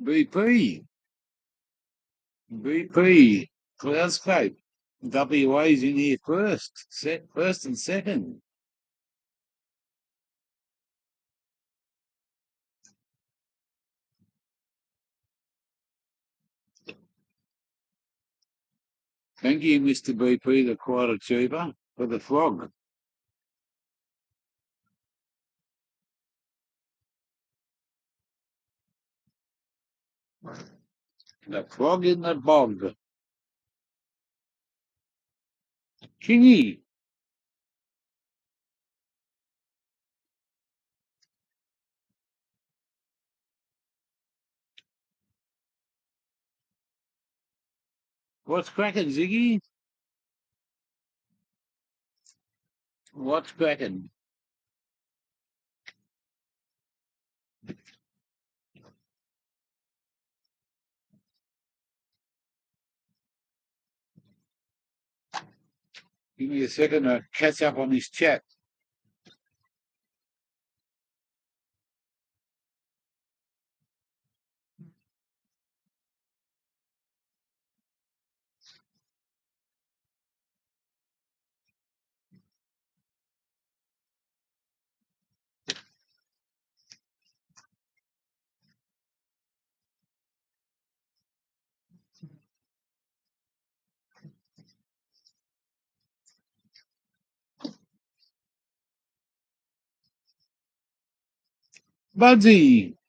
BP. BP. Cloudscape. WA's in here first. First and second. Thank you, Mr. BP, the quiet achiever, for the frog. The frog in the bog. Kingy. What's cracking, Ziggy? What's cracking? Give me a second to catch up on this chat. Budsy.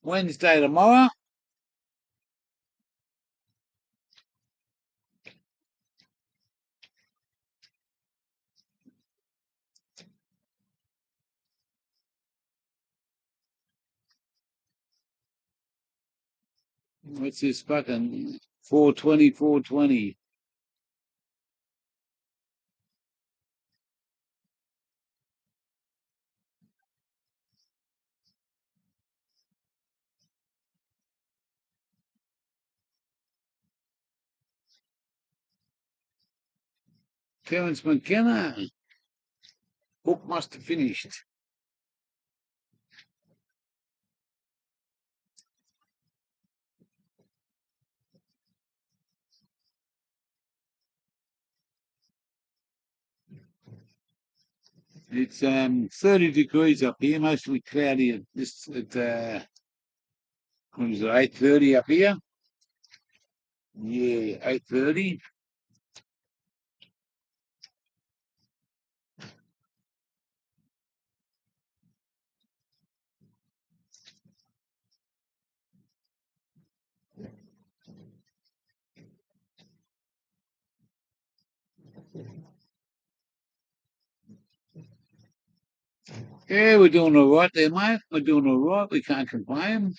Wednesday tomorrow. What's this fucking 420, 420? Terence McKenna. Book must have finished. It's 30 degrees up here, mostly cloudy at this what is it, 8:30 up here? Yeah, 8:30. Yeah, we're doing all right there, mate. We're doing all right. We can't complain.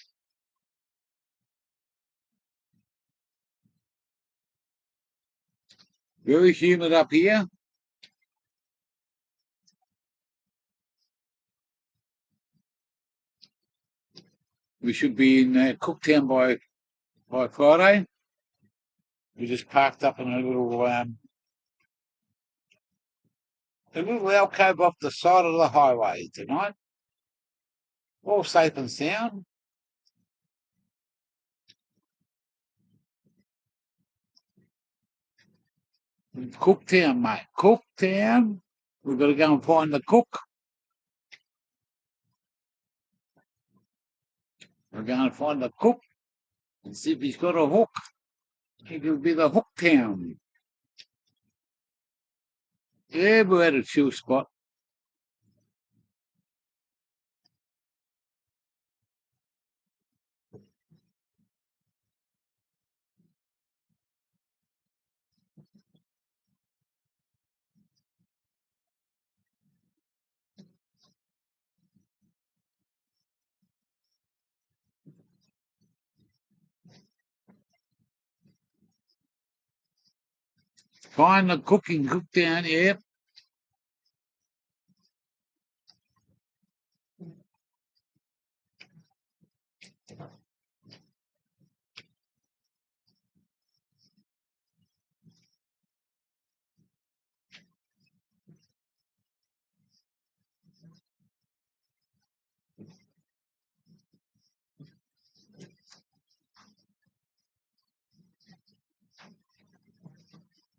Very humid up here. We should be in Cooktown by Friday. We just parked up in a little alcove off the side of the highway tonight. All safe and sound. Cooktown, mate. Cooktown. We've got to go and find the cook. We're going to find the cook and see if he's got a hook. It'll be the Hook Town. Yeah, we're at a chill spot. Find the cooking cook down, yeah.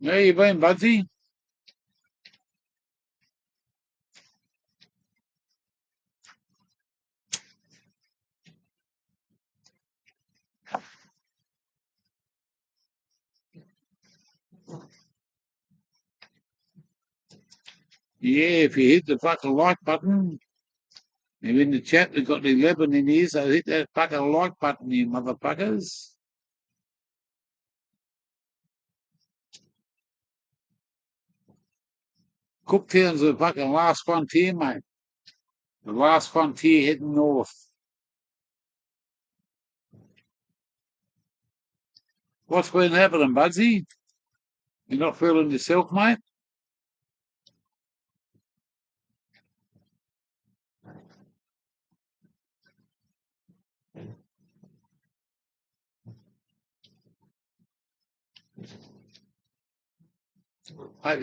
Where you been, Budsy? Yeah, if you hit the fucking like button, if in the chat we've got 11 in here, so hit that fucking like button, you motherfuckers. Cooktown's the fucking last frontier, mate. The last frontier heading north. What's been happening, Budsy? You're not feeling yourself, mate? Hope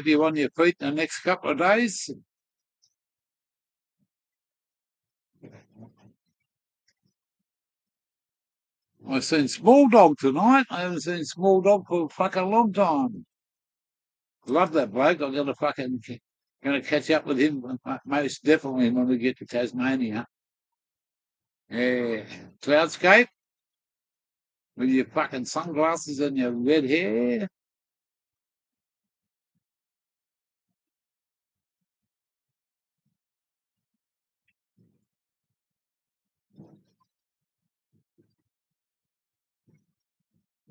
you're on your feet in the next couple of days. I've seen Small Dog tonight. I haven't seen Small Dog for a fucking long time. Love that bloke. I'm gonna catch up with him most definitely when we get to Tasmania. Yeah. Cloudscape with your fucking sunglasses and your red hair.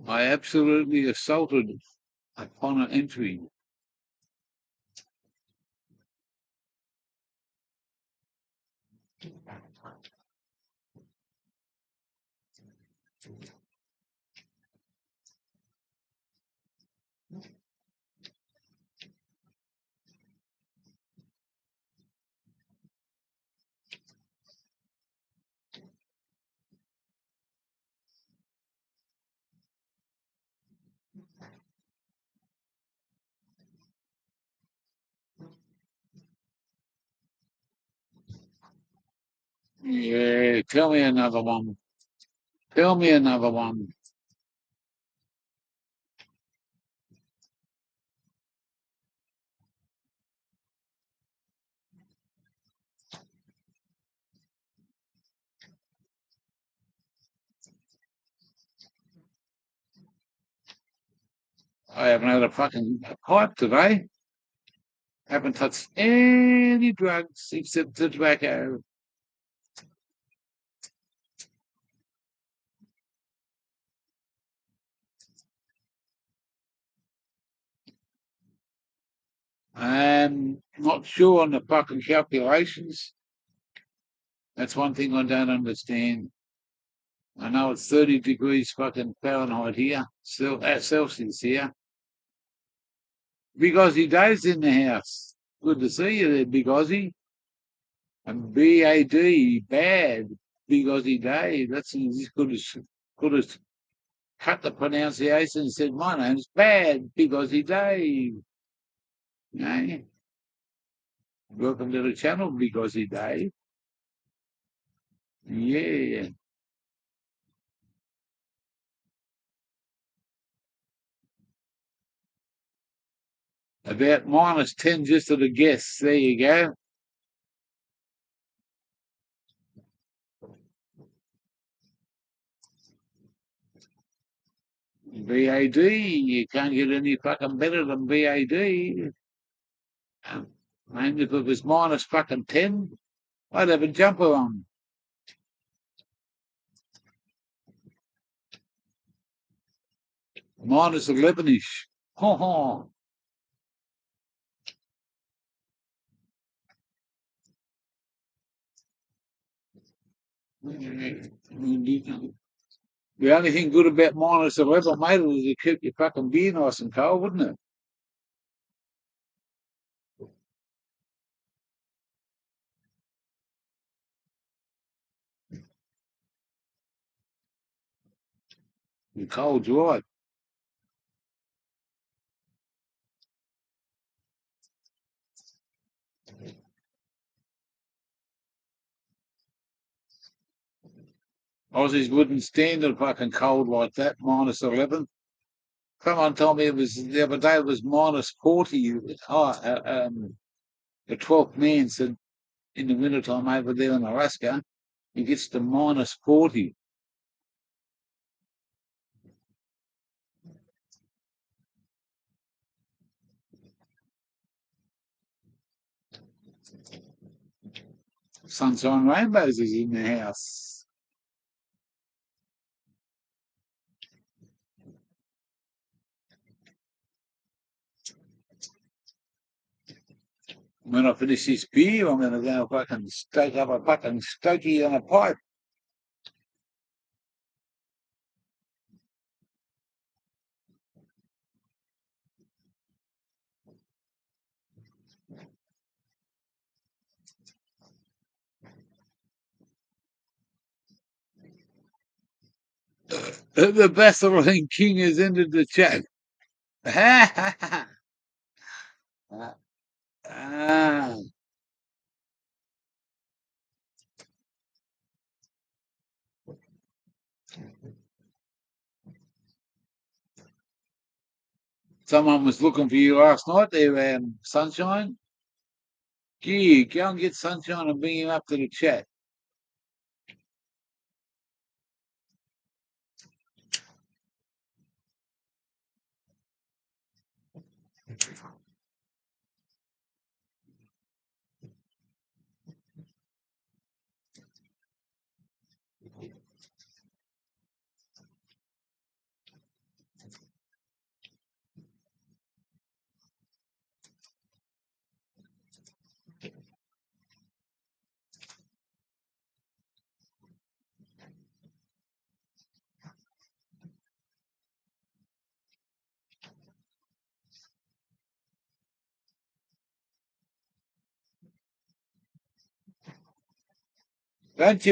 I absolutely assaulted upon an entry. Yeah, tell me another one. Tell me another one. I haven't had a fucking pipe today. Haven't touched any drugs except the tobacco. I'm not sure on the fucking calculations. That's one thing I don't understand. I know it's 30 degrees fucking Fahrenheit here, still at Celsius here. Big Aussie Dave's in the house. Good to see you there, Big Aussie. And BAD, bad, Big Aussie Dave. That's as good as cut the pronunciation and said, my name's Bad, Big Aussie Dave. Hey, welcome to the channel, Big Aussie Dave. Yeah. About -10 just to the guests. There you go. BAD, you can't get any fucking better than BAD. And if it was -10, I'd have a jumper on. -11-ish. Ha ha. The only thing good about -11, mate, is to keep your fucking beer nice and cold, wouldn't it? The cold's right. Aussies wouldn't stand a fucking cold like that, -11. Someone told me it was the other day it was -40. The 12th man said in the wintertime over there in Alaska, it gets to -40. Sunshine Rainbows is in the house. When I finish this beer, I'm going to go fucking stoke up a fucking stogie on a pipe. The Vaseline King has entered the chat. Ah. Someone was looking for you last night there, Sunshine. Gee, go and get Sunshine and bring him up to the chat. Don't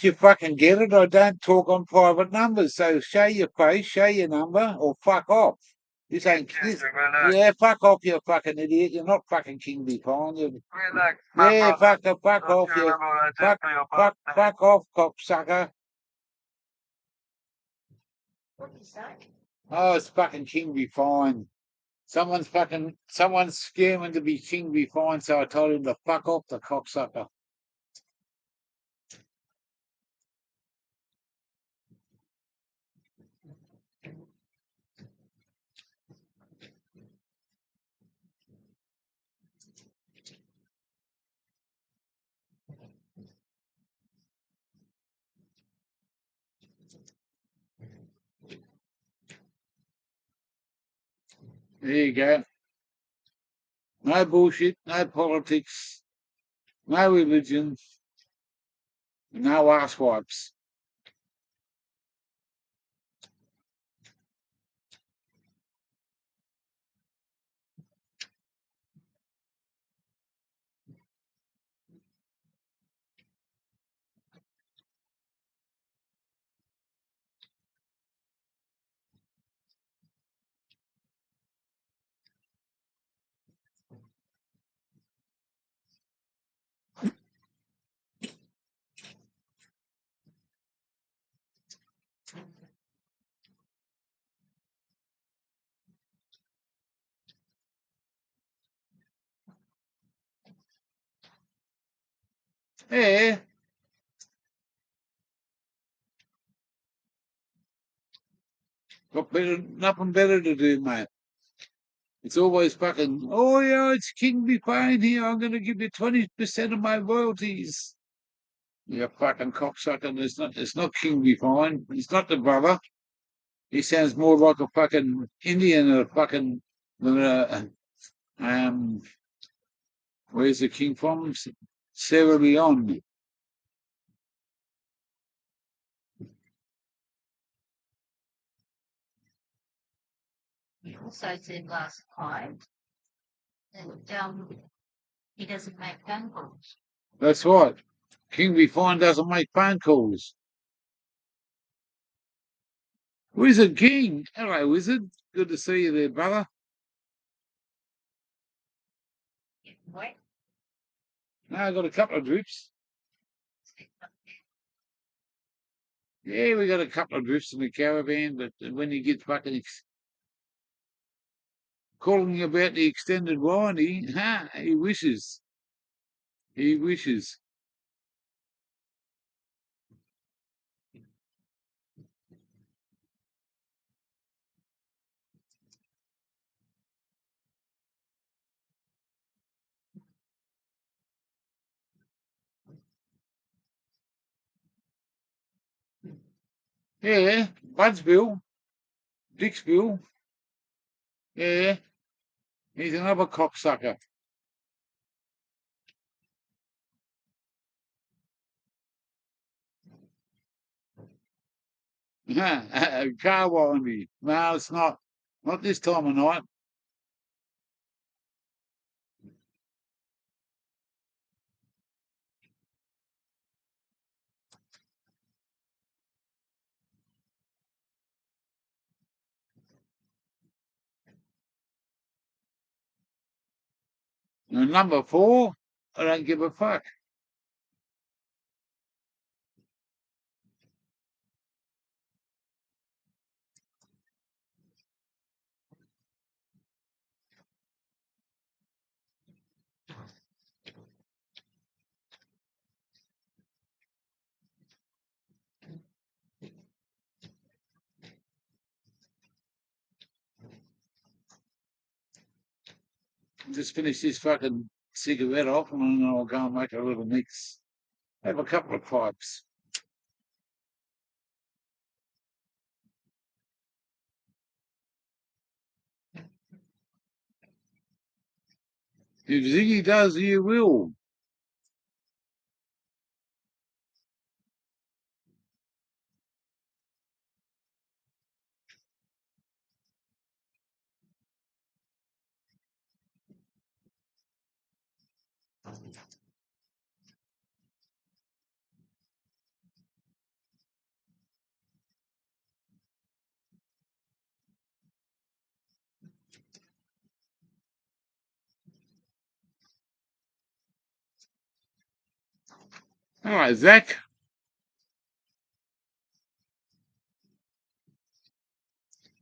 you fucking get it? I don't talk on private numbers, so show your face, show your number, or fuck off. This ain't yeah, fuck off, you fucking idiot. You're not fucking King Befine. Yeah, fuck off, you fuck off, cocksucker. What did you say? Oh, it's fucking King Befine. Someone's scamming to be King Befine, so I told him to fuck off, the cocksucker. There you go. No bullshit, no politics, no religion, no ass wipes. Yeah. Nothing better to do, mate. It's always fucking, oh yeah, it's King Befine here. I'm going to give you 20% of my royalties. You fucking cocksucker. It's not King Befine. He's not the brother. He sounds more like a fucking Indian or a fucking, where's the king from? Sierra Leone. He also said last time that he doesn't make phone calls. That's right. King Befine doesn't make phone calls. Wizard King. Hello, Wizard. Good to see you there, brother. Wait. No, I got a couple of drips. Yeah, we got a couple of drifts in the caravan, but when you get fucking calling about the extended warranty, he wishes. He wishes. Yeah, Budsville, Dixville. Yeah, he's another cocksucker. Car warranty. No, it's not. Not this time of night. And number 4, I don't give a fuck. Just finish this fucking cigarette off and then I'll go and make a little mix. Have a couple of pipes. If Ziggy does, you will. All right, Zach.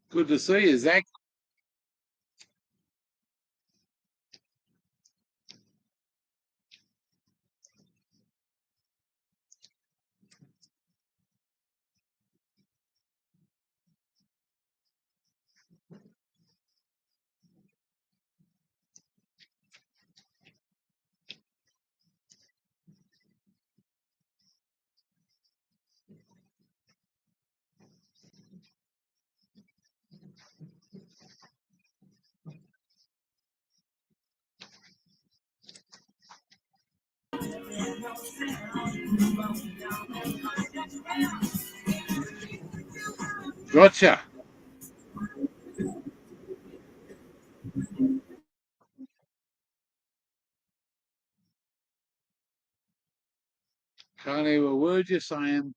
Good to see you, Zach. Gotcha. Can't hear a word you're saying.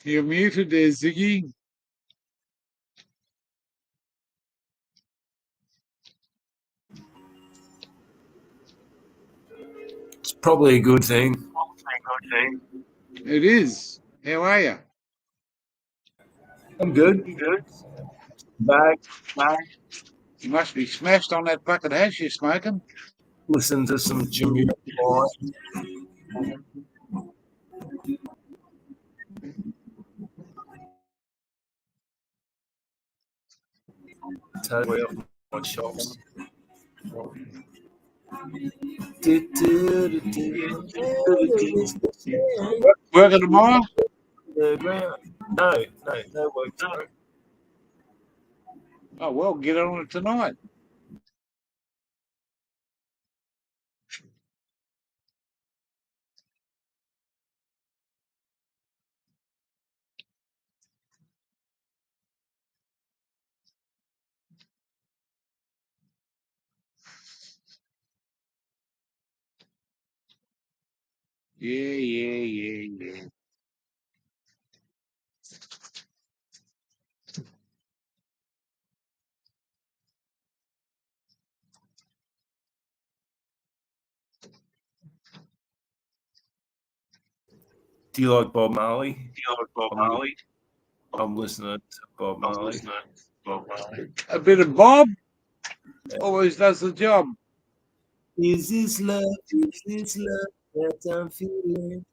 You're muted there, Ziggy. It's probably a good thing. It is. How are you? I'm good. Back. You must be smashed on that bucket hash you're smoking. Listen to some Jimmy Boy. Totally off my chops. Working tomorrow? No work tomorrow. Oh, well, get on it tonight. Yeah. Do you like Bob Marley? Bob Marley? I'm listening to Bob I'm Marley. listening to Bob Marley. A bit of Bob always does the job. Is this love? Is this love that I'm feeling?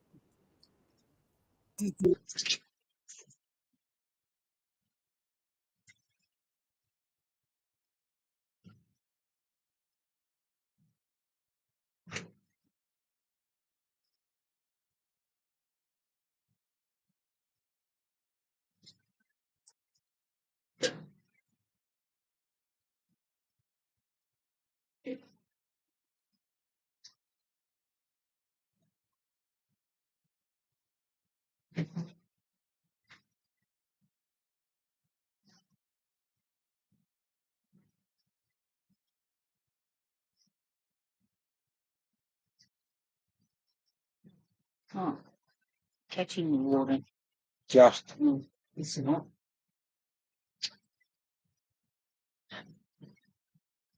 Huh. Catching the water. Just. It's not.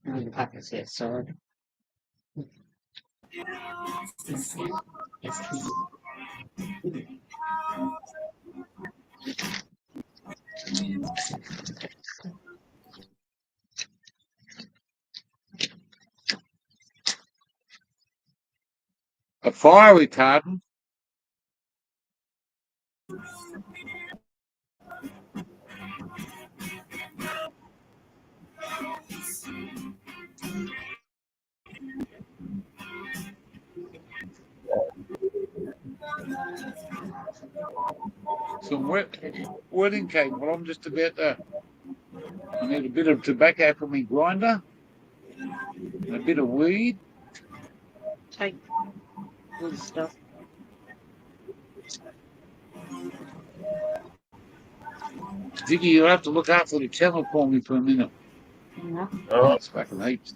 No, the bucket's outside. A fire retardant. Some wedding cake. Well, I'm just about to. I need a bit of tobacco for my grinder. And a bit of weed. Take all the stuff. Ziggy, you'll have to look after the channel for me for a minute. Yeah. Oh, It's fucking heaps.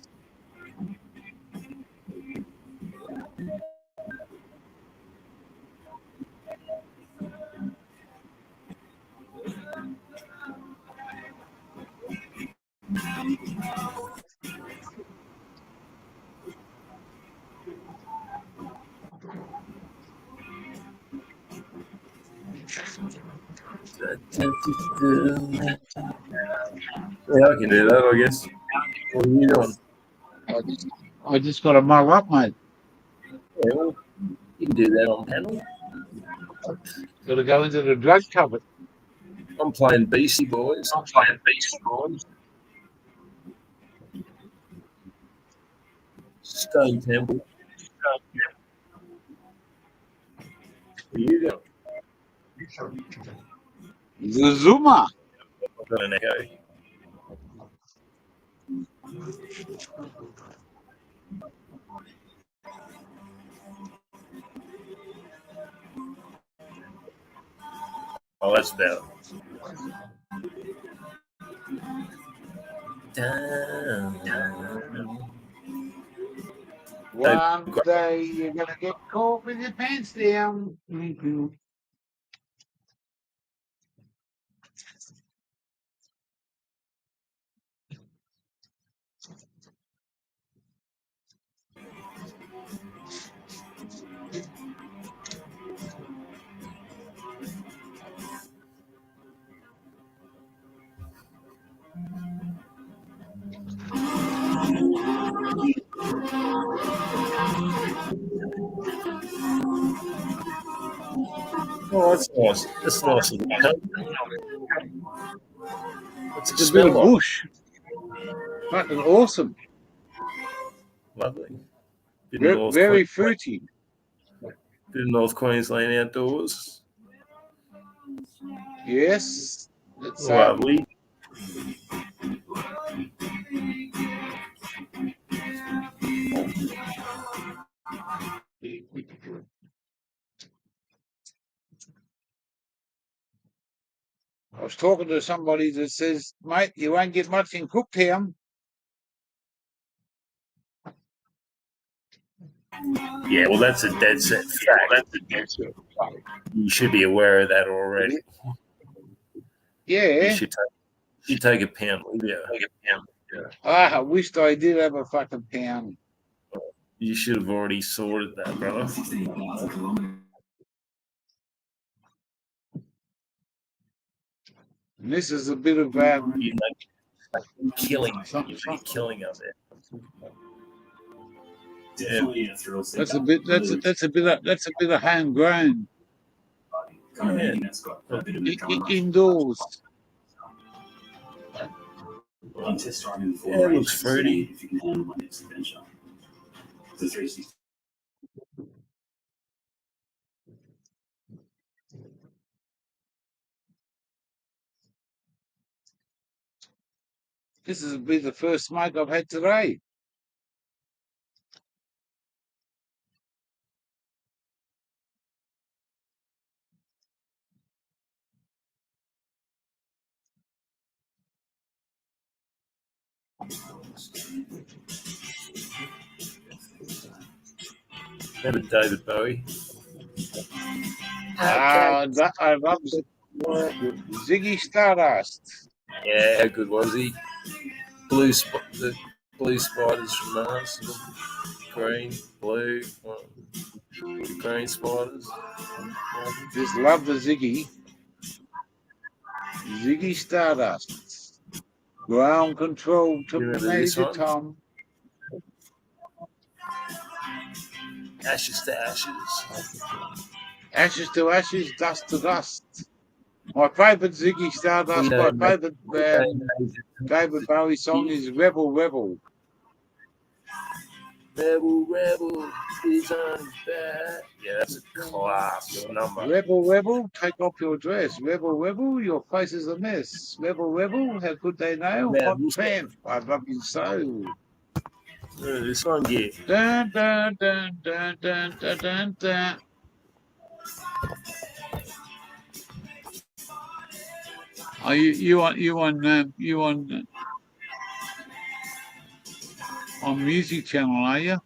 yeah, I can do that, I guess. What are you doing? I just got to mull up, mate. Yeah, well, you can do that on panel. Got to go into the drug cupboard. I'm playing Beastie Boys. I'm playing Beastie Boys. Stone Temple. Where you going? Zuma. I've got an echo. Oh, that's better. One day you're going to get caught with your pants down. Oh, that's nice. That's nice. What's it It's a bit smell of like? bush. Fucking awesome. Lovely. Bit of North, Very Queensland, fruity. bit of North Queensland outdoors. Yes. It's Lovely. I was talking to somebody that says, mate, you won't get much in Cooktown. Yeah, well, that's a dead set fact. You should be aware of that already. You Yeah. should take a pound with you. I wished I did have a fucking pound. You should have already sorted that, brother. And this is a bit of You know, killing of it. Yeah. that's a bit of homegrown indoors. Yeah, it looks fruity. This is be the first smoke I've had today. Remember David Bowie? I love Ziggy Stardust. Yeah, how good was he? The blue spiders from Mars, green, blue, green spiders. Just love the Ziggy Stardust. Ground control to You remember this Major one? Tom. Ashes to ashes. Ashes to ashes, dust to dust. My favourite Ziggy Stardust, my favourite David Bowie song is Rebel Rebel. Rebel, rebel, is on his back. Yeah, that's a class number. Rebel Rebel, take off your dress. Rebel Rebel, your face is a mess. Rebel Rebel, how could they know? Yeah, Hot tramp, I love you so. This one, yeah. Dun, dun, dun, dun, dun, dun, dun, dun. Are you on Music Channel, are you?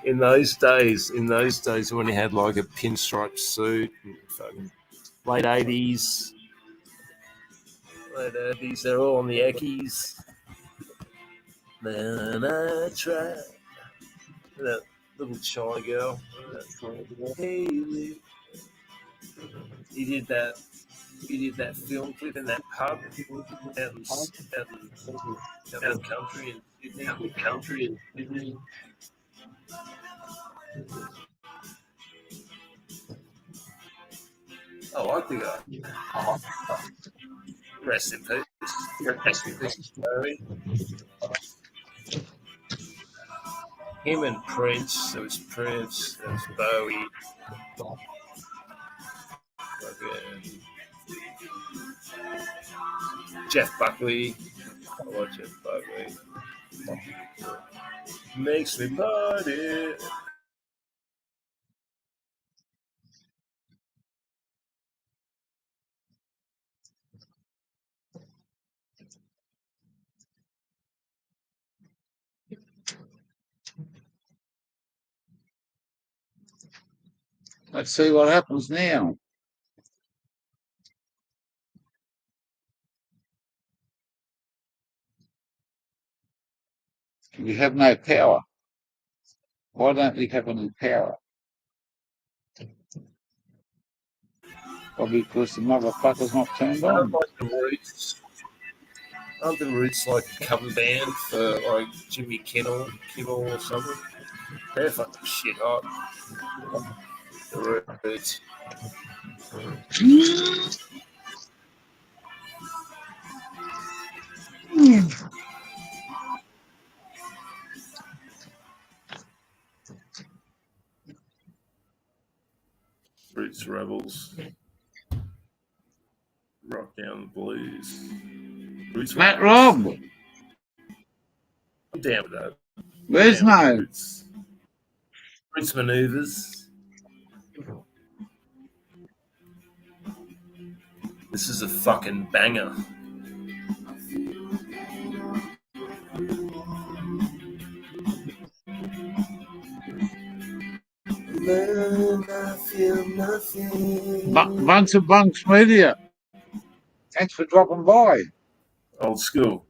In those days when he had like a pinstripe suit, and fucking late 80s, they're all on the Eckies. Then I tried that little shy girl. Hey, he did that film clip in that pub out in country in Sydney. Oh, I think rest in peace, Barry. Him and Prince. There was Prince. There was Bowie. Jeff Buckley. I like Jeff Buckley. Makes me party. Let's see what happens now. We have no power. Why don't we have any power? Probably because the motherfucker's not turned I don't on. like the roots. Aren't the Roots like a cover band for like Jimmy Kimmel or something? They're fucking shit hot. The Roots. Roots Rebels. Rock Down the Blues. Roots Matt Rebels. Rob, I'm down with that. where's Down with no? Roots. Roots Maneuvers. This is a fucking banger. I feel nothing. Bunch of Bunks Media. Thanks for dropping by. Old school.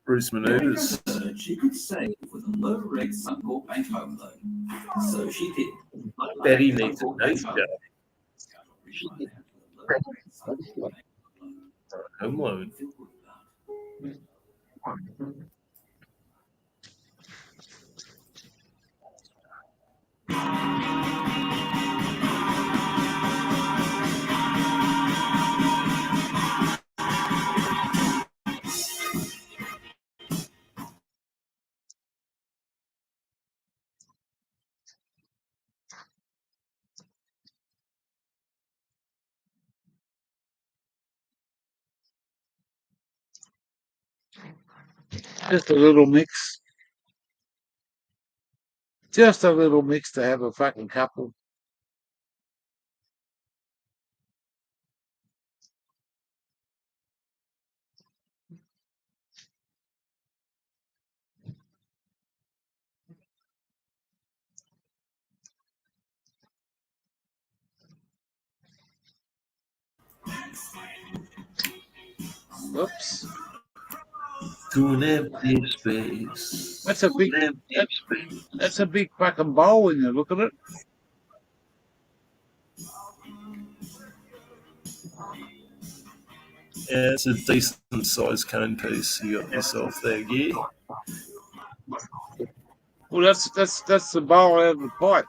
Bruce Maneuvers. She could save with a low rate Suncorp Bank home loan. So she did. Betty needs a nice job. Home loan. Just a little mix. Just a little mix to have a fucking couple. Oops. To an empty space. That's a big that's a big fucking bowl when you look at it. Yeah, it's a decent sized cone piece you got yourself there, yeah. Well, that's the bowl out of the pipe.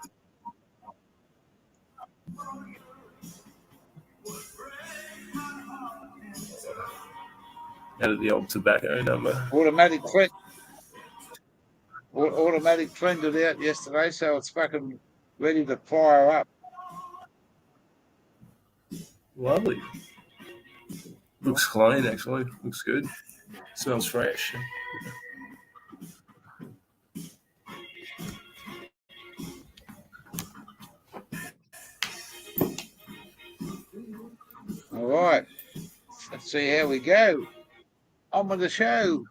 Out of the old tobacco number. Automatic trended out yesterday, so it's fucking ready to fire up. Lovely. Looks clean, actually. Looks good. Smells fresh. All right. Let's see how we go. On with the show.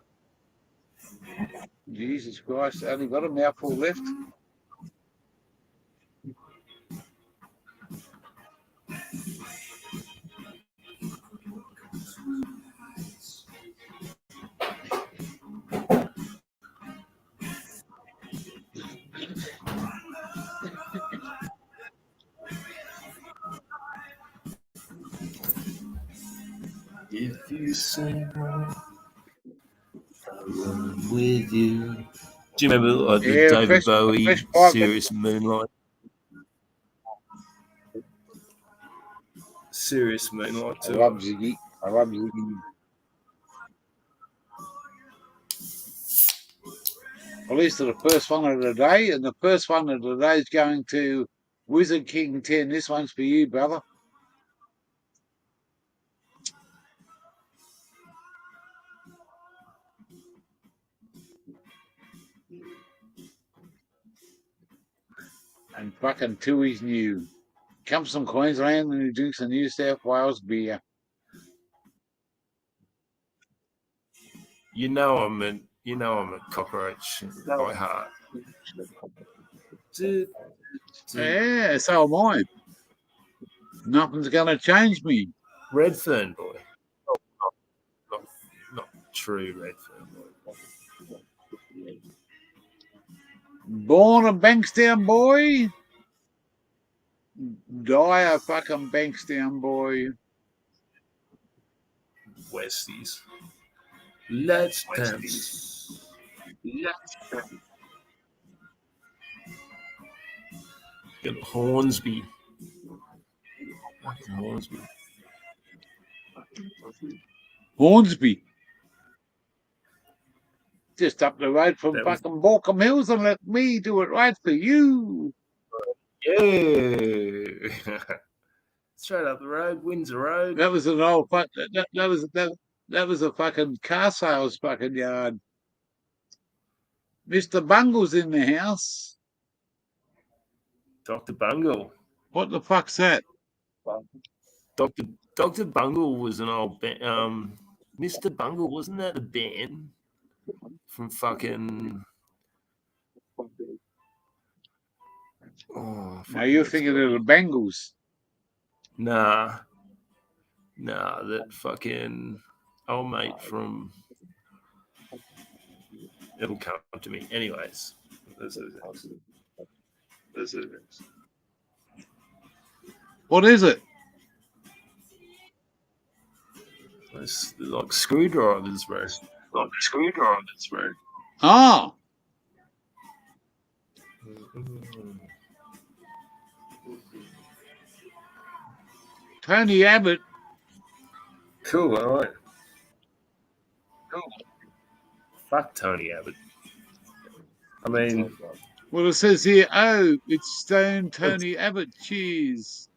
Jesus Christ, I only got a mouthful left. If you say no, I'll run with you. Do you remember like the Yeah, David fresh Bowie pipe. Serious Moonlight? Serious Moonlight I too. love Ziggy. At least to the first one of the day, and the first one of the day is going to Wizard King 10. This one's for you, brother. And fucking Tooheys new. Comes from Queensland and he drinks a New South Wales beer. You know I'm a cockroach by heart. Yeah, so am I. Nothing's going to change me. Redfern boy. Not true Redfern boy. Born a Bankstown boy. Die a fucking Bankstown boy. Westies. Let's dance. Get Hornsby. Fucking Hornsby. Hornsby. Just up the road from That was- fucking Borkham Hills, and let me do it right for you. Yeah. Straight up the road, Windsor Road. That was an old fuck. That was a fucking car sales fucking yard. Mr. Bungle's in the house. Dr. Bungle. What the fuck's that? Dr. Bungle was an old band. Mr. Bungle, wasn't that a band from fucking? Oh, Now you're thinking of the Bengals. Nah, that fucking old mate from. It'll come to me, anyways. What is it? It's like screwdrivers, bro. Oh, Tony Abbott. Cool, all right. Fuck Tony Abbott. I mean, Well, it says here, oh, it's Stone Tony Abbott. Cheers.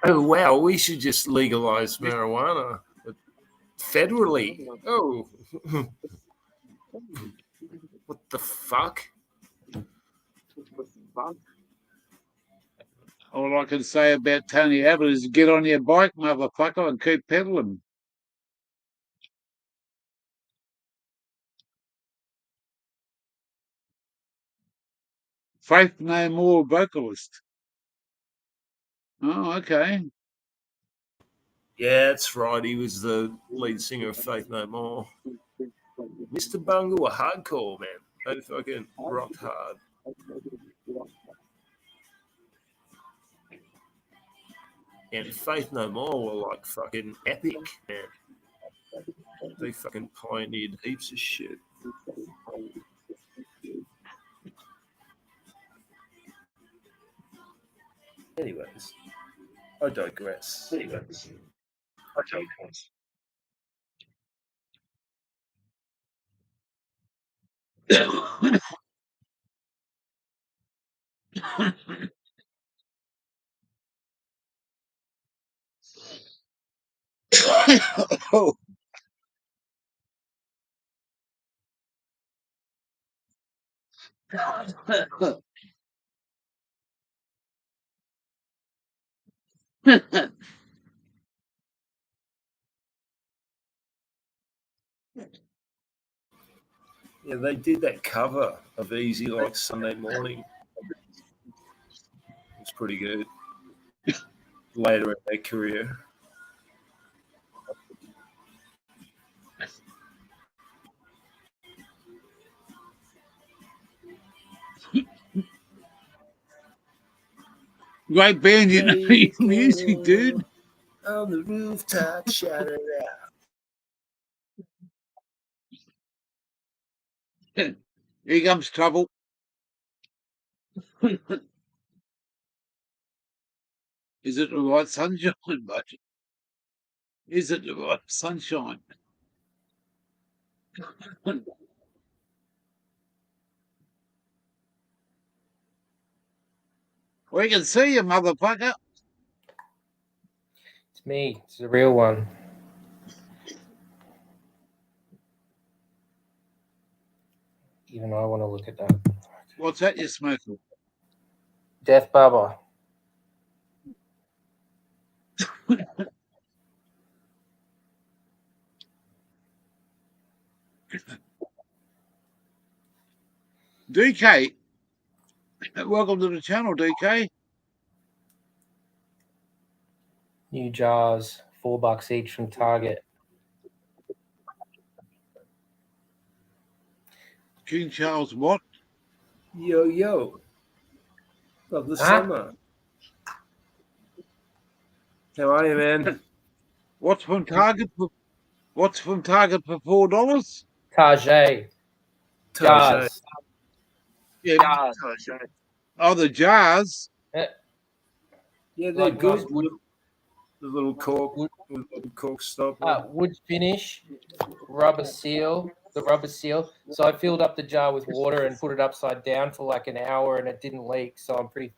oh wow, we should just legalize marijuana federally. Oh, what the fuck? All I can say about Tony Abbott is get on your bike, motherfucker, and keep pedaling. Faith No More vocalist. Oh, okay. Yeah, that's right. He was the lead singer of Faith No More. Mr. Bungle were hardcore, man. They fucking rocked hard. And Faith No More were like fucking epic, man. They fucking pioneered heaps of shit. Anyways, I digress. Oh. Yeah, they did that cover of Easy like Sunday Morning. It's pretty good. Later in their career. Great band, you know your music, dude. On the rooftop, shout it out. Here comes trouble. Is it the right sunshine, budget? Is it the right sunshine? We can see you, motherfucker. It's me. It's the real one. Even I want to look at that. What's that you're smoking? Death Baba. DK, welcome to the channel, DK. New jars, $4 each from Target. King Charles what? Yo. Of the Huh? summer. How are you, man? What's from Target? What's from Target for $4? Target. Jars. Yeah. Jars. Oh, the jars. Yeah, they're Like good. nice wood, The little cork, wood, with the cork stopper. wood finish, rubber seal, the rubber seal. So I filled up the jar with water and put it upside down for like an hour, and it didn't leak. So I'm pretty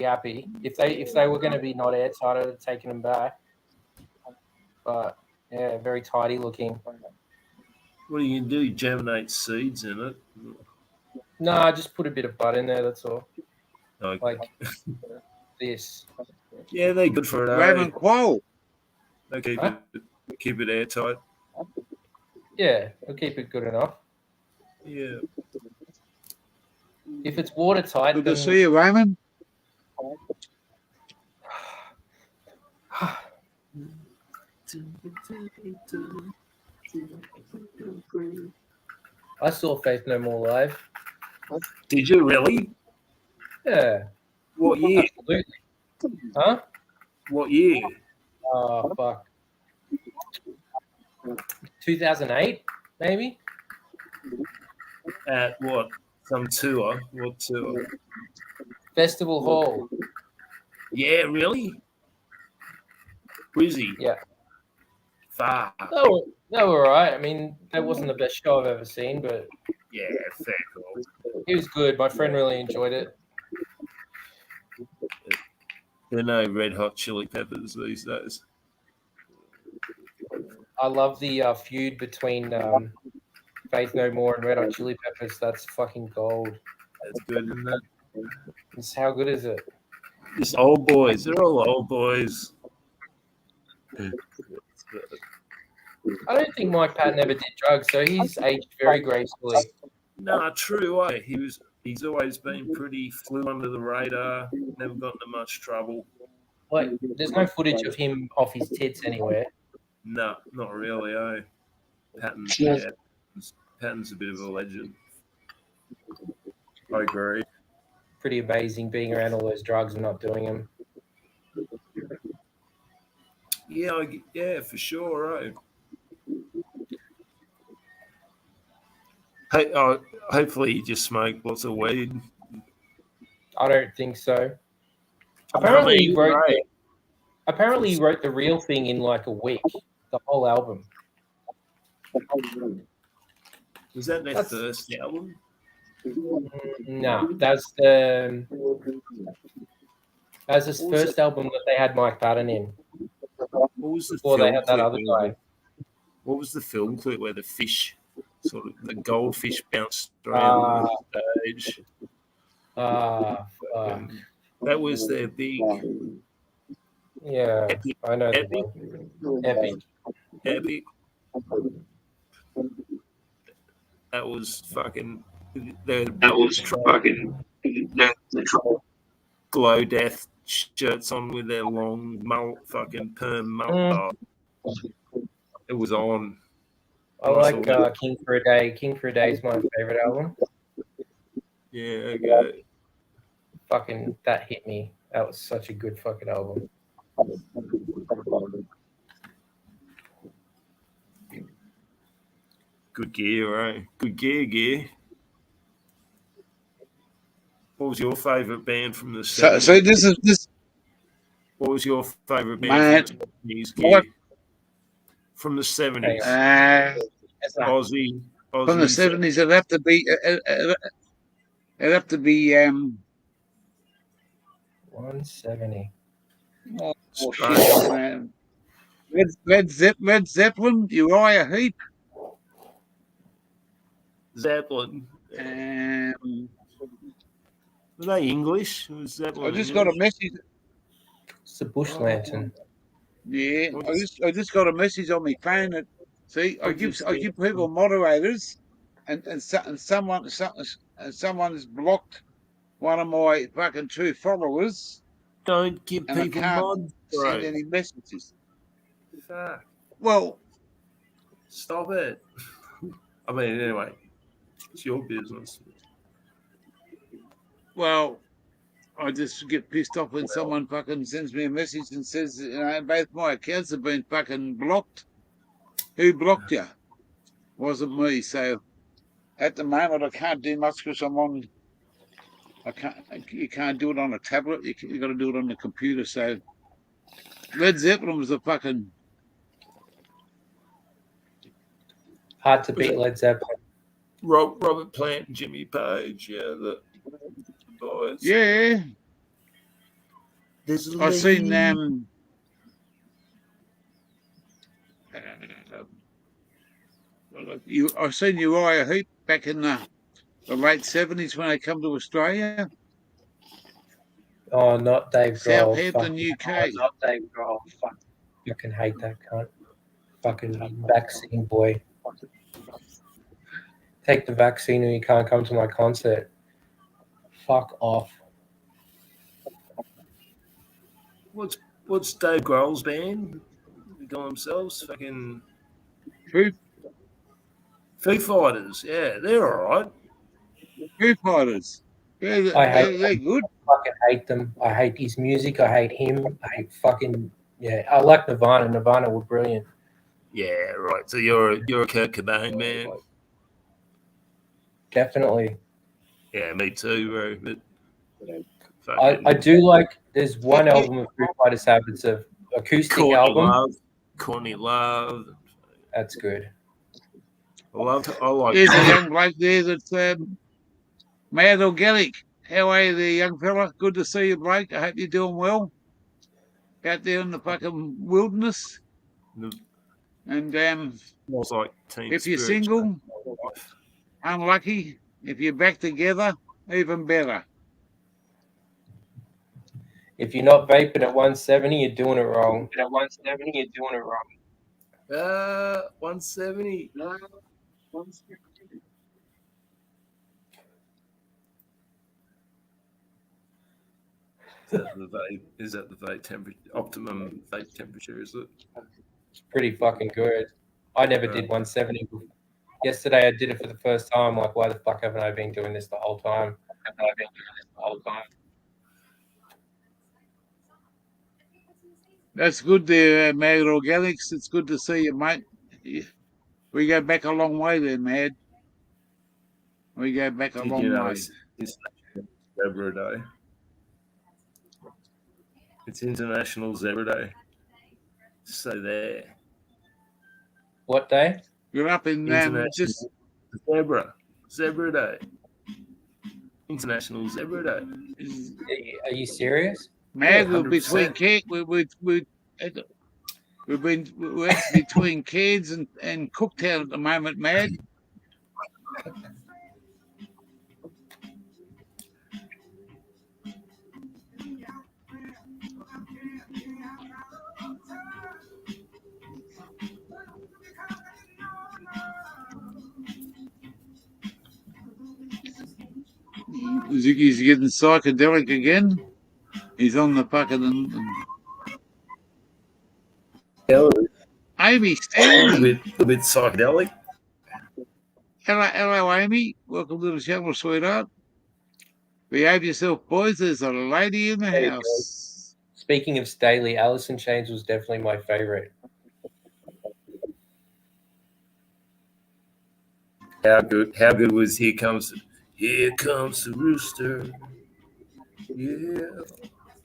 happy. If they were going to be not airtight, I'd have taken them back. But yeah, very tidy looking. What are you gonna do? Germinate seeds in it? No, I just put a bit of butt in there. That's all. Like, Like this. yeah, they're good for it. Raymond Quoll. They keep Huh? keep it airtight. Yeah, I'll keep it good enough. Yeah. If it's watertight, Good then to see you, Raymond. I saw Faith No More live. Did you really? Yeah, What year? absolutely. Huh? What year? Oh fuck. 2008, maybe. At what? Some tour? What tour? Festival Hall. Yeah, really? Wizzy. Yeah. Far. They were alright. I mean, that wasn't the best show I've ever seen, but Yeah, fair call. it was good. My friend really enjoyed it. There are no Red Hot Chili Peppers these days. I love the feud between Faith No More and Red Hot Chili Peppers. That's fucking gold. That's good, isn't it? It's how good is it? Just old boys. They're all old boys. I don't think Mike Patton ever did drugs, so he's aged very gracefully. No, true. He's always been pretty flew under the radar. Never got into much trouble. Like, there's no footage of him off his tits anywhere. No, not really. Patton, Yes. yeah, Patton's a bit of a legend. I agree. Pretty amazing being around all those drugs and not doing them. Yeah, for sure. Right. Hey, hopefully you just smoke lots of weed. I don't think so. Apparently, he wrote Right. Apparently, he wrote the real thing in like a week, the whole album. Was that their That's- first album? No, that's his What was first album that they had Mike Patton in. What was the Before they film had that clip other where guy. What was the film clip where the fish, sort of the goldfish bounced around the stage? Fuck. That was their big Yeah, epic. I know. the Epic? one. Epic. Epic. That was fucking. That was fucking. Glow Death shirts on with their long fucking perm mullet. It was on. I like King for a Day. King for a Day is my favorite album. Yeah, okay. Fucking, that hit me. That was such a good fucking album. Good gear, right? Good gear. What was your favourite band from the 70s? So this is this. What was your favourite Man. band from the 70s? What? Gear? From the 70s. Aussie. From the 70s, it'd have to be. It'd have to be. 170. Oh shit, man. Led Zeppelin, Uriah Heep. Zeppelin. Were they English? Was Zeppelin I just got a English? message. It's the Bush Lantern. Yeah, I just got a message on my phone that I give people moderators, and someone's blocked one of my fucking 2 followers, Don't give and I people can't mods, send bro. any messages. Fuck. Well, Stop it. I mean, anyway, it's your business. well, I just get pissed off when someone fucking sends me a message and says, both my accounts have been fucking blocked. Who blocked you? Wasn't me. So at the moment, I can't do much because I'm on. I can't. You can't do it on a tablet. You got to do it on the computer. So Led Zeppelin was a fucking. Hard to beat Led Zeppelin. Robert Plant and Jimmy Page, yeah, the boys. Yeah, There's a I seen lady- I seen Uriah Heep back in the late 70s when they come to Australia, Oh, not Dave Grohl. Southampton, UK. Not Dave Grohl. Fuck. Fucking hate that cunt. Fucking vaccine boy. Take the vaccine or you can't come to my concert. Fuck off. What's Dave Grohl's band? They call themselves fucking Foo Fighters. Yeah, they're all right. Fighters. Yeah, I hate they're good. Fucking hate them. I hate his music. I hate him. I hate fucking yeah. I like Nirvana. Nirvana were brilliant. Yeah, right. So you're a Kurt Cobain man. Definitely. Yeah, me too, bro. But I do like. There's one album of Foo Fighters have. It's a acoustic album. Courtney Love. That's good. I like. There's a young bloke there that's Mad Organic. How are you there, young fella? Good to see you, Blake. I hope you're doing well out there in the fucking wilderness. And Smells like Teen if you're Spirit. single, unlucky. If you're back together, even better. If you're not vaping at 170, you're doing it wrong. At 170, you're doing it wrong. 170. Is that the vape temperature? Optimum vape temperature, is it? It's pretty fucking good. I never did 170. Yesterday I did it for the first time. Like, why the fuck haven't I been doing this the whole time? That's good there, Mad Organics. It's good to see you, mate. We go back a long way there, Mad. We go back a long way. It's Zebra Day. It's International Zebra Day. So there. What day? You're up in just Zebra Day. International Zebra Day. Are you serious? Mad. Yeah, We're between 100%. we're between Cairns and Cooktown at the moment, Mad. Ziggy's getting psychedelic again. He's on the fucking Amy Stanley. A bit psychedelic. Hello, Amy. Welcome to the channel, sweetheart. Behave yourself, boys. There's a lady in the There you house. Speaking of Staley, Alice in Chains was definitely my favorite. How good was Here Comes the Rooster? Yeah.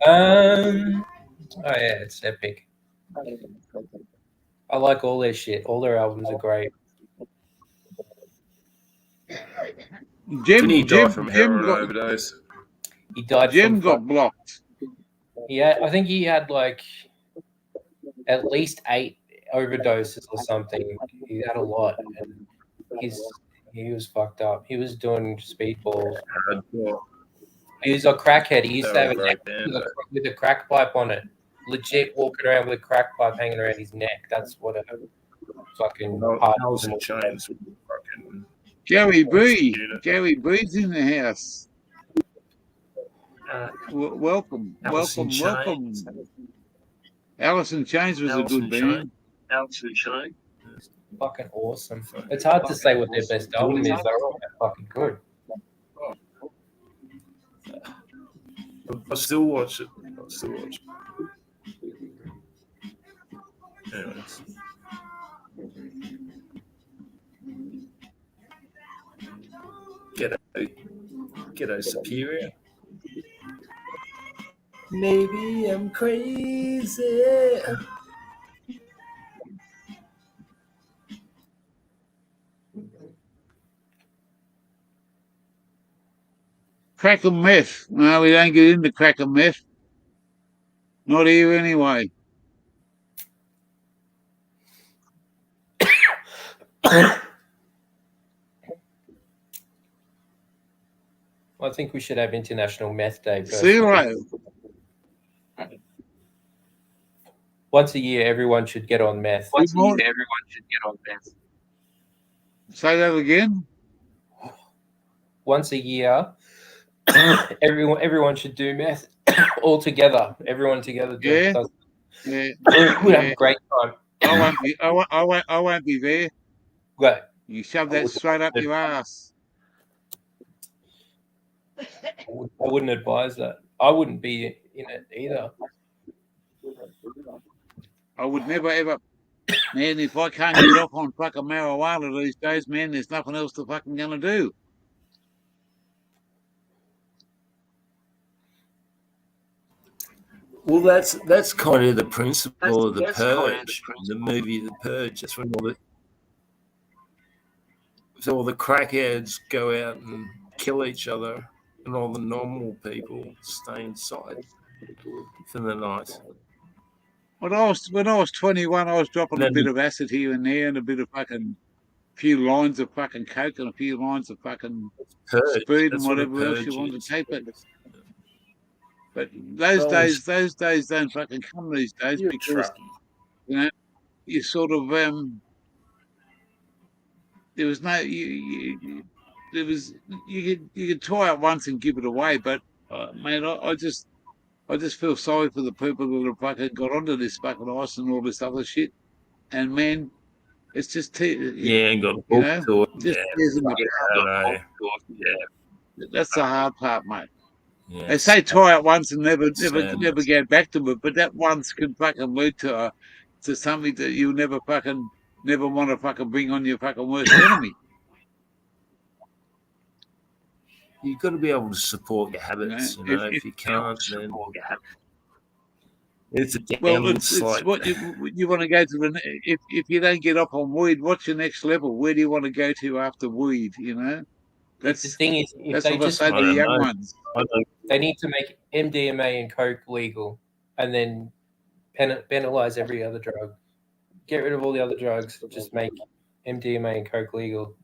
Oh yeah, it's epic. I like all their shit. All their albums are great. Didn't he die from heroin overdose? He died. Jim got blocked. Yeah, I think he had like at least 8 overdoses or something. He had a lot, and he was fucked up. He was doing speedballs. He was a crackhead. He used to have a neck with a crack pipe on it. Legit walking around with a crack pipe hanging around his neck. That's what a fucking Alice in Chains. Fucking Gary B. Gary B's in the house. Welcome. Alice in Alice in Chains was a good band. Alice in Chains. fucking awesome. It's hard to say what their best album is. They're all fucking good. I still watch it. Anyways. G'day, Superior. Maybe I'm crazy. Crack and meth. No, we don't get into crack and meth. Not here anyway. I think we should have International Meth Day. Zero. Once a year, everyone should get on meth. Good morning. Say that again. Once a year, everyone should do meth all together. Everyone together. Yeah. Does. Yeah. We'd have a great time. I won't be there. Right. You shove that straight up your ass. I wouldn't advise that. I wouldn't be in it either. I would never ever. Man, if I can't get off on fucking marijuana these days, man, there's nothing else to fucking gonna do. Well, that's kind of the principle of The Purge, the movie The Purge. That's when all the crackheads go out and kill each other, and all the normal people stay inside for the night. When I was 21, I was dropping a bit of acid here and there, and a bit of fucking few lines of fucking coke and a few lines of fucking speed and whatever else you want to take it. But those days don't fucking come these days because you sort of there was no you could try it once and give it away, but mate, I just feel sorry for the people that have fucking got onto this fucking ice and all this other shit, and man, it's just and got hooked to it. Just that's the hard part, mate. Yeah, they say try it once and never get back to it, but that once can fucking lead to something that you'll never want to fucking bring on your fucking worst enemy. You've got to be able to support your habits. If you can't, then it's a it's what you want to go to. If you don't get up on weed, what's your next level? Where do you want to go to after weed? That's the thing is, if that's they what I say to the young ones. They need to make MDMA and coke legal, and then penalize every other drug. Get rid of all the other drugs. Just make MDMA and coke legal.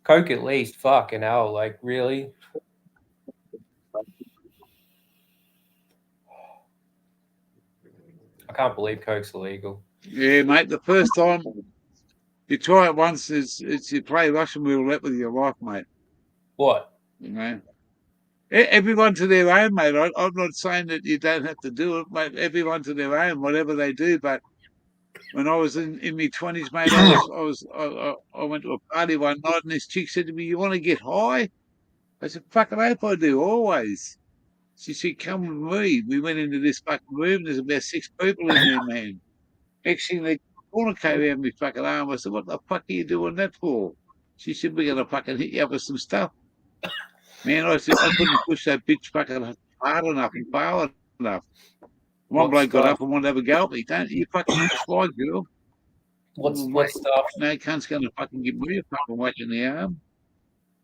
Coke at least. Fucking hell, like really. I can't believe coke's illegal. Yeah, mate. The first time you try it once, it's you play Russian roulette with your life, mate. What? Everyone to their own, mate. I'm not saying that you don't have to do it, mate. Everyone to their own, whatever they do. But when I was in my 20s, mate, I went to a party one night, and this chick said to me, "You want to get high?" I said, "Fucking hope I do, always." She said, "Come with me." We went into this fucking room. There's about 6 people in there, man. Next thing, they cornucoped around me fucking arm. I said, "What the fuck are you doing that for?" She said, "We're going to fucking hit you up with some stuff." Man, I said, I couldn't push that bitch fucking hard enough and far enough. One bloke got up and wanted to have a go at me. Don't you fucking try, girl. What stuff? No cunt's going to fucking give me a fucking whack in the arm.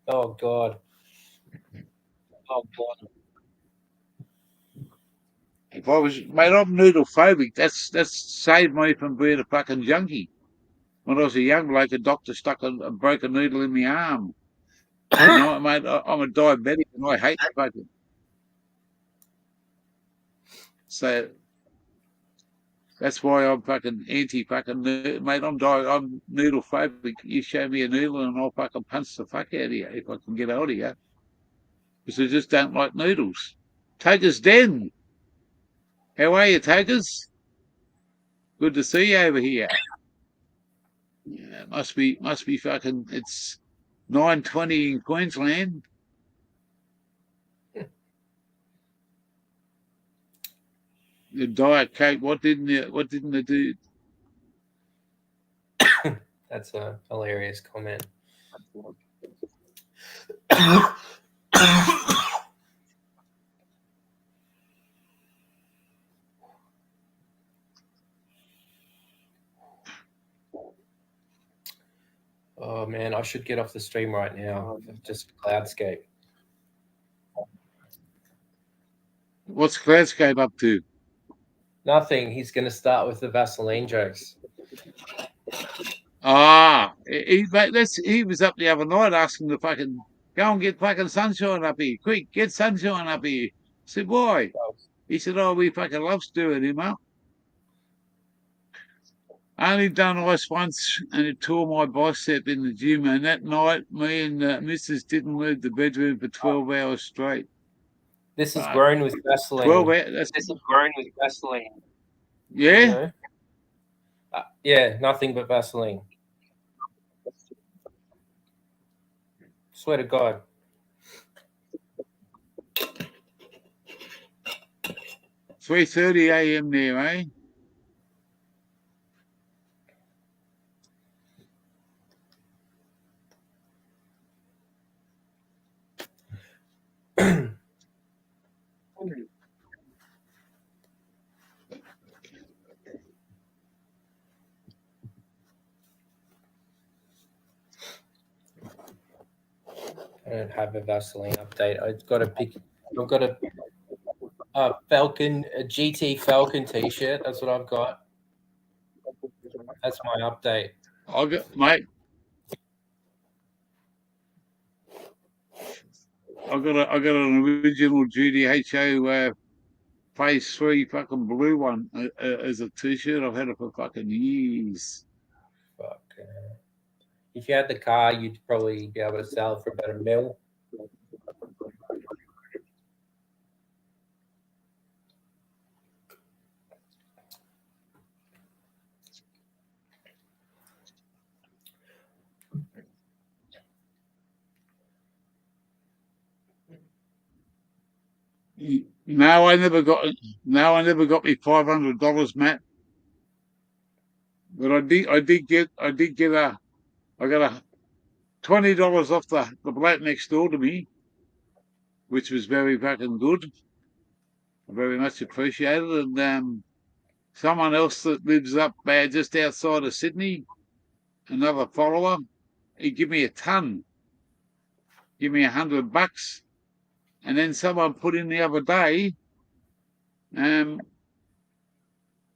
Oh, God. Oh, God. If I was, mate, I'm noodle phobic. That's saved me from being a fucking junkie. When I was a young bloke, a doctor stuck a broken needle in my arm. Mate, I'm a diabetic and I hate fucking. So that's why I'm fucking anti-fucking, mate. I'm needle phobic. You show me a needle and I'll fucking punch the fuck out of you if I can get hold of you. Because I just don't like needles. Toker's Den. How are you, Tokers? Good to see you over here. Yeah, must be fucking. It's 9:20 in Queensland. The Diet Coke. What didn't they do? That's a hilarious comment. Oh man, I should get off the stream right now. Just Cloudscape. What's Cloudscape up to? Nothing. He's going to start with the Vaseline jokes. He was up the other night asking to fucking go and get fucking sunshine up here. Quick, get sunshine up here. I said, why? He said, oh, we fucking love stirring him up. I only done ice once and it tore my bicep in the gym. And that night, me and Mrs. didn't leave the bedroom for 12 hours straight. This is grown with Vaseline. 12 hours. This is grown with Vaseline. Yeah? You know? Yeah, nothing but Vaseline. Swear to God. $3:30 a.m. there, eh? I don't have a Vaseline update. I've got a Falcon, a GT Falcon t-shirt. That's what I've got. That's my update. Mate. I got an original GDHO Phase 3 fucking blue one as a t-shirt. I've had it for fucking years. Fuck. If you had the car, you'd probably be able to sell it for about $1 million. No, I never got me $500, Matt. But I got $20 off the bloke next door to me, which was very fucking good. Very much appreciated. And someone else that lives up just outside of Sydney, another follower, he give me a ton. Give me $100. And then someone put in the other day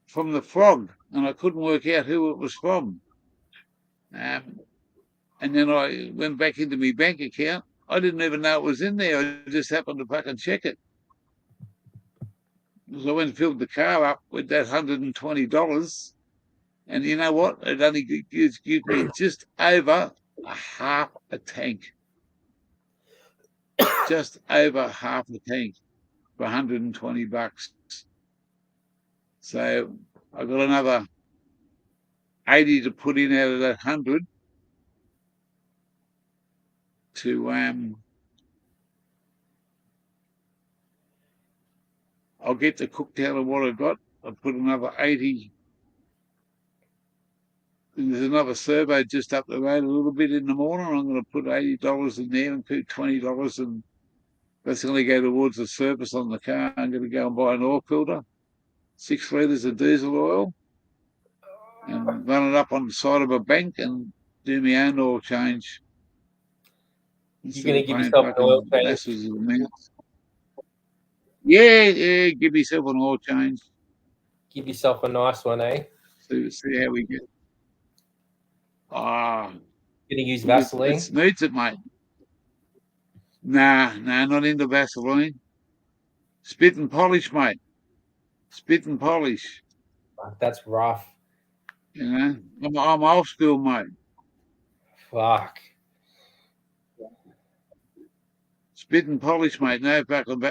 from the Frog, and I couldn't work out who it was from. And then I went back into my bank account. I didn't even know it was in there. I just happened to fucking check it. So I went and filled the car up with that $120. And you know what? It only gives me just over half a tank. Just over half a tank for $120. So I got another 80 to put in out of that 100 to I'll get the cooked out of what I got. I'll put another 80. And there's another survey just up the road a little bit in the morning. I'm going to put $80 in there and put $20, and that's going to go towards the service on the car. I'm going to go and buy an oil filter, 6 litres of diesel oil, and run it up on the side of a bank and do my own oil change. You're going to give yourself an oil change? Yeah, give yourself an oil change. Give yourself a nice one, eh? See how we get. Going to use Vaseline? It needs it, mate. Nah, not into Vaseline. Spit and polish, mate. Spit and polish. That's rough. You know, I'm old school, mate. Fuck. Spit and polish, mate. No fucking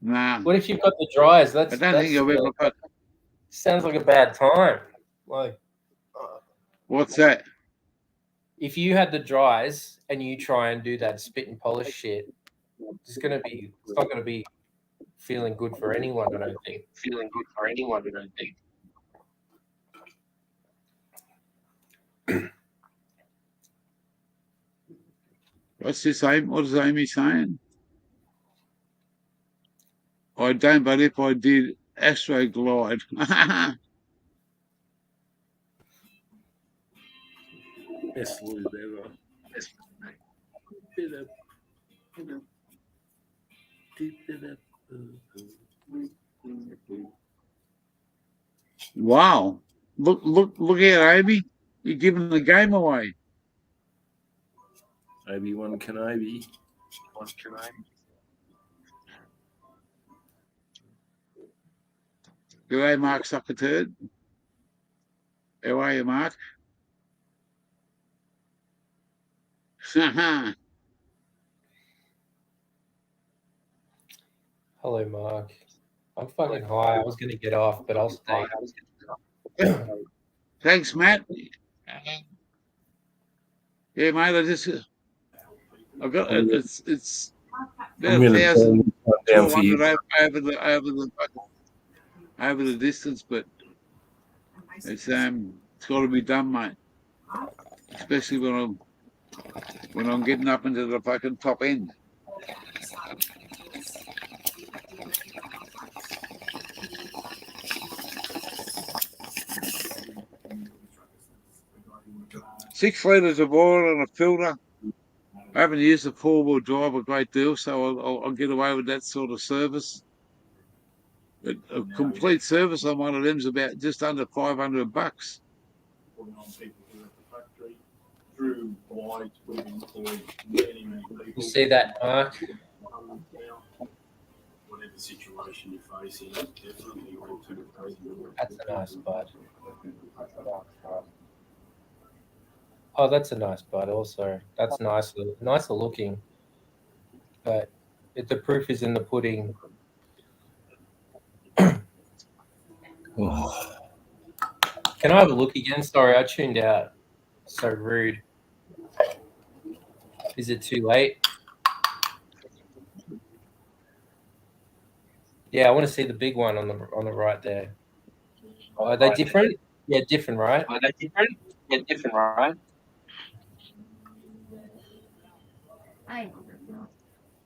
nah. What if you've got the dryers? I don't think I've ever got. Sounds like a bad time. Like, what's that? If you had the dryers and you try and do that spit and polish shit, it's not gonna be feeling good for anyone, I don't think. What's this, Amy? What is Amy saying? I don't, but if I did, Astroglide. Best lube ever. Dip it up. Dip it up. Wow. Look at Amy. You're giving the game away. Obi-Wan Kenobi. G'day, Mark Suckerturd. How are you, Mark? Hello, Mark. I'm fucking high. I was going to get off, but I'll stay. Thanks, Matt. Yeah, mate. I've got it's about I'm going to 1,000 down for you. over the distance, but it's got to be done, mate. Especially when I'm getting up into the fucking top end. Six litres of oil and a filter. I haven't used the four-wheel drive a great deal, so I'll get away with that sort of service. But a complete service on one of them's about just under $500. You see that, Mark? Whatever situation you're facing, definitely want to. That's a nice bud. Oh, that's a nice bud also. That's nicer looking. But the proof is in the pudding. Oh. Can I have a look again? Sorry, I tuned out. So rude. Is it too late? Yeah, I want to see the big one on the right there. Are they different? Yeah, different, right? Are they different? Yeah, different, right?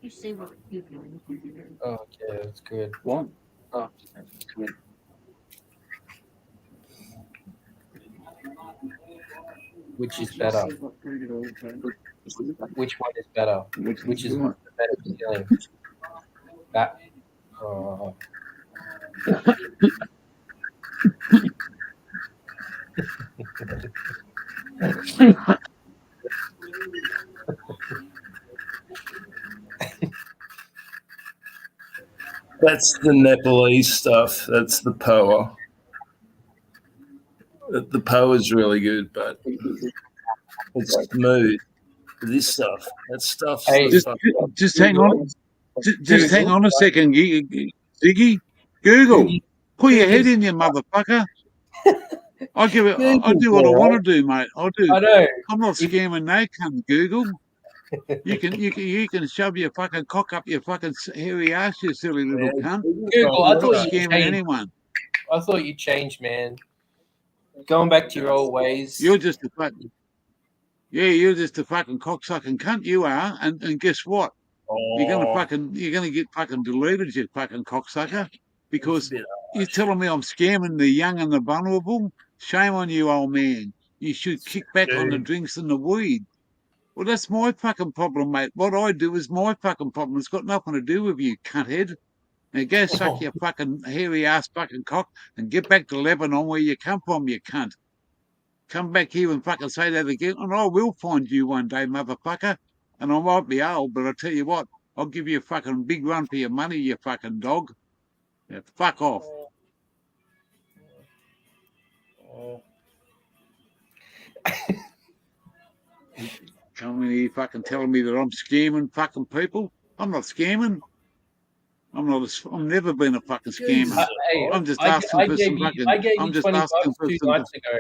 You see what you do. Oh, okay, that's good. What? Oh, that's good. Which is better? Which one is better? Which is the better feeling? That. Oh. That's the Nepalese stuff. That's the Poa. The Poa is really good, but it's smooth. This stuff, that stuff's Hey, Just hang on. Just hang on a second, Ziggy. Google. Put your head in, you motherfucker. I do what I want to do, mate. I know. I'm not scamming no cunt, Google. You can shove your fucking cock up your fucking hairy ass, you silly little cunt. Google, I I'm thought not you scamming changed. anyone. I thought you changed, man. Going back to your old ways. You're just a fucking cocksucking cunt. You are, and guess what? You're gonna get fucking delivered, you fucking cocksucker, because you're telling me I'm scamming the young and the vulnerable. Shame on you, old man. You should kick back on the drinks and the weed. Well, that's my fucking problem, mate. What I do is my fucking problem. It's got nothing to do with you, cunthead. Now go suck your fucking hairy ass fucking cock and get back to Lebanon where you come from, you cunt. Come back here and fucking say that again, and I will find you one day, motherfucker. And I might be old, but I tell you what, I'll give you a fucking big run for your money, you fucking dog. Yeah, fuck off. Coming here fucking telling me that I'm scamming fucking people. I'm not scamming. I've never been a fucking scammer. Hey, I'm just I asking for gave some you, fucking. I gave I'm you just 20 asking bucks for 2 some. nights ago.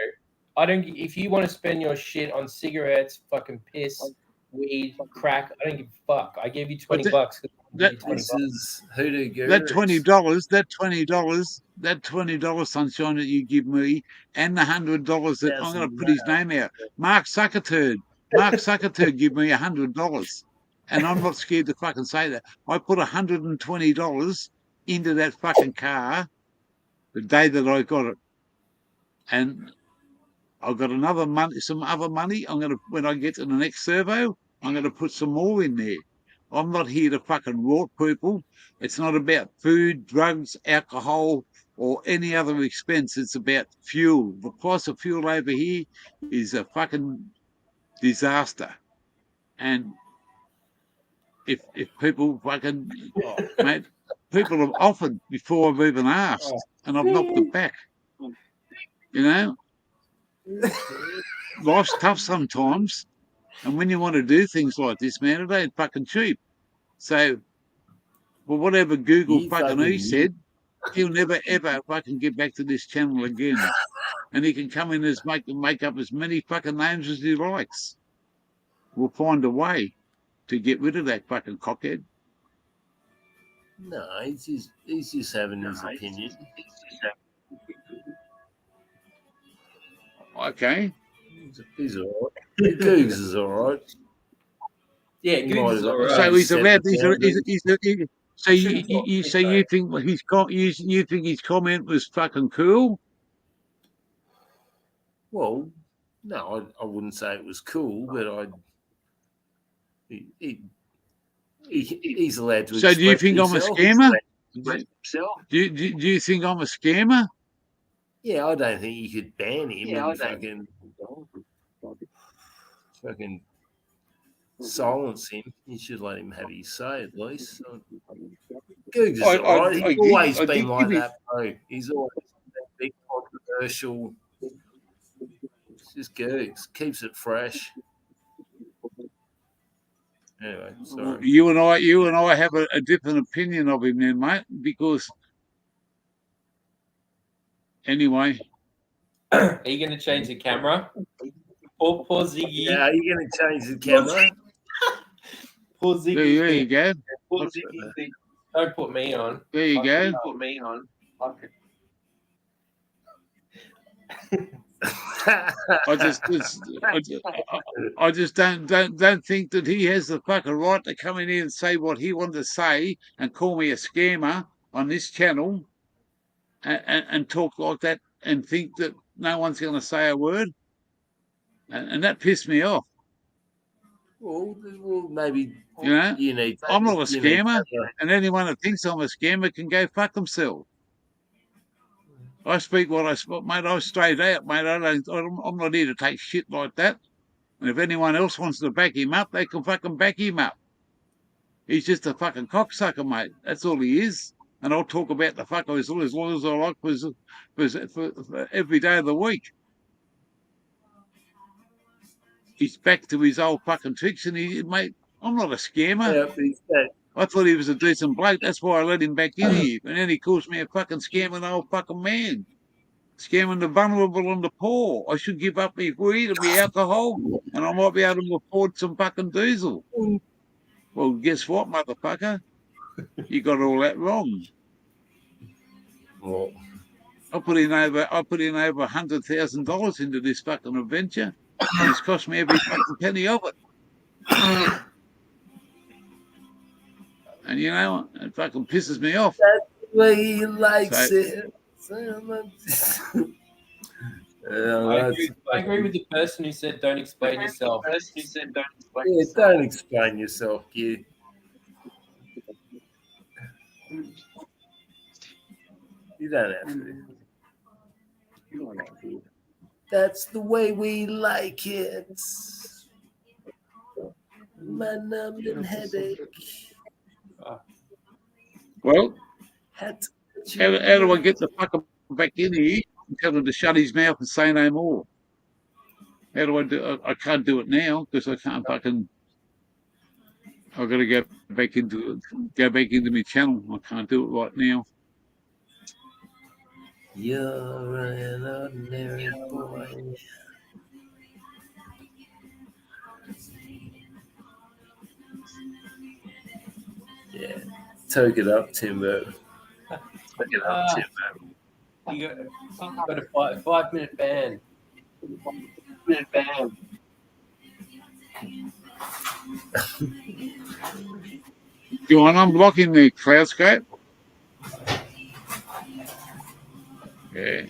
I don't. If you want to spend your shit on cigarettes, fucking piss, weed, crack, I don't give a fuck. I gave you 20 bucks. This is Hoodoo Gurus. That $20, sunshine that you give me, and the $100 that I'm going to put his name out. Mark Suckerturd, Mark Zuckerberg give me $100, and I'm not scared to fucking say that. I put $120 into that fucking car the day that I got it, and I've got another money, some other money. When I get to the next servo, I'm gonna put some more in there. I'm not here to fucking rot people. It's not about food, drugs, alcohol, or any other expense. It's about fuel. The price of fuel over here is a fucking disaster. And if people fucking, mate, people have offered before I've even asked, and I've knocked it back. You know, life's tough sometimes, and when you want to do things like this, man, it ain't fucking cheap. So, well, whatever Google You fucking fucking- he said, he'll never ever fucking get back to this channel again. And he can come in as make up as many fucking names as he likes. We'll find a way to get rid of that fucking cockhead. No, he's just having his opinion. Okay. He's all right. Googs is all right. Yeah, He Googs might is have- all right. So he's set allowed. the He's boundaries. so you think you think his comment was fucking cool? Well, no, I wouldn't say it was cool, but he's allowed to. So do you express think I'm a himself. scammer? Do you think I'm a scammer? Yeah, I don't think you could ban him Yeah, and fucking silence him. You should let him have his say at least. Googs is I- all right. I He's always did been like give it- that, bro. He's always been big controversial. It's just Googs. Keeps it fresh. Anyway, sorry. You and I have a different opinion of him, then, mate. Because anyway, Are you going to change the camera? Poor Ziggy. Yeah, are you going to change the camera? Poor there Ziggy. you go. Don't put me on. There you go. Put me on. I just don't think that he has the fucking right to come in here and say what he wanted to say and call me a scammer on this channel and talk like that and think that no one's going to say a word. And that pissed me off. well, maybe You know, you need. I'm not a you need scammer, to- and anyone that thinks I'm a scammer can go fuck themselves. I speak what I speak, mate. I'm straight out, mate. I'm not here to take shit like that. And if anyone else wants to back him up, they can fucking back him up. He's just a fucking cocksucker, mate. That's all he is. And I'll talk about the fucker as long as I like for every day of the week. He's back to his old fucking tricks, and mate, I'm not a scammer. Yeah, but he's that- I thought he was a decent bloke. That's why I let him back in here. And then he calls me a fucking scamming old fucking man. Scamming the vulnerable and the poor. I should give up my weed and my alcohol, and I might be able to afford some fucking diesel. Well, guess what, motherfucker? You got all that wrong. well, I put in over $100,000 into this fucking adventure, and it's cost me every fucking penny of it. And you know, it fucking pisses me off. way he likes So- it. I agree with the person who said don't explain yourself. Yeah, don't explain yourself, you. You don't have to. That's the way we like it. My numbing headache. Well, Had to how do I get the fucker back in here and tell him to shut his mouth and say no more? How do I do it? I can't do it now because I can't fucking. I've got to go back into my channel. I can't do it right now. You're an ordinary boy. Yeah, toke it up, Timbo. Look it up, Timbo. You got a 5 minute ban. Minute ban. You want unblocking the Cloudscape? Yeah.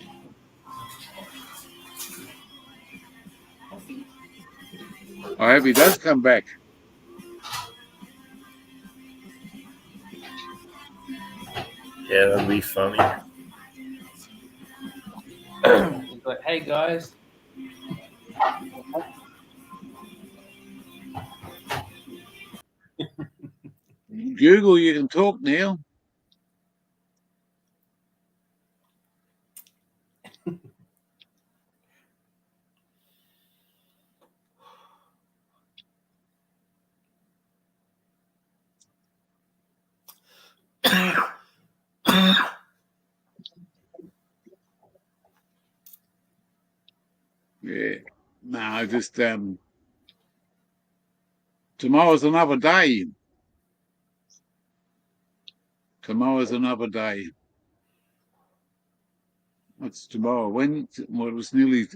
I hope he does come back. Yeah, that'd be funny. He's like, hey guys, Google, you can talk now. Yeah. No, just tomorrow's another day. Tomorrow's another day. What's tomorrow? When? Well, it was nearly.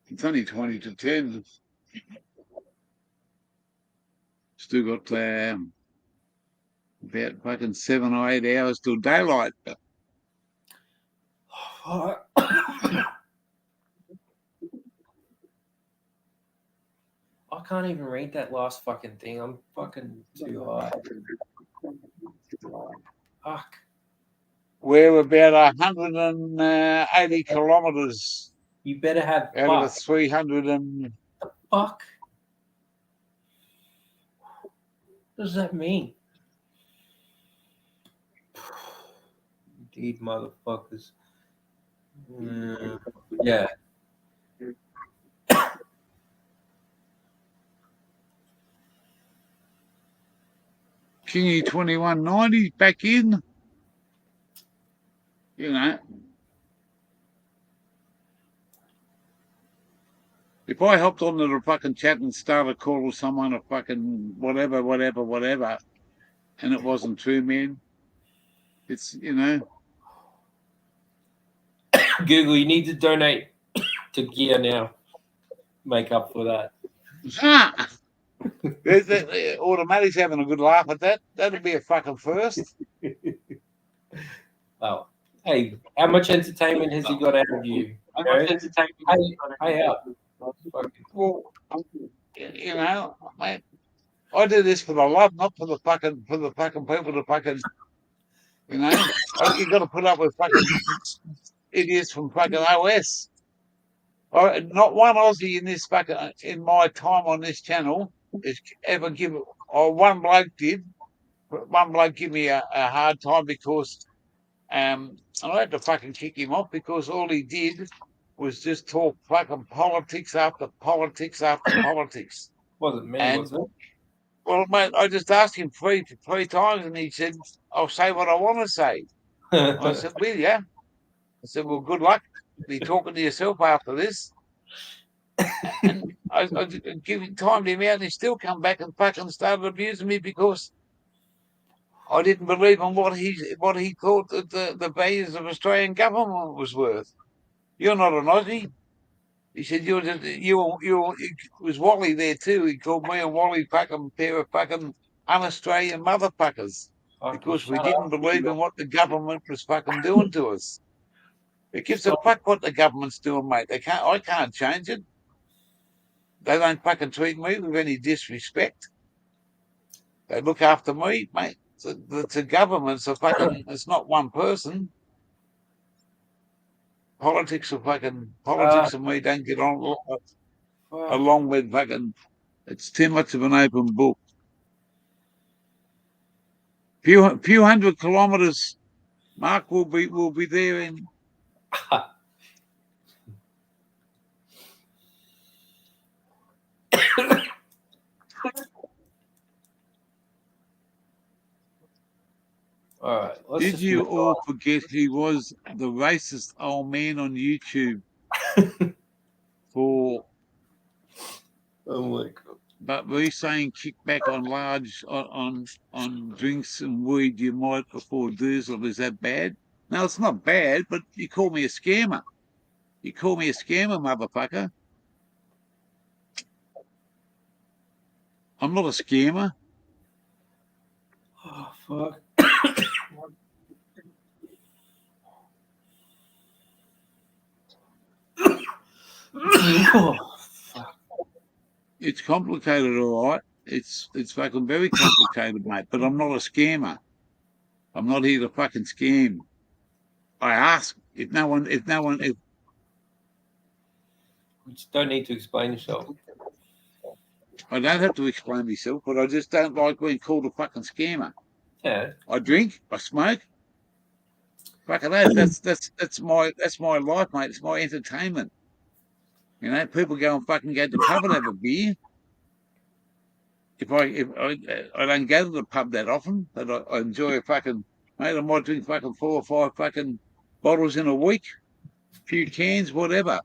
It's only 20 to 10. Still got about fucking 7 or 8 hours till daylight. I can't even read that last fucking thing. I'm fucking too high. Fuck. We're about 180 kilometres You better have out of the fuck. 300 and. Fuck. What does that mean? Indeed, motherfuckers. Yeah. Kingy 2190 back in. You know. If I hopped onto the fucking chat and started calling someone a fucking whatever, and it wasn't true, man, it's, you know. Google, you need to donate to gear now. Make up for that. Automatic's having a good laugh at that. That'll be a fucking first. Oh, hey, how much entertainment has he got out of you? Hey, up. Well, you know, mate, I do this for the love, not for the fucking people to fucking, you know. You got to put up with fucking idiots from fucking OS. Not one Aussie in this fucking in my time on this channel has ever given. Or one bloke did. One bloke give me a hard time because I had to fucking kick him off because all he did was just talk fucking politics after politics after politics. Wasn't me, And, was it? well, mate, I just asked him three times, and he said, "I'll say what I want to say." I said, "Will ya?" I said, "Well, good luck. Be talking to yourself after this." And I give him time to him out, and he still come back and fucking started abusing me because I didn't believe in what he thought that the values of Australian government was worth. You're not an Aussie. He said you it was Wally there too. He called me and Wally fucking pair of fucking un-Australian motherfuckers because we didn't believe in what the government was fucking doing to us. It gives a fuck what the government's doing, mate. I can't change it. They don't fucking treat me with any disrespect. They look after me, mate. It's a government. It's not one person. Politics and me don't get on along with fucking. It's too much of an open book. Few hundred kilometres. Mark will be there in. All right. Did you all forget he was the racist old man on YouTube for? Oh my god! But we saying kickback on large on drinks and weed you might afford diesel. Is that bad? No, it's not bad. But you call me a scammer. You call me a scammer, motherfucker. I'm not a scammer. Oh, fuck. Oh, fuck. It's complicated, all right. It's fucking very complicated, mate. But I'm not a scammer. I'm not here to fucking scam. I ask if You just don't need to explain yourself. I don't have to explain myself, but I just don't like being called a fucking scammer. Yeah. I drink, I smoke. Fucking hell, that's my life, mate. It's my entertainment. You know, people go and fucking go to the pub and have a beer. If I don't go to the pub that often, but I enjoy a fucking, mate, I might drink fucking 4 or 5 fucking bottles in a week, a few cans, whatever.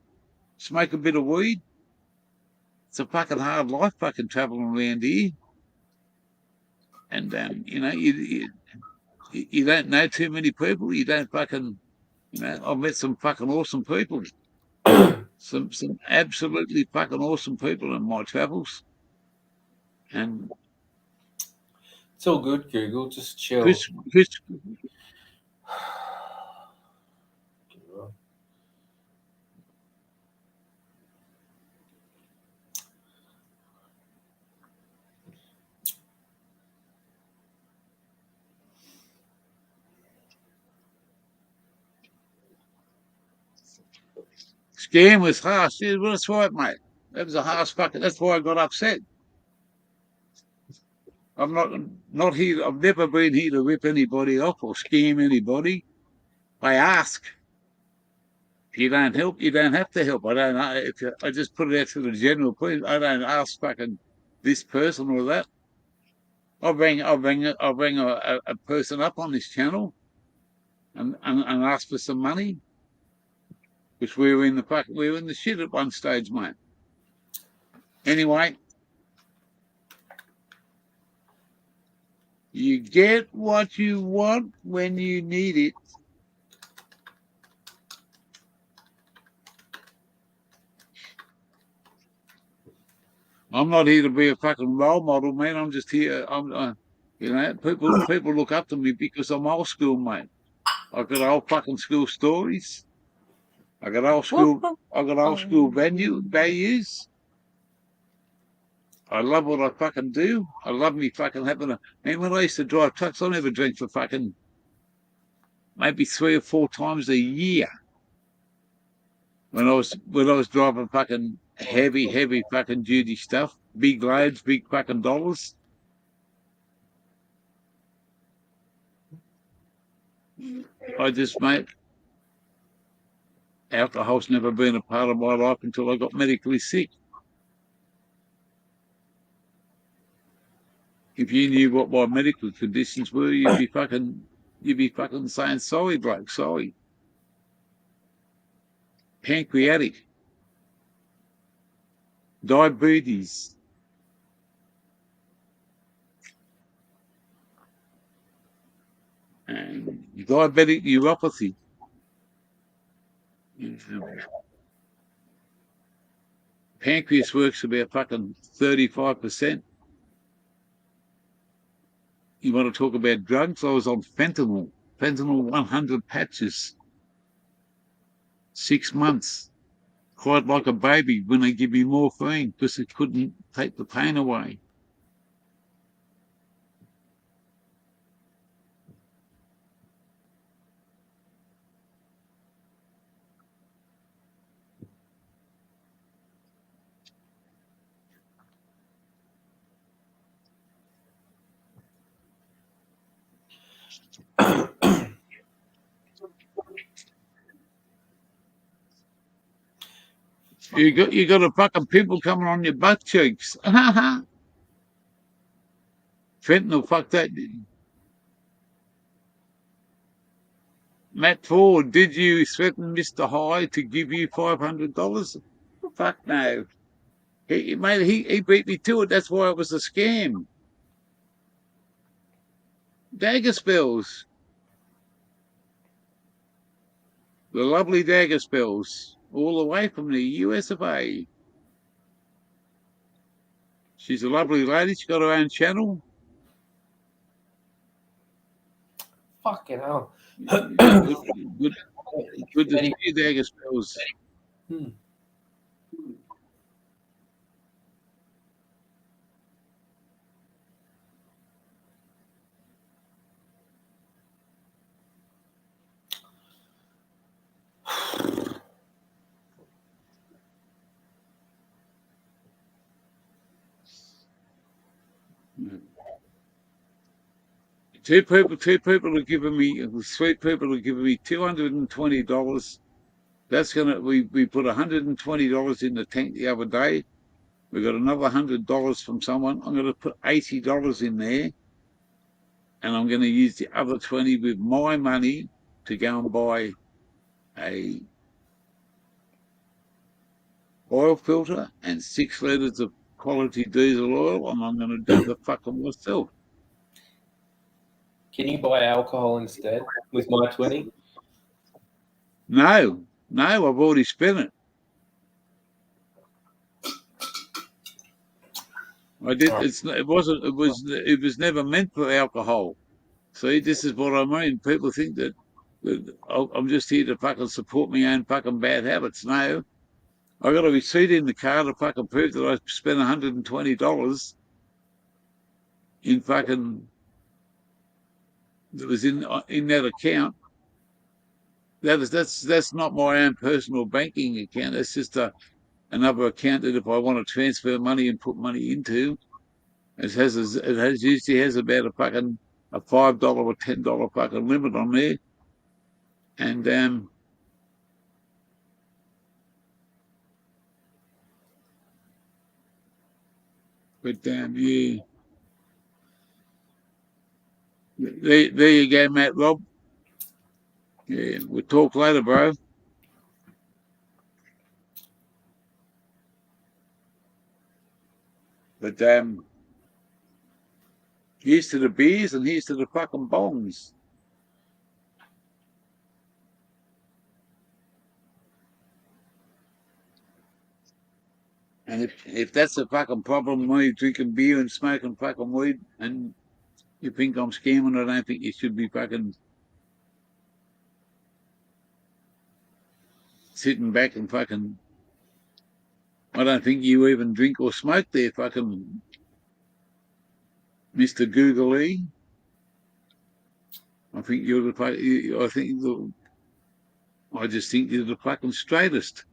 Smoke a bit of weed. It's a fucking hard life fucking traveling around here. And, you know, you don't know too many people. You don't fucking, you know, I've met some fucking awesome people. some absolutely fucking awesome people in my travels. And It's all good, Google. Just chill. Chris, scam was harsh. Yeah, well, that's right, mate. That was a harsh fucking. That's why I got upset. I'm not here. I've never been here to rip anybody off or scam anybody. I ask. If you don't help, you don't have to help. I don't know. I just put it out to the general police. I don't ask fucking this person or that. I'll bring a person up on this channel and ask for some money. Which we were in the shit at one stage, mate. Anyway, you get what you want when you need it. I'm not here to be a fucking role model, man. I'm just here. You know, people look up to me because I'm old school, mate. I've got old fucking school stories. I got old school values. I love what I fucking do. I love me fucking having man, when I used to drive trucks, I never drank for fucking maybe 3 or 4 times a year. When I was driving fucking heavy fucking duty stuff, big loads, big fucking dollars. I just, mate, alcohol's never been a part of my life until I got medically sick. If you knew what my medical conditions were, you'd be fucking saying sorry, bloke, sorry. Pancreatic, diabetes, and diabetic neuropathy. Pancreas works about fucking 35%. You want to talk about drugs? I was on fentanyl 100 patches, 6 months. Cried like a baby when they give me morphine because it couldn't take the pain away. You got a fucking pimple coming on your butt cheeks. Fentanyl, fuck that. Matt Ford, did you threaten Mr. High to give you $500? Fuck no. He beat me to it. That's why it was a scam. Dagger spells. The lovely dagger spells. All the way from the US of A. She's a lovely lady. She's got her own channel. Fucking hell. Good to see you, Dagger Spells. Two people are giving me, three people are giving me $220. That's we put $120 in the tank the other day. We got another $100 from someone. I'm gonna put $80 in there, and I'm gonna use the other 20 with my money to go and buy a oil filter and 6 litres of quality diesel oil, and I'm gonna do the fucking myself. Can you buy alcohol instead with my 20? No, I've already spent it. I did. It was never meant for alcohol. See, this is what I mean. People think that I'm just here to fucking support my own fucking bad habits. No, I got a receipt in the car to fucking prove that I spent $120 in fucking that was in that account. That's not my own personal banking account. That's just another account that if I want to transfer money and put money into, it usually has about a $5 or $10 fucking limit on there, and yeah. There you go, Matt Rob. Yeah, we'll talk later, bro. But here's to the beers and here's to the fucking bongs. And if that's a fucking problem, me drinking beer and smoking fucking weed, and you think I'm scamming, I don't think you should be fucking sitting back and fucking. I don't think you even drink or smoke there, fucking Mr. Googly. I think you're the. I just think you're the fucking straightest.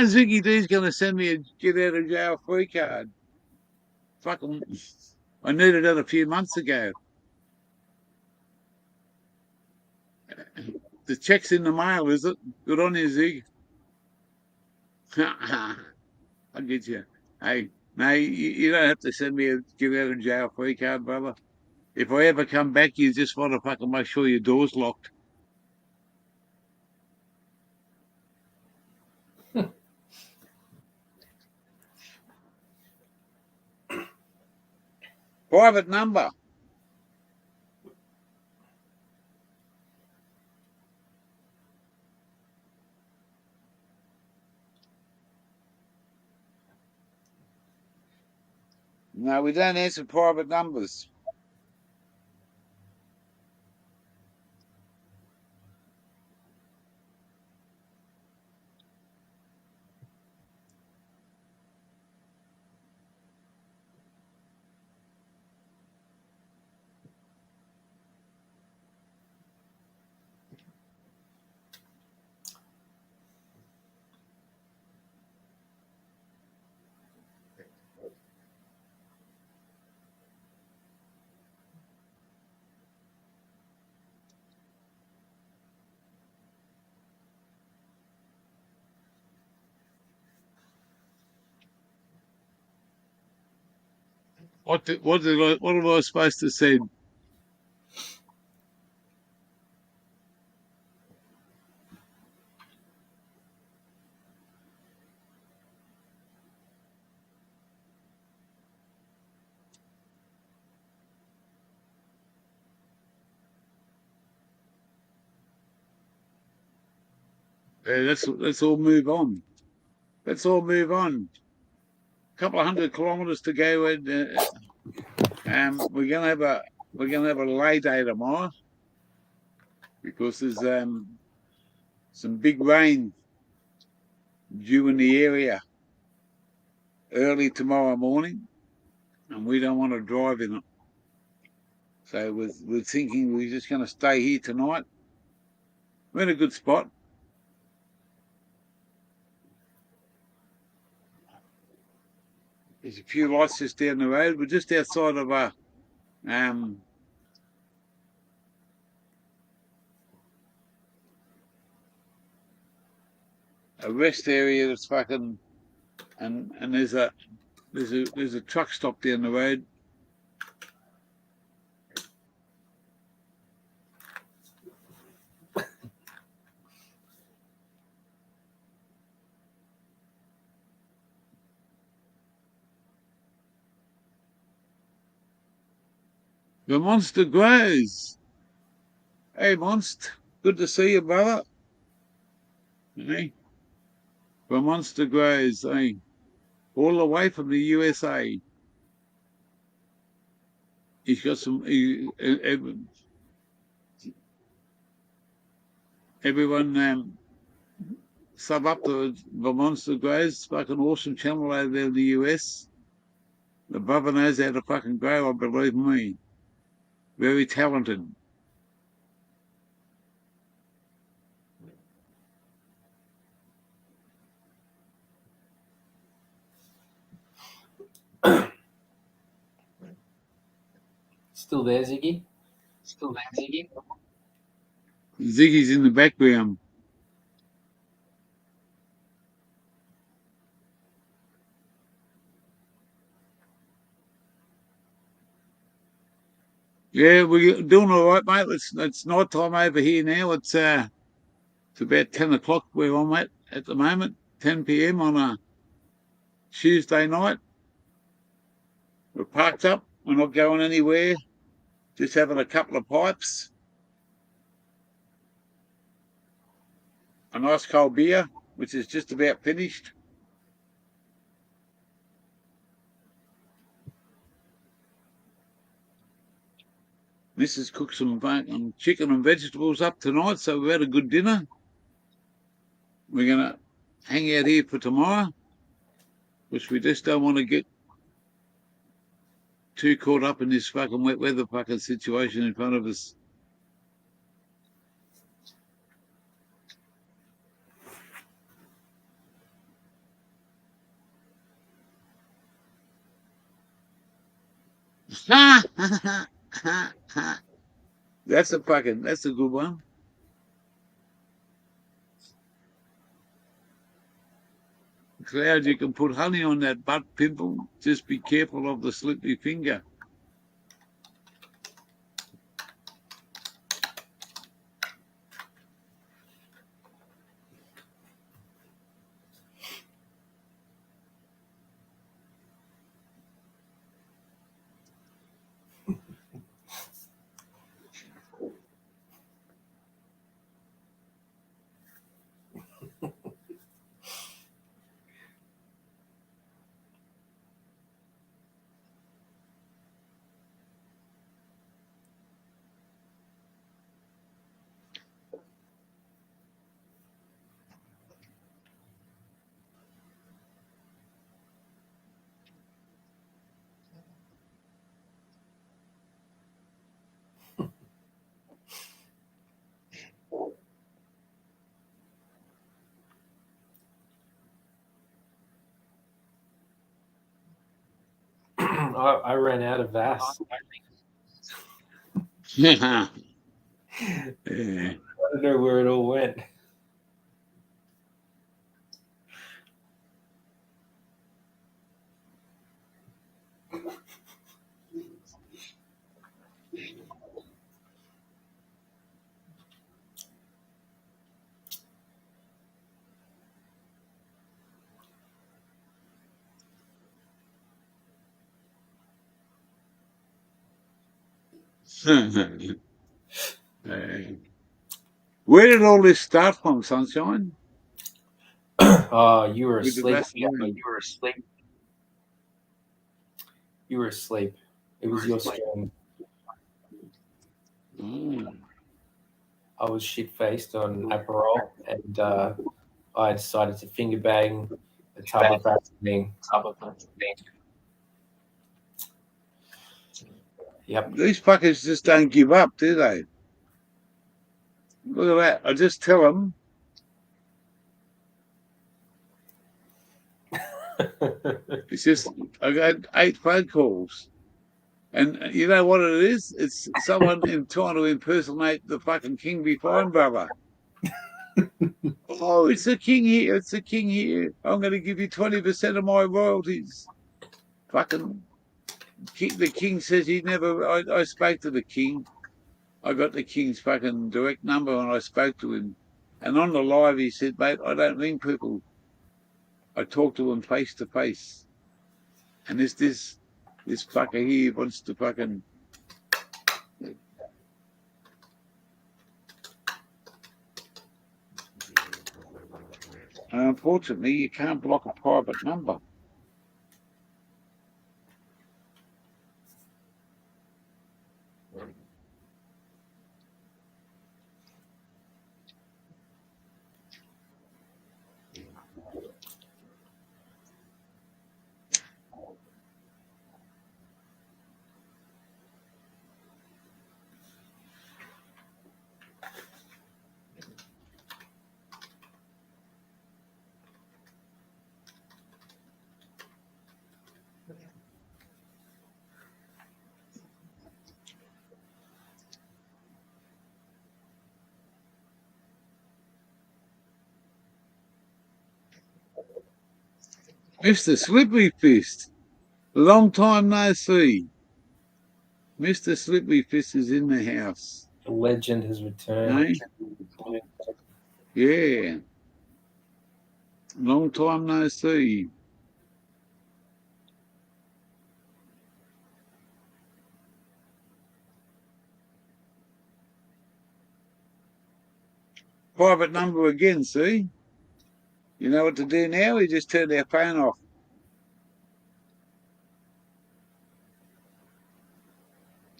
Ziggy D's going to send me a get out of jail free card. Fucking, I needed that a few months ago. The check's in the mail, is it? Good on you, Zig. I'll get you. Hey, no, you don't have to send me a get out of jail free card, brother. If I ever come back, you just want to fucking make sure your door's locked. Private number. No, we don't answer private numbers. What am I supposed to say? Let's all move on. Let's all move on. A couple of 100 kilometres to go, and we're gonna have a lay day tomorrow because there's some big rain due in the area early tomorrow morning, and we don't want to drive in it. So we're thinking we're just going to stay here tonight. We're in a good spot. There's a few lights just down the road. We're just outside of a rest area that's fucking and there's a truck stop down the road. The monster grows. Hey, Monst, good to see you, brother. Hey, the monster grows. Hey, all the way from the USA. He's got some. Everyone sub up to the monster grows. Fucking awesome channel over there in the US. The brother knows how to fucking grow. I believe me. Very talented. Still there, Ziggy? Ziggy's in the background. Yeah, we're doing all right, mate. It's night time over here now. It's about 10 o'clock where I'm at the moment, 10 p.m. on a Tuesday night. We're parked up. We're not going anywhere. Just having a couple of pipes. A nice cold beer, which is just about finished. Mrs. cooked some chicken and vegetables up tonight, so we've had a good dinner. We're going to hang out here for tomorrow, which we just don't want to get too caught up in this fucking wet weather fucking situation in front of us. That's a good one. Cloud, you can put honey on that butt pimple. Just be careful of the slippery finger. I ran out of Vass. Yeah. I don't know where it all went. Where did all this start from, Sunshine? You were With the asleep. Vaseline. You were asleep. You were asleep. It was your stream. Mm. I was shit faced on Aperol, and I decided to finger bang a tub of Vaseline. Yep. These fuckers just don't give up, do they? Look at that. I just tell them. It's just, I got 8 phone calls. And you know what it is? It's someone trying to impersonate the fucking King Be Fine brother. Oh, it's the king here. It's the king here. I'm going to give you 20% of my royalties. Fucking the king says he never. I spoke to the king. I got the king's fucking direct number and I spoke to him. And on the live, he said, mate, I don't ring people. I talk to them face to face. And this fucker here wants to fucking. And unfortunately, you can't block a private number. Mr. Slippery Fist, long time no see. Mr. Slippery Fist is in the house. The legend has returned. Eh? Yeah. Long time no see. Private number again, see? You know what to do now? We just turn our phone off.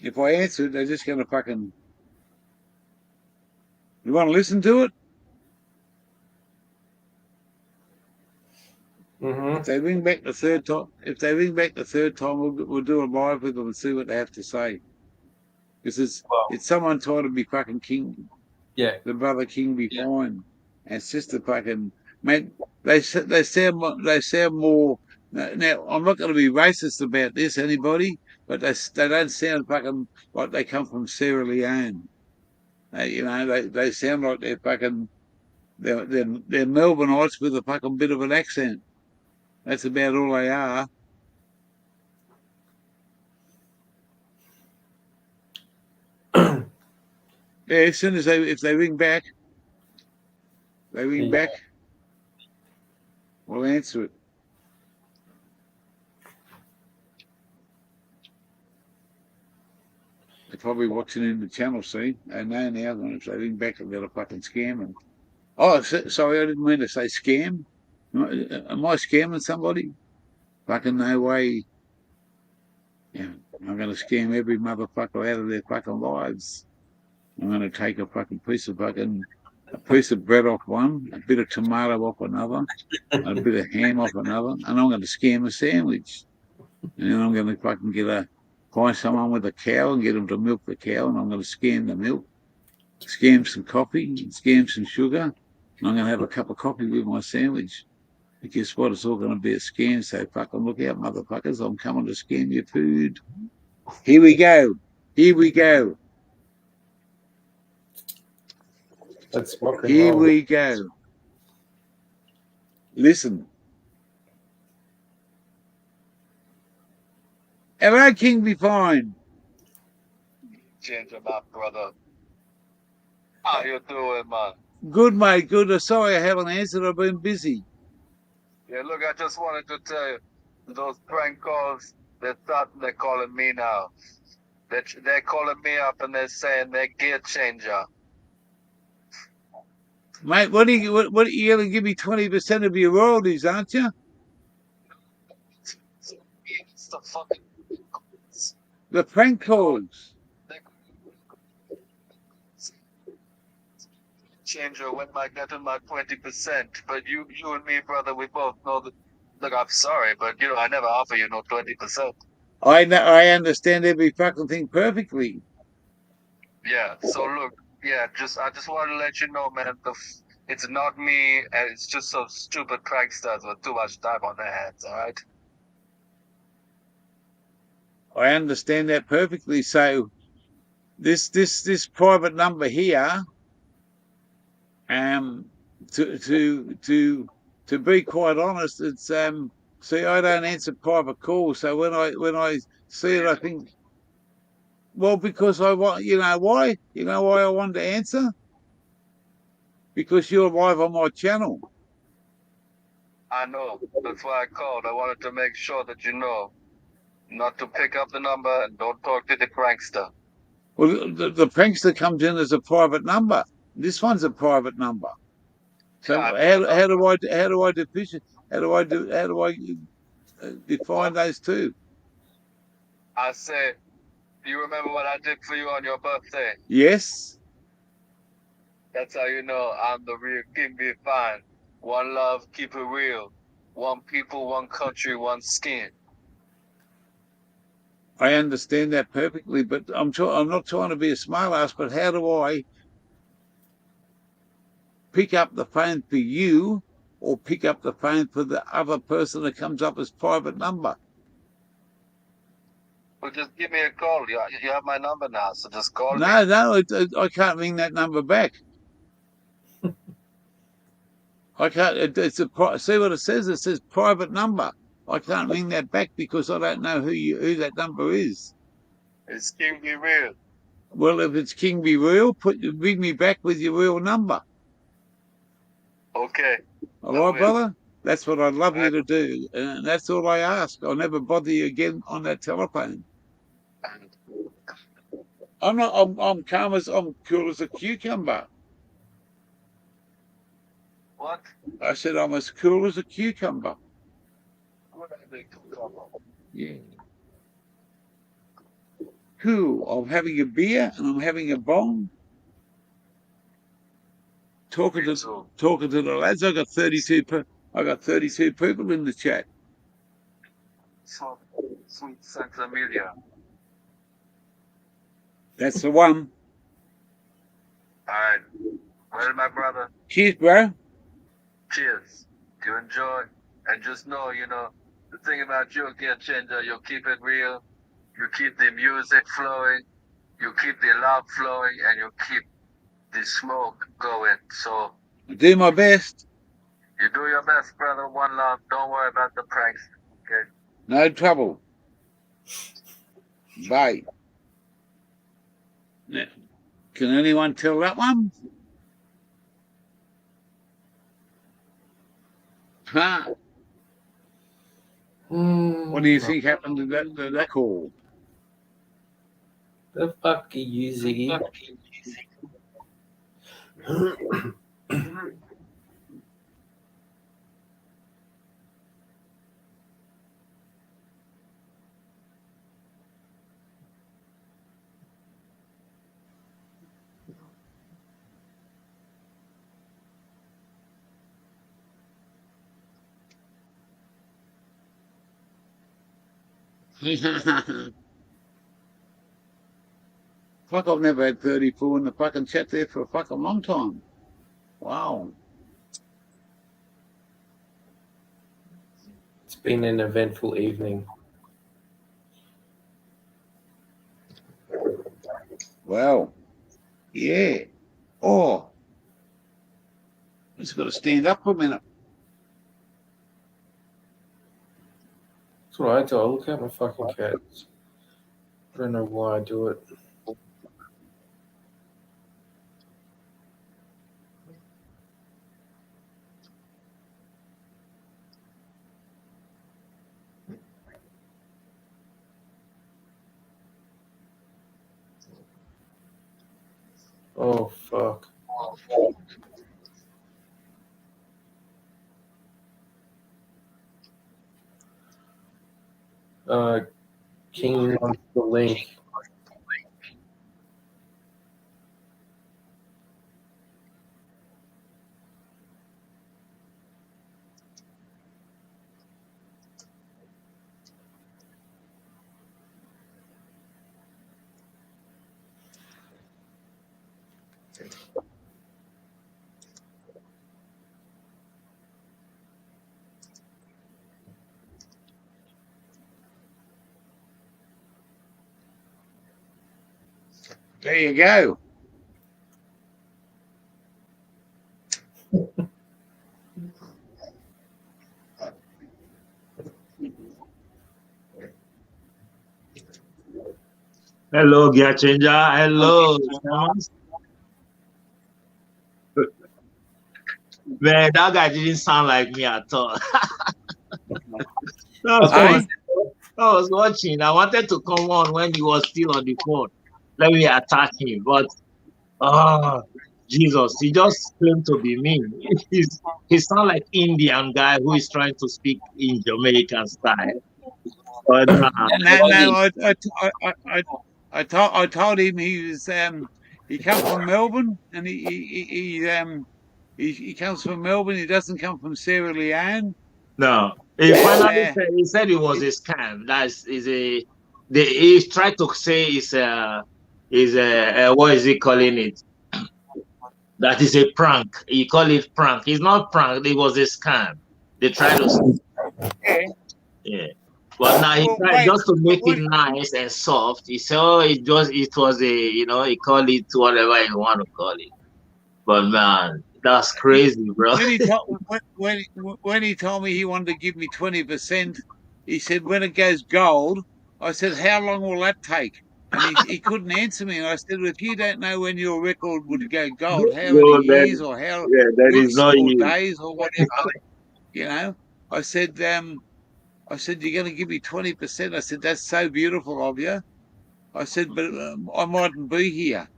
If I answer it, they're just going to fucking... You want to listen to it? Mm-hmm. If they ring back the third time, we'll do a live with them and see what they have to say. Because it's someone trying to be fucking king. Yeah. The brother King Be Fine. And it's just a fucking... Man, they sound more... Now, I'm not going to be racist about this, anybody, but they don't sound fucking like they come from Sierra Leone. They sound like they're fucking... They're Melbourneites with a fucking bit of an accent. That's about all they are. Yeah, as soon as if they ring back, we'll answer it. They're probably watching in the channel, see? They know now, and if they ring back, they've got a fucking scam them. Oh, sorry, I didn't mean to say scam. Am I scamming somebody? Fucking no way. Yeah, I'm going to scam every motherfucker out of their fucking lives. I'm going to take a fucking piece of bread off one, a bit of tomato off another, a bit of ham off another, and I'm going to scam a sandwich. And then I'm going to fucking find someone with a cow and get them to milk the cow, and I'm going to scam the milk, scam some coffee, scam some sugar, and I'm going to have a cup of coffee with my sandwich. But guess what? It's all going to be a scam, so fucking look out, motherfuckers. I'm coming to scam your food. Here we go. Here we go. Let's rock and Here roll. we go. Listen. Hello, King Be Fine. Gentleman, brother. How you doing, man? Good, mate. Good. Sorry I haven't answered. I've been busy. Yeah, look, I just wanted to tell you, those prank calls, they're calling me now. They're calling me up and they're saying they're gear changer. Mate, what you're going to give me 20% of your royalties, aren't you? It's the fucking The prank calls. changer when I get in my 20%. But you and me, brother, we both know that. Look, I'm sorry, but I never offer you no 20%. I understand every fucking thing perfectly. Yeah. So look, I just want to let you know, man. It's not me, and it's just some stupid pranksters with too much time on their hands. All right. I understand that perfectly. So this private number here, to be quite honest, it's see, I don't answer private calls. So when I see it, I think, well, because I want, why? You know why I wanted to answer? Because you're live on my channel. I know. That's why I called. I wanted to make sure that you know not to pick up the number and don't talk to the prankster. Well, the prankster comes in as a private number. This one's a private number. So how do I define those two? I say, do you remember what I did for you on your birthday? Yes. That's how you know I'm the real King B Fine. One love, keep it real. One people, one country, one skin. I understand that perfectly, but I'm not trying to be a smartass, but how do I pick up the phone for you or pick up the phone for the other person that comes up as private number? Well, just give me a call. You have my number now, so just call me. No, I can't ring that number back. I can't. See what it says? It says private number. I can't ring that back because I don't know who that number is. It's King Be Real. Well, if it's King Be Real, ring me back with your real number. Okay. All right, brother? That's what I'd love you to do. And that's all I ask. I'll never bother you again on that telephone. I'm cool as a cucumber. What? I said I'm as cool as a cucumber. Yeah. Cool. I'm having a beer and I'm having a bong. Talking to the lads. I got 32 people in the chat. Sweet Santa Amelia. That's the one. All right. Well, my brother. Cheers, bro. Cheers. You enjoy. And just know, the thing about you, Gear Changer, you'll keep it real. You keep the music flowing. You keep the love flowing. And you keep the smoke going. So I do my best. You do your best, brother. One love. Don't worry about the pranks. Okay? No trouble. Bye. Now, can anyone tell that one? Huh? What do you think happened to that call? The fuck are you, Ziggy? Fuck, I've never had 34 in the fucking chat there for a fucking long time. Wow. It's been an eventful evening. Wow. Yeah. Oh. Just got to stand up for a minute. That's what I do. I look at my fucking cats. I don't know why I do it. Oh fuck. King wants the link. There you go. Hello, Gear Changer. Hello. Man, that guy didn't sound like me at all. I was watching. I wanted to come on when he was still on the phone. Let me attack him. But, Jesus, he just claimed to be me. He sounds like Indian guy who is trying to speak in Jamaican style. But, No. I told him he was he comes from Melbourne, and he comes from Melbourne. He doesn't come from Sierra Leone. No, he finally said it was a scam. He tried to say what is he calling it? That is a prank. He called it prank. It's not prank. It was a scam. They tried to. Yeah. But now he tried just to make it nice and soft. He said, "Oh, it was a, he called it whatever he want to call it." But man, that's crazy, bro. When he told me he wanted to give me 20%, he said, "When it goes gold," I said, "How long will that take?" And he couldn't answer me. And I said, "Well, if you don't know when your record would go gold, how many years or how weeks or days or whatever, I said, "You're going to give me 20%." I said, "That's so beautiful of you." I said, "But I mightn't be here."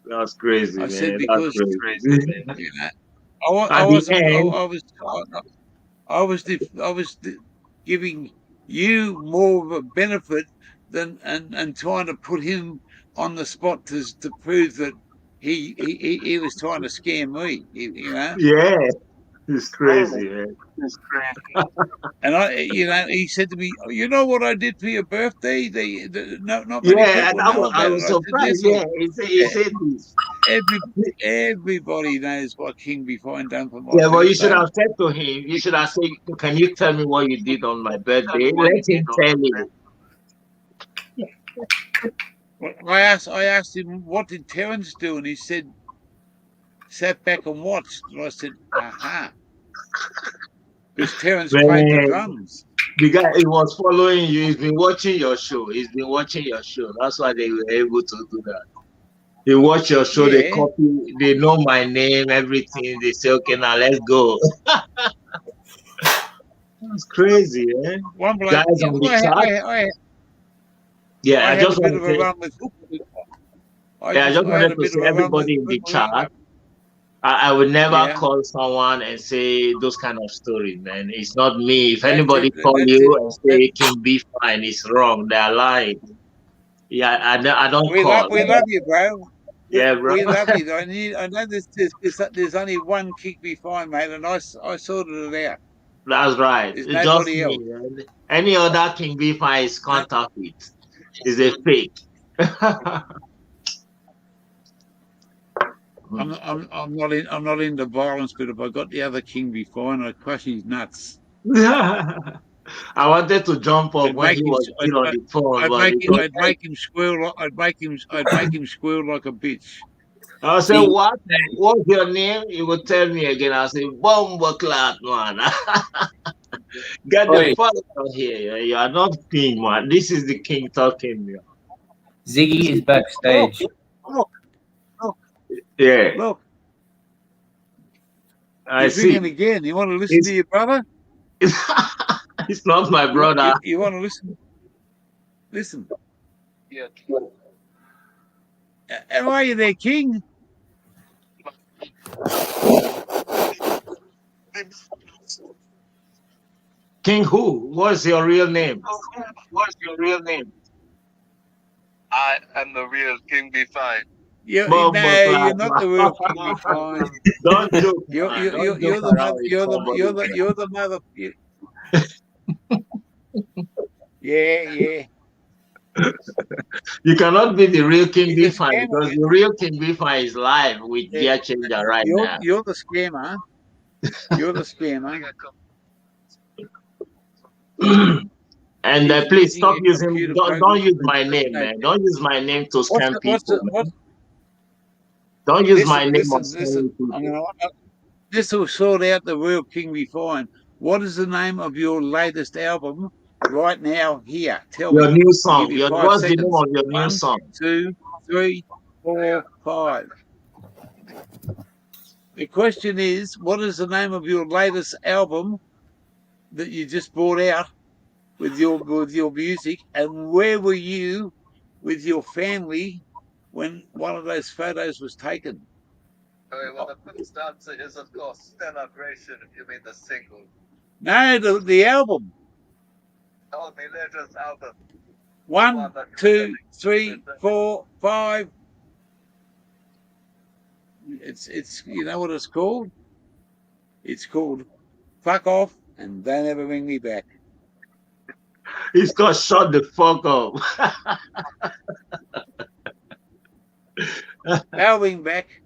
That's crazy. I said, man. because That's crazy. I was giving you more of a benefit than and trying to put him on the spot to prove that he was trying to scam me. Yeah, it's crazy, man. And he said to me, "You know what I did for your birthday?" Not many people know about I was it. surprised. He said this. Everybody knows what King Be Fine done for my Yeah, well, birthday. you should have said to him. You should have said, "Can you tell me what you did on my birthday?" Let him tell you. I asked him, "What did Terence do?" And he said, "Sat back and watched." And I said, "Aha." Because Terence played the drums. The guy, he was following you. He's been watching your show. That's why they were able to do that. They watch your show, they copy, they know my name, everything. They say, "Okay, now let's go." That's crazy, eh? One bloke, guys on the chat. I just wanted to say everybody in the chat. I would never call someone and say those kind of stories, man. It's not me. If anybody call you and say King Be Fine, it's wrong. They're lying. Yeah, I don't call. We love you, bro. Yeah, bro. We love you. I know there's only one King Be Fine, mate, and I sorted it out. That's right. There's It's nobody just else. me, man. Any other King Be Fine is counterfeit. Is a fake. I'm not into violence, but if I got the other King Be Fine, I'd crush his nuts. I wanted to jump up when he was still on the phone. I'd make him squeal. I'd make him squeal like a bitch. I said, "What? What's your name?" He would tell me again. I say, "Bomboclat, man." Get the fuck out here. You are not king, man. This is the king talking. Man. Ziggy is backstage. Look. Yeah. Look. I see. Ringing again. You want to listen to your brother? It's not my brother. You want to listen? Listen. Yeah. How are you there, King? King who? What's your real name? What's your real name? I am the real King B5. You're Bumbo not the real King B5. Don't joke. You're man. Don't you're joke the around mother. with You're somebody. the mother. Yeah. You cannot be the real King He's a B5 scammer. because the real King B5 is live with Yeah. Gear Changer right now. You're the scammer. You're the scammer. And He's please using stop a using. computer Don't program use to my name, impersonate man. you. Don't use my name to scam What's people. the what? Don't use my name on Listen. scamming people. This will sort out the real King B5. What is the name of your latest album right now? Here, tell Your me. new I'll song. give you 5 What's the name seconds. of your new 1, song? 2, 3, 4, 5. The question is, what is the name of your latest album that you just brought out with your music, and where were you with your family when one of those photos was taken? Okay, well, the first answer is, of course, Celebration, if you mean the single. No, the album. Oh, the latest album. 1, 2, 3, 4, 5. It's you know what it's called? It's called Fuck Off and Don't Ever Ring Me Back. It's called Shut the Fuck Up. They'll ring back.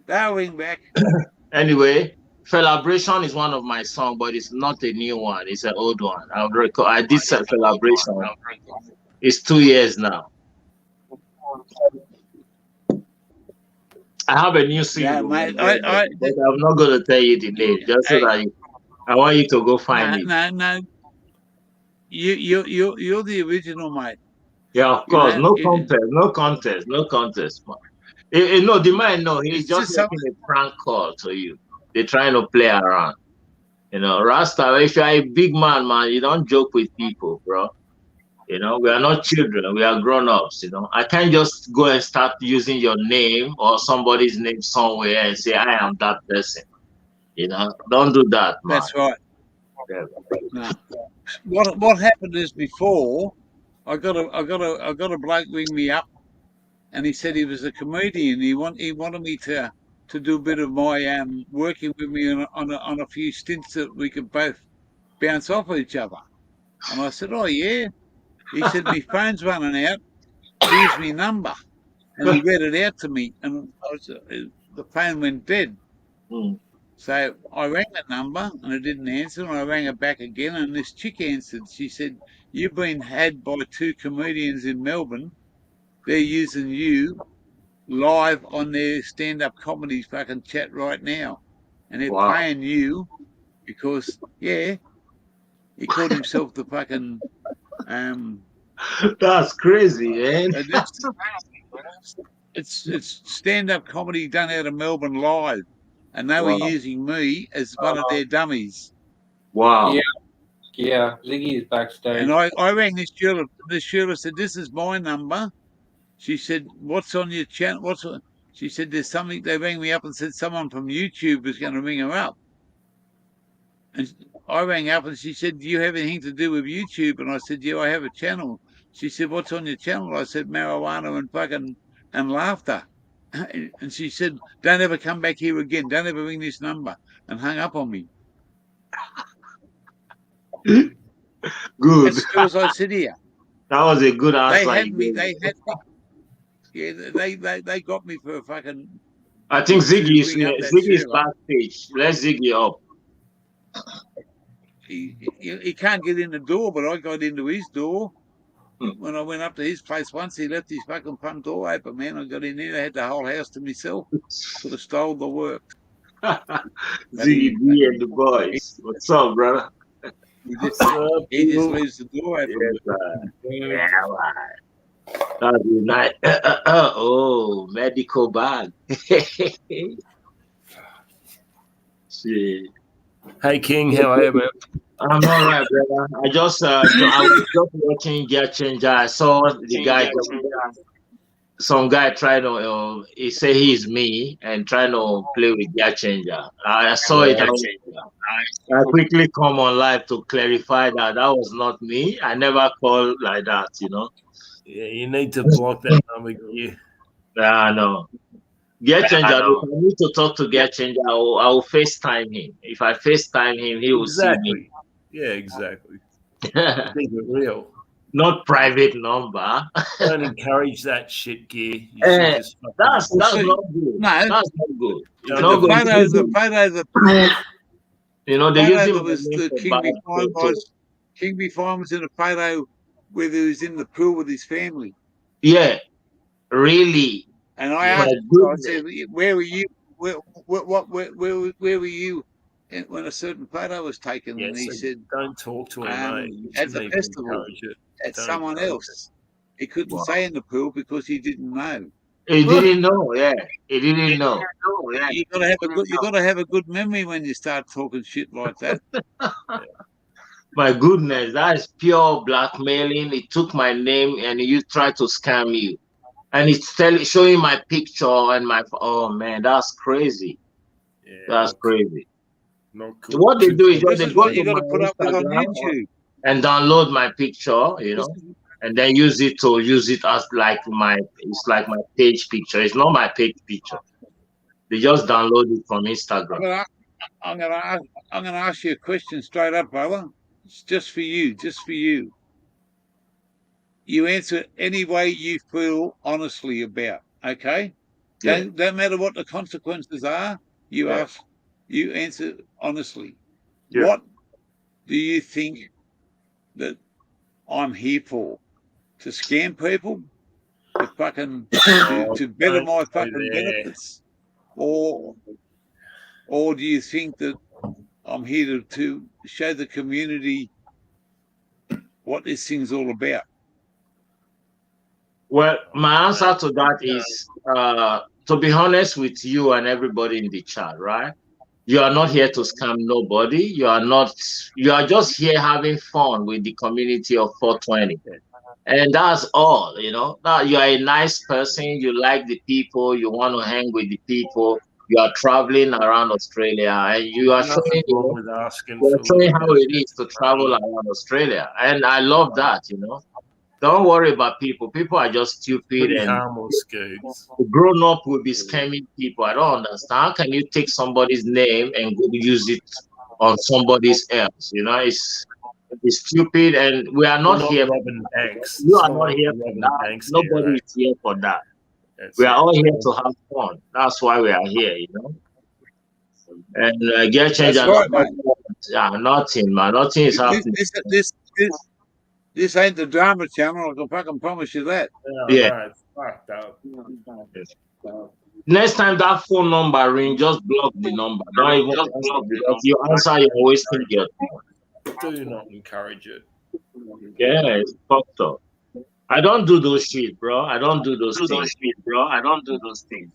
They'll ring back. Anyway, Celebration is one of my songs, but it's not a new one. It's an old one. I did Celebration. It's 2 years now. I have a new single, Yeah, mate. but I'm not going to tell you the name, just so that I want you to go find it. No. You're the original, mate. Yeah, of course. No contest, man. No, the man, no, he's just making a prank call to you. They're trying to play around. You know, Rasta, if you're a big man, you don't joke with people, bro. You know, we are not children, we are grown-ups, you know. I can't just go and start using your name or somebody's name somewhere and say, I am that person. You know, don't do that, man. That's right. Yeah. No. What happened is before, I got a bloke ring me up, and he said he was a comedian. He wanted me to do a bit of my working with me on a few stints that we could both bounce off each other. And I said, oh yeah. He said, my phone's running out. Here's my number. And he read it out to me, and the phone went dead. So I rang the number, and it didn't answer, and I rang it back again, and this chick answered. She said, you've been had by 2 comedians in Melbourne. They're using you live on their stand-up comedy fucking chat right now. And they're paying you because, he called himself the fucking... That's crazy, man. It's stand-up comedy done out of Melbourne live, and they were using me as one of their dummies. Wow. Yeah, Ziggy is backstage. And I rang this Sheila. This Sheila said, this is my number. She said, what's on your channel? She said, there's something. They rang me up and said someone from YouTube was going to ring her up. And I rang up and she said, do you have anything to do with YouTube? And I said, yeah, I have a channel. She said, what's on your channel? I said, marijuana and laughter. And she said, don't ever come back here again. Don't ever ring this number. And hung up on me. Good. As soon as I sit here. That was a good answer. They had me. Yeah, they got me for a fucking... I think Ziggy is backstage. Let's Ziggy up. He can't get in the door, but I got into his door. When I went up to his place once, he left his fucking front door open, man. I got in there, I had the whole house to myself. Could have stole the work. Ziggy B and the boys. What's up, brother? He just leaves the door open. Yeah, that'd be nice. Oh, medical bag. Shit. Hey King, how are you, man? I'm all right, brother. I was just watching Gear Changer. I saw the guy. some guy trying to he say he's me and trying to play with gear changer. I saw it. I quickly come on live to clarify that was not me. I never called like that, you know. Yeah, you need to block that number. Yeah. No. Gear changer. If I need to talk to gear changer, I will FaceTime him. If I FaceTime him, he will see me. Yeah, exactly. Keep it real. Not private number. Don't encourage that shit, Gear. That's not good. No, that's not good. The photo that you know, they use him was the King Before was in a photo where he was in the pool with his family. Yeah, really. And I asked him, I said, where were you? Where were you when a certain photo was taken? Yeah, and he said, don't talk to him, mate. At the festival, at someone else. He couldn't say in the pool because he didn't know. He didn't know, yeah. He didn't know. Yeah. You gotta have a good memory when you start talking shit like that. My goodness, that is pure blackmailing. He took my name and he tried to scam you. And it's showing my picture and oh man, that's crazy. Yeah, that's crazy. Not cool. What they do is they go you gotta put up on YouTube and download my picture, you know, and then use it as like it's like my page picture. It's not my page picture. They just download it from Instagram. I'm gonna ask you a question straight up, brother. It's just for you. You answer any way you feel honestly about, okay? Yeah. Don't matter what the consequences are, you answer honestly. Yeah. What do you think that I'm here for? To scam people? To fucking to better my fucking benefits? Or do you think that I'm here to show the community what this thing's all about? Well, my answer to that is, to be honest with you and everybody in the chat, right? You are not here to scam nobody. You are just here having fun with the community of 420. And that's all, you know. You are a nice person. You like the people. You want to hang with the people. You are traveling around Australia and you are showing how it is to travel around Australia. And I love that, you know. Don't worry about people. People are just stupid and grown up will be scamming people. I don't understand. How can you take somebody's name and go use it on somebody's else? You know, it's stupid, and we are not here. You are not here for that. Nobody is here for that. We are all here to have fun. That's why we are here, you know. And gear changer. Nothing, man. Nothing is happening. This ain't the drama channel. I can fucking promise you that. Yeah. Next time that phone number ring, just block the number. Don't even answer, because you answer, you always think your phone. Do not encourage it. Yeah, it's fucked up. I don't do those shit, bro. I don't do those things.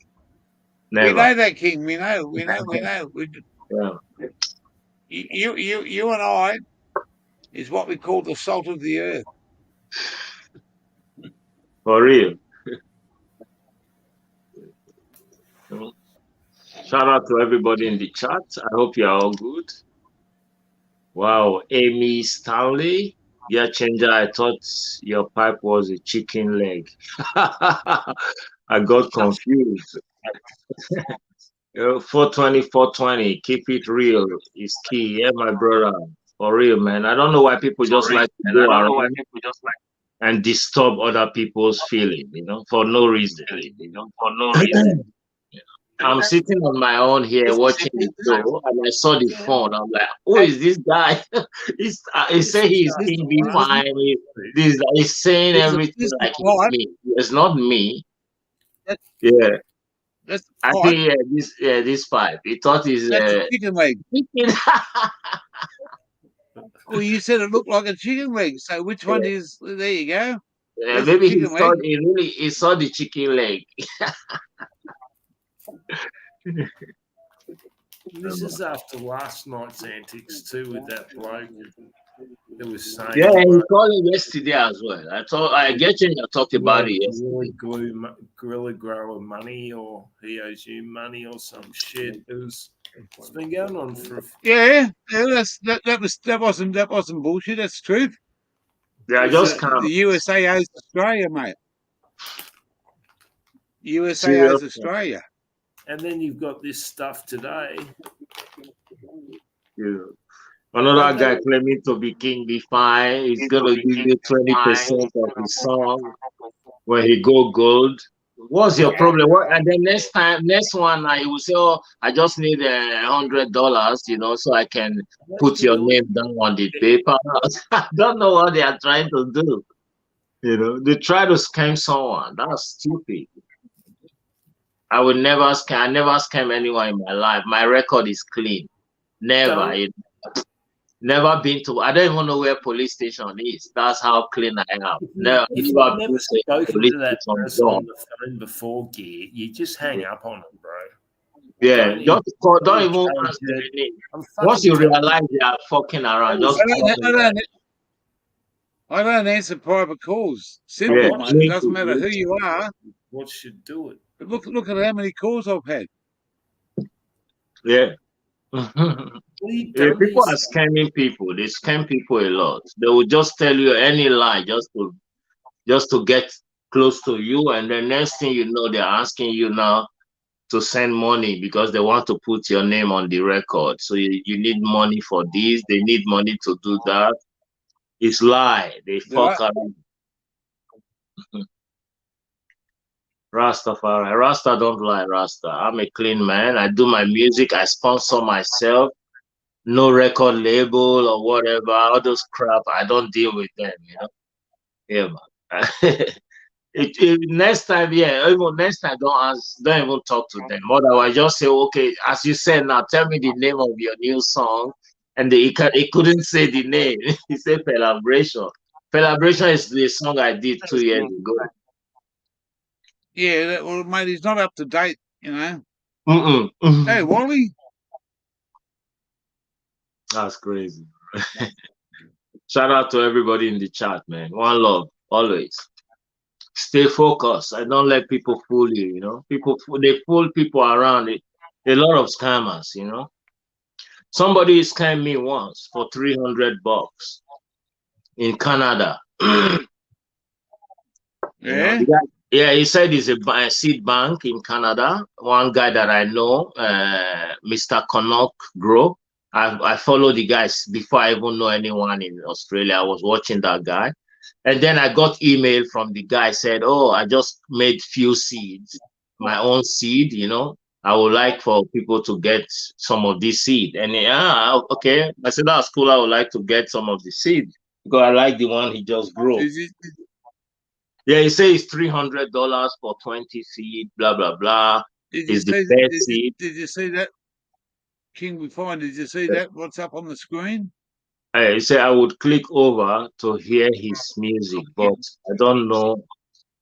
Never. We know that, King. We know. Yeah. You and I is what we call the salt of the earth. For real. Shout out to everybody in the chat. I hope you're all good. Wow, Amy Stanley. Yeah, changer. I thought your pipe was a chicken leg. I got confused. 420. Keep it real is key. Yeah, my brother. For real, man. I don't know why people just like to go around and disturb other people's feelings, you know, for no reason. I'm sitting on my own here watching the show, and I saw the phone. I'm like, who is this guy? He say he's be fine. He's saying everything like it's me. It's not me. Yeah. I think this pipe. He thought he's chicken leg. Well, you said it looked like a chicken leg. So which one is? There you go. Yeah, maybe he saw the chicken leg. This is after last night's antics too with that bloke. It was saying, Yeah, he like, called it yesterday as well. I get you talked about it yesterday. Gorilla Grower money, or he owes you money or some shit. It's been going on for. Yeah, that wasn't bullshit. That's the truth. Yeah, I just can't. The USA owes Australia, mate. USA owes Serious. Australia. And then you've got this stuff today. Yeah. Another guy claiming to be King B5. He's gonna give you 20% of his song when he go gold. What's your problem? What? And then next one, he will say, "Oh, I just need $100, so I can put your name down on the paper." I don't know what they are trying to do. They try to scam someone. That's stupid. I would never scam. I never scam anyone in my life. My record is clean. Never. Never been to. I don't even know where police station is. That's how clean I am. Never If been you've never to spoken police to that station. person on the phone before, Gear, you just hang up on them, bro. Yeah, don't even answer the name. Once you realize they are fucking around, just I don't answer private calls. Simple, Yeah, mate. It doesn't matter who you are. What should do it? But look at how many calls I've had. yeah. Yeah, people are scamming people. They scam people a lot. They will just tell you any lie just to get close to you, and the next thing you know, they're asking you now to send money because they want to put your name on the record. So you need money for this. They need money to do that. It's lie. They fuck around. Rastafari. Rasta don't lie, Rasta. I'm a clean man. I do my music. I sponsor myself. No record label or whatever. All those crap. I don't deal with them, Yeah, man. Next time, even next time, don't even talk to them. Otherwise, just say, okay, as you said now, tell me the name of your new song. And he couldn't say the name. He said Celebration. Celebration is the song I did 2 years ago. Yeah, well, mate, he's not up to date, Hey, Wally. That's crazy. Shout out to everybody in the chat, man. One love, always. Stay focused. I don't let people fool you, they fool people around it. A lot of scammers, Somebody scammed me once for $300 in Canada. Yeah. Yeah, he said he's a seed bank in Canada. One guy that I know, Mr. Connaught Grow. I follow the guys before I even know anyone in Australia. I was watching that guy. And then I got email from the guy said, "Oh, I just made few seeds, my own seed, I would like for people to get some of this seed." And okay. I said, "That's cool. I would like to get some of the seed because I like the one he just grew." Yeah, he says it's $300 for 20 seed, blah, blah, blah. Did you see that? King B5, did you see that? What's up on the screen? He said I would click over to hear his music, but I don't know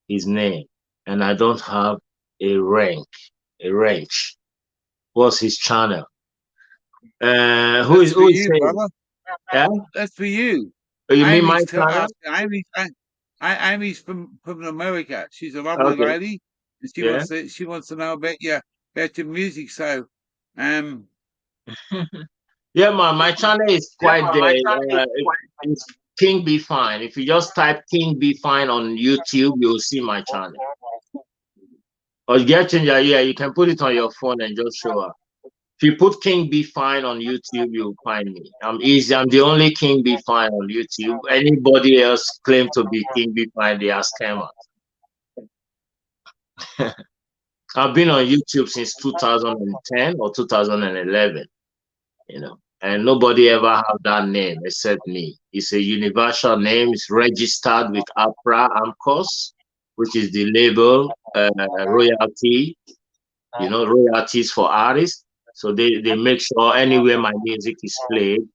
his name. And I don't have a range. What's his channel? Who is you, brother? Yeah? That's for you. Oh, you mean my channel? Amy's from America. She's a lovely lady. And she wants to know about your music. So yeah, man, my channel is quite it's King Be Fine. If you just type King Be Fine on YouTube, you'll see my channel. Or Get Changer, you can put it on your phone and just show up. If you put King Be Fine on YouTube, you'll find me. I'm easy. I'm the only King Be Fine on YouTube. Anybody else claim to be King Be Fine, they are scammers. I've been on YouTube since 2010 or 2011, and nobody ever have that name except me. It's a universal name. It's registered with APRA AMCOS, which is the label royalty, royalties for artists. So they make sure anywhere my music is played,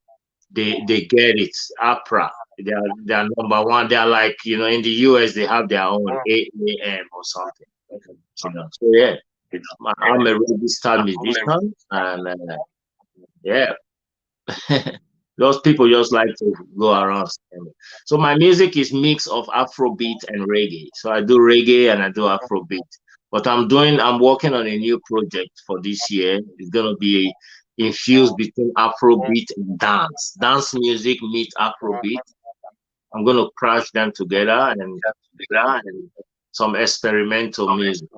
they get it. APRA, they are number one. They are like, in the US, they have their own AAM or something. So yeah, I'm a registered musician, and yeah. Those people just like to go around scamming. So my music is mix of Afrobeat and reggae. So I do reggae and I do Afrobeat. But I'm working on a new project for this year. It's gonna be infused between Afrobeat and dance music meet Afrobeat. I'm gonna crash them together and some experimental music.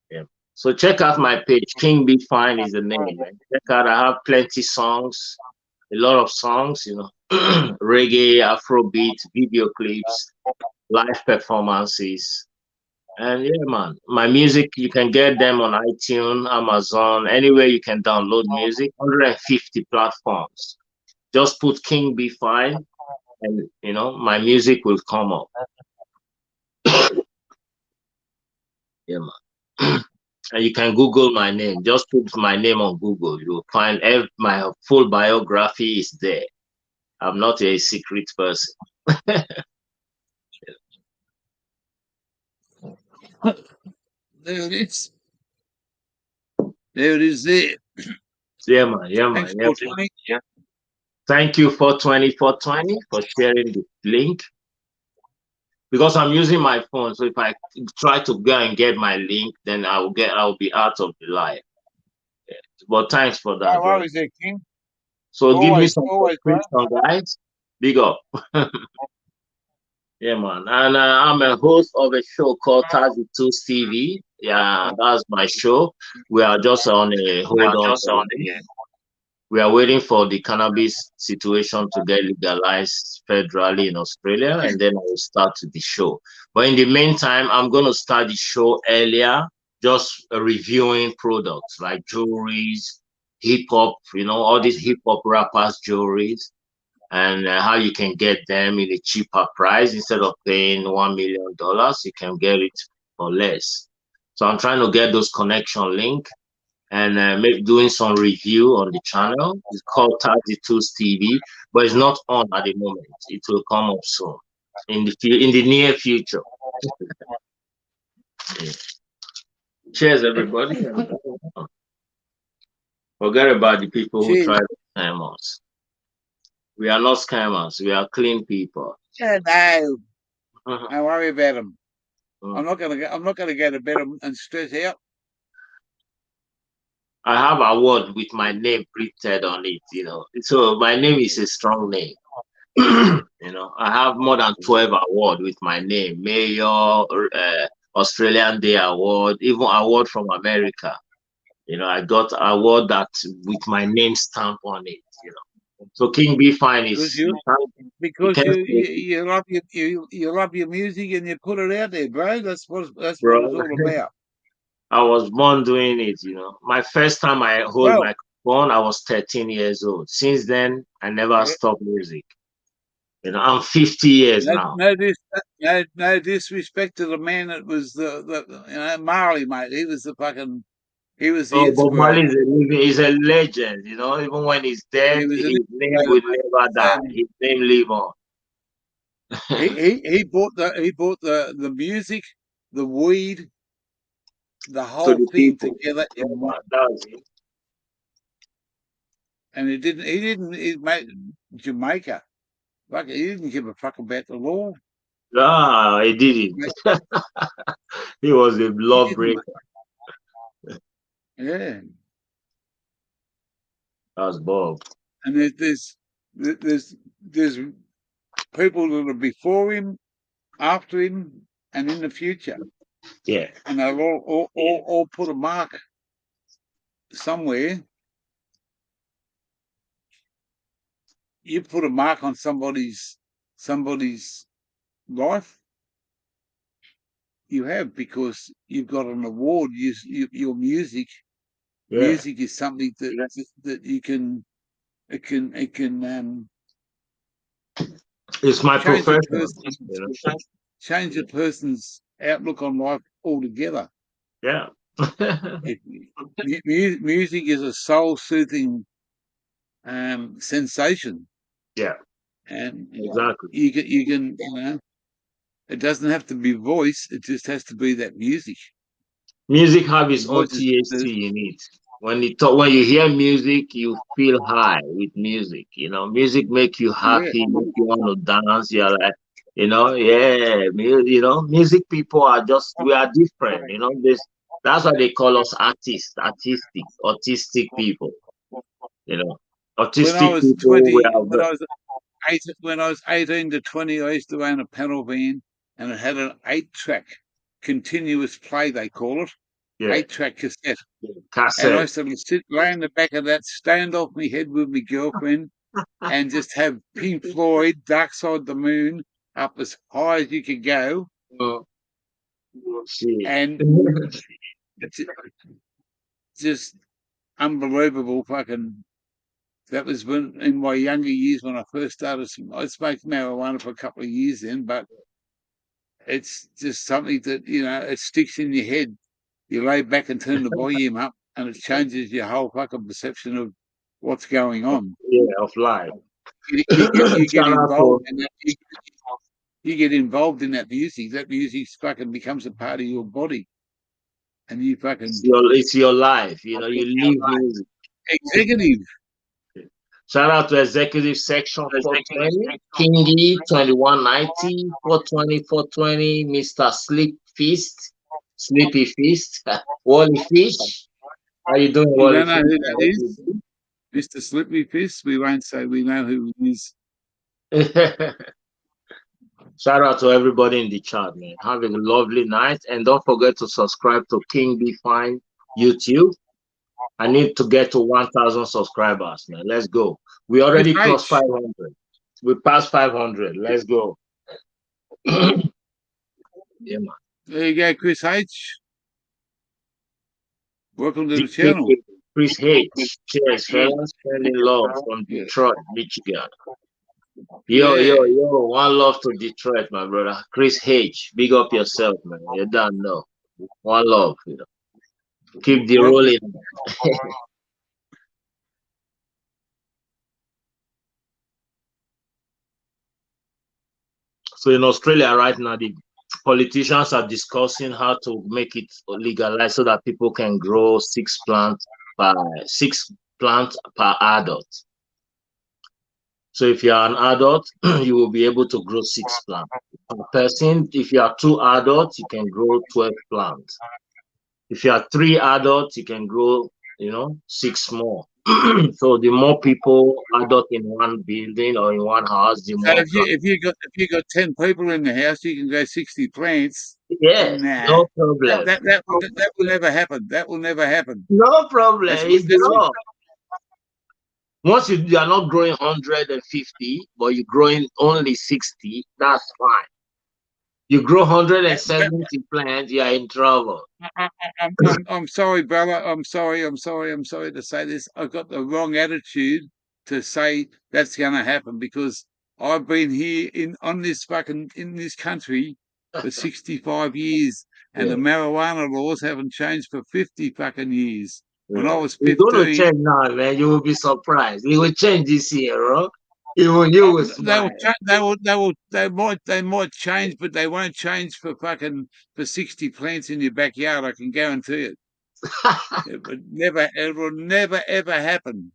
Yeah. So check out my page. King Be Fine is the name. Man. Check out. I have plenty songs, a lot of songs. Reggae, Afrobeat, video clips, live performances, and yeah, man. My music you can get them on iTunes, Amazon, anywhere you can download music. 150 platforms. Just put King Be Fine, and my music will come up. Yeah, man. And you can Google my name. Just put my name on Google. You'll find my full biography is there. I'm not a secret person. There it is. There it is there. Yeah, man. Yeah, man. Thanks, Yeah. Thank you for 420 for sharing the link. Because I'm using my phone, so if I try to go and get my link, then I'll be out of the live. Yeah. But thanks for that. No worries there, King. So give me some subscription, guys. Big up. Yeah, man. And I'm a host of a show called 32 TV. Yeah, that's my show. We are just on a hold on. We are waiting for the cannabis situation to get legalized federally in Australia, and then I will start the show. But in the meantime, I'm going to start the show earlier, just reviewing products like jewelries, hip hop, all these hip hop rappers' jewelries, and how you can get them in a cheaper price. Instead of paying $1 million, you can get it for less. So I'm trying to get those connection link and doing some review on the channel. It's called 32 TV, but it's not on at the moment. It will come up soon in the near future. Yeah. Cheers, everybody. Forget about the people who try to scam us. We are not scammers. We are clean people. Yeah, no. Don't worry about them. I'm not gonna go to bed and stress out. I have an award with my name printed on it, So my name is a strong name. I have more than 12 awards with my name. Mayor, Australian Day Award, even award from America. I got an award that with my name stamp on it, So King Be Fine is because you love your music and you put it out there, bro. That's what it's all about. I was born doing it, My first time I hold my microphone, I was 13 years old. Since then, I never stopped music. I'm 50 years now. No disrespect to the man that was the Marley, mate. He was the fucking. He was the. Bob Marley is a legend, Even when he's dead, his name will never die. His name live on. he bought the music, the weed, the whole thing together in one. And he made Jamaica. Like he didn't give a fuck about the law. No, he didn't. He was a lawbreaker. Yeah. That's Bob. And there's people that are before him, after him, and in the future. Yeah. And they'll all put a mark somewhere. You put a mark on somebody's life. You have, because you've got an award. Your music. Yeah. Music is something that you can. It can. It's my profession. Change a person's outlook on life altogether. Yeah. Music is a soul-soothing sensation. Yeah. And exactly. You can it doesn't have to be voice. It just has to be that music. Music have its own THC in it. When you hear music, you feel high with music. You know, music make you happy, make you want to dance. You're like, you know, music people are we are different. You know, that's why they call us artists, autistic people. You know, When I autistic was people. 20, when I was 18 to 20, I used to own a panel van, and it had an 8-track continuous play, they call it. Yeah. 8-track cassette. Cassette. And I used to lay in the back of that, stand off my head with my girlfriend, and just have Pink Floyd, Dark Side of the Moon, up as high as you could go. And it's just unbelievable fucking. That was when, in my younger years, when I first started. I smoked marijuana for a couple of years then, but it's just something that, you know, it sticks in your head. You lay back and turn the volume up, and it changes your whole fucking perception of what's going on. Yeah, of life. You get involved in that. You get involved in that music. That music fucking becomes a part of your body, and you fucking. It's your life. You know, you live music. Executive. Shout out to Executive Section 420, Kingy 2190, 420, Mr. Sleepy Feast, Wally Fish. How you doing, We Wally? don't know who that is. Mr. Slippery Fist. We won't say we know who he is. Shout out to everybody in the chat, man. Have a lovely night. And don't forget to subscribe to King Be Fine YouTube. I need to get to 1,000 subscribers, man. Let's go. We already crossed 500. We passed 500. Let's go. Yeah, man. There you go, Chris H. Welcome to the channel. Chris H. Cheers, fellas. Sending love from Detroit, Michigan. Yo, one love to Detroit, my brother. Chris H. Big up yourself, man. You don't know. One love, you know. Keep the rolling. So in Australia right now, the politicians are discussing how to make it legalized so that people can grow 6 plants per adult. So if you are an adult, you will be able to grow 6 plants per person. If you are 2 adults, you can grow 12 plants. If you are 3 adults, you can grow, 6 more. So the more people adult in one building or in one house, the more. If you got 10 people in the house, you can grow 60 plants. Yeah, no problem. That will never happen. That will never happen. No problem. It's the law. Once you are not growing 150, but you're growing only 60, that's fine. You grow 170 plants, you are in trouble. I'm sorry, brother. I'm sorry to say this. I've got the wrong attitude to say that's going to happen, because I've been here in this country for 65 years, and the marijuana laws haven't changed for 50 fucking years. When I was 15, it's going to change now, man. You will be surprised. It will change this year, bro. Even you will smile. They might change, but they won't change for 60 plants in your backyard. I can guarantee it. It will never ever happen.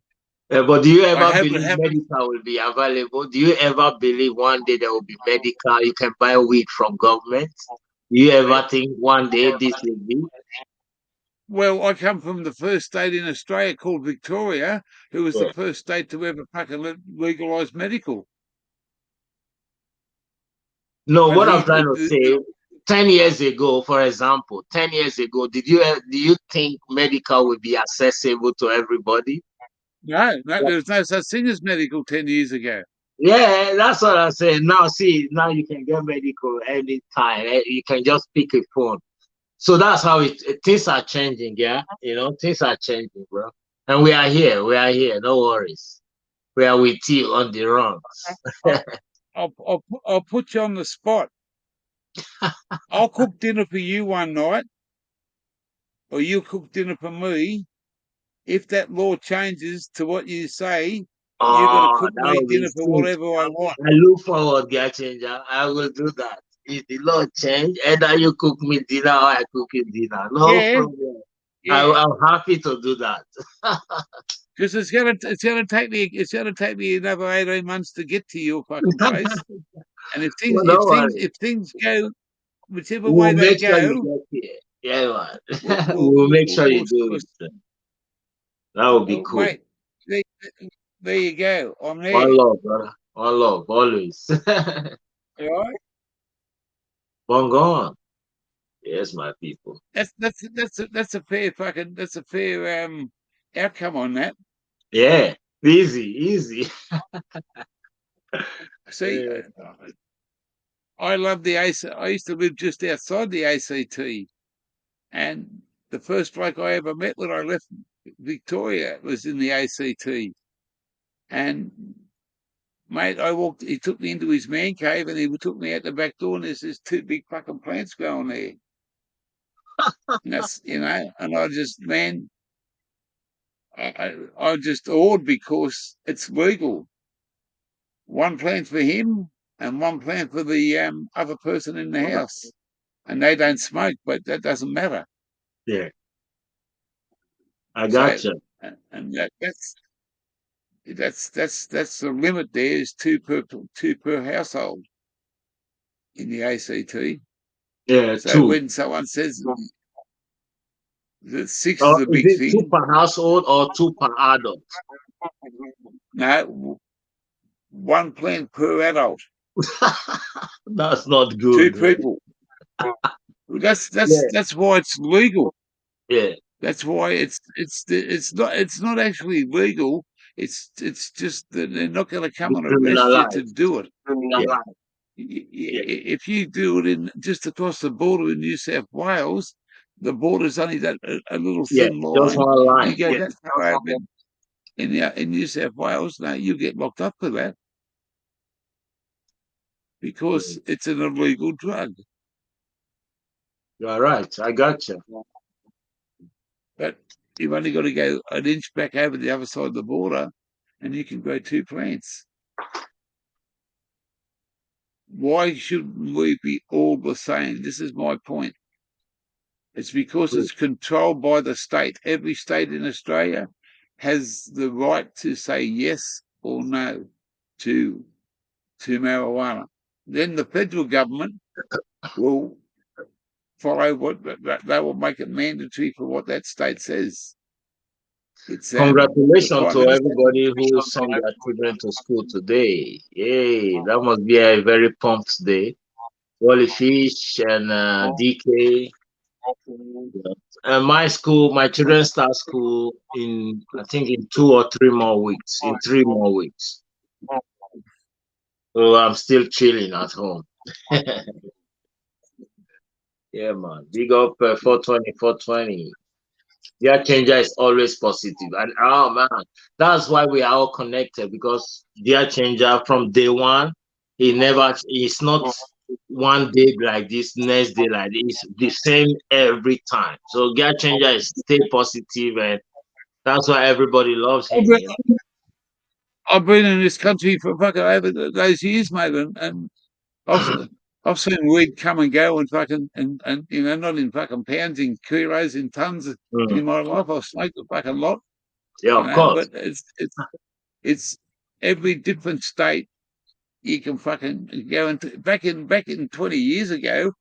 Yeah, but do you ever believe medical will be available? Do you ever believe one day there will be medical? You can buy weed from government. Do you ever think one day this will be? Well, I come from the first state in Australia called Victoria, who was the first state to ever legalise medical. No, what I'm trying to say, 10 years ago, for example, 10 years ago, do you think medical would be accessible to everybody? No, there's no such thing as medical 10 years ago. Yeah, that's what I'm saying. Now you can get medical anytime. You can just pick a phone. So that's how things are changing, yeah? Things are changing, bro. And we are here. No worries. We are with you on the run. I'll put you on the spot. I'll cook dinner for you one night, or you cook dinner for me. If that law changes to what you say, you're going to cook me dinner for whatever I want. I look forward, Changer. I will do that. If the law change, either you cook me dinner or I cook you dinner. No problem. Yeah, I'm happy to do that. because it's gonna take me another 18 months to get to your fucking place. And Well, don't worry. if things go whichever way We'll they make sure you go, get here. Yeah, we'll man. We'll make sure you do we'll it. That would be well, cool. mate. There, there you go. I'm there. One love, brother. One love, always. All right. Bongon. Yes, my people. That's a fair outcome on that. Yeah, easy. See, Yeah. I love the ACT. I used to live just outside the ACT, and the first bloke I ever met when I left Victoria was in the ACT. And mate, he took me into his man cave, and he took me out the back door, and there's these two big fucking plants growing there. And that's and I just I just awed because it's legal. One plant for him and one plant for the other person in the house, and they don't smoke, but that doesn't matter. Yeah. I So, gotcha. and that's the limit. There is two per household in the ACT. Yeah, So two. when someone says that six Or is a is big it two thing, per household or two per adult? no, one plant per adult, That's not two good. Right? people. Yeah. That's why it's legal. Yeah. That's why it's not actually legal. It's just that they're not going to come and arrest you to Decriminalized. do it. Yeah. If you do it in just across the border in New South Wales, the border's only that a little Yeah. thin Just line. one line. You go that far over in New South Wales, now you get locked up for that because it's an illegal drug. You're right. I gotcha. But you've only got to go an inch back over the other side of the border, and you can grow two plants. Why shouldn't we be all the same? This is my point. It's because it's controlled by the state. Every state in Australia has the right to say yes or no to marijuana. Then the federal government will follow what they will make it mandatory for what that state says. It's Congratulations to everybody who sent their children to school today. Yay, that must be a very pumped day. Wally Fish and DK. And my children start school I think in 2 or 3 more weeks. In 3 more weeks. So I'm still chilling at home. Yeah, man. Big up 420. Their changer is always positive. And oh man, that's why we are all connected, because their changer from day one, it's not one day like this, next day like this, it's the same every time. So their changer is stay positive, and that's why everybody loves him. I've been in this country for fucking over those years, mate, and I've seen weed come and go and fucking and not in fucking pounds, in kilos, in tons in my life. I've smoked a fucking lot. Yeah, of course. But it's every different state you can fucking go into. Back in 20 years ago,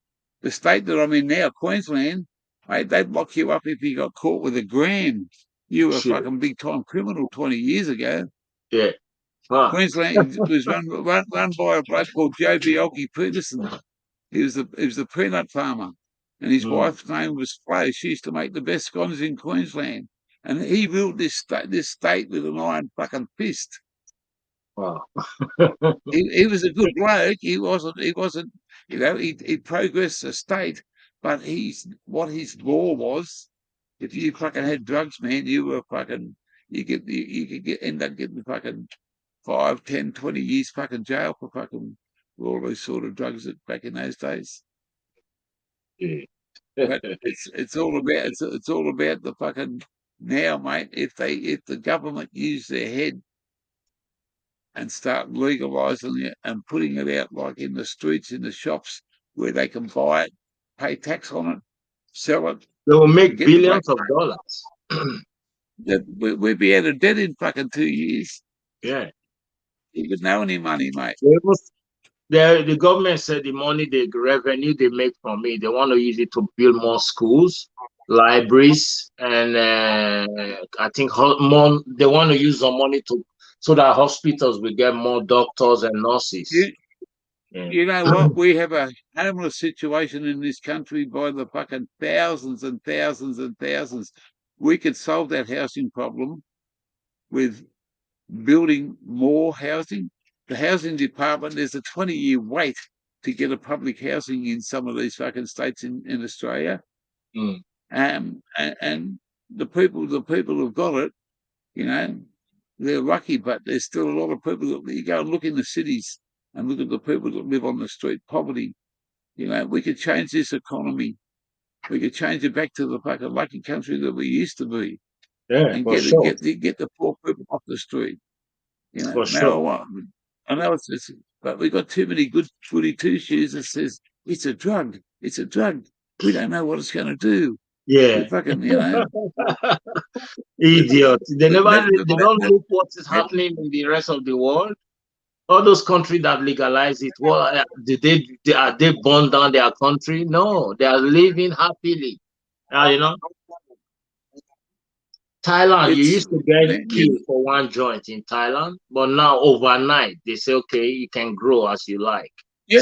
the state that I'm in now, Queensland, mate, they'd lock you up if you got caught with a gram. You were a fucking big time criminal 20 years ago. Yeah. Huh. Queensland was run by a bloke called Joe Biolki Peterson. He was the peanut farmer, and his wife's name was Flo. She used to make the best scones in Queensland, and he ruled this state with an iron fucking fist. Wow. he was a good bloke. He wasn't. He progressed the state, but what his law was. If you fucking had drugs, man, you were fucking. You could end up getting fucking 5, 10, 20 years fucking jail for fucking all those sort of drugs back in those days. But it's all about the fucking now, mate. If the government use their head and start legalizing it and putting it out like in the streets, in the shops where they can buy it, pay tax on it, sell it, They will make Get the billions of dollars. We'd be out of debt in fucking 2 years. Yeah. You would know any money, mate. The government said the money, the revenue they make from it, they want to use it to build more schools, libraries, and I think more. They want to use the money so that hospitals will get more doctors and nurses. You know what? We have a homeless situation in this country by the fucking thousands and thousands and thousands. We could solve that housing problem with building more housing. The housing department, there's a 20-year wait to get a public housing in some of these fucking states in Australia. And the people who've got it, you know, they're lucky, but there's still a lot of people that you go and look in the cities and look at the people that live on the street, poverty. You know, we could change this economy. We could change it back to the fucking lucky country that we used to be. Yeah, and for get sure. get the poor people off the street. You know, For sure. I know it's but we got too many good footy two-shoes that says it's a drug. It's a drug. We don't know what it's going to do. Yeah. We fucking, you know. Idiot. They don't look what is happening in the rest of the world. All those countries that legalize it, well, are they burn down their country? No, they are living happily. You know, Thailand, you used to get killed for one joint in Thailand, but now overnight they say, okay, you can grow as you like. You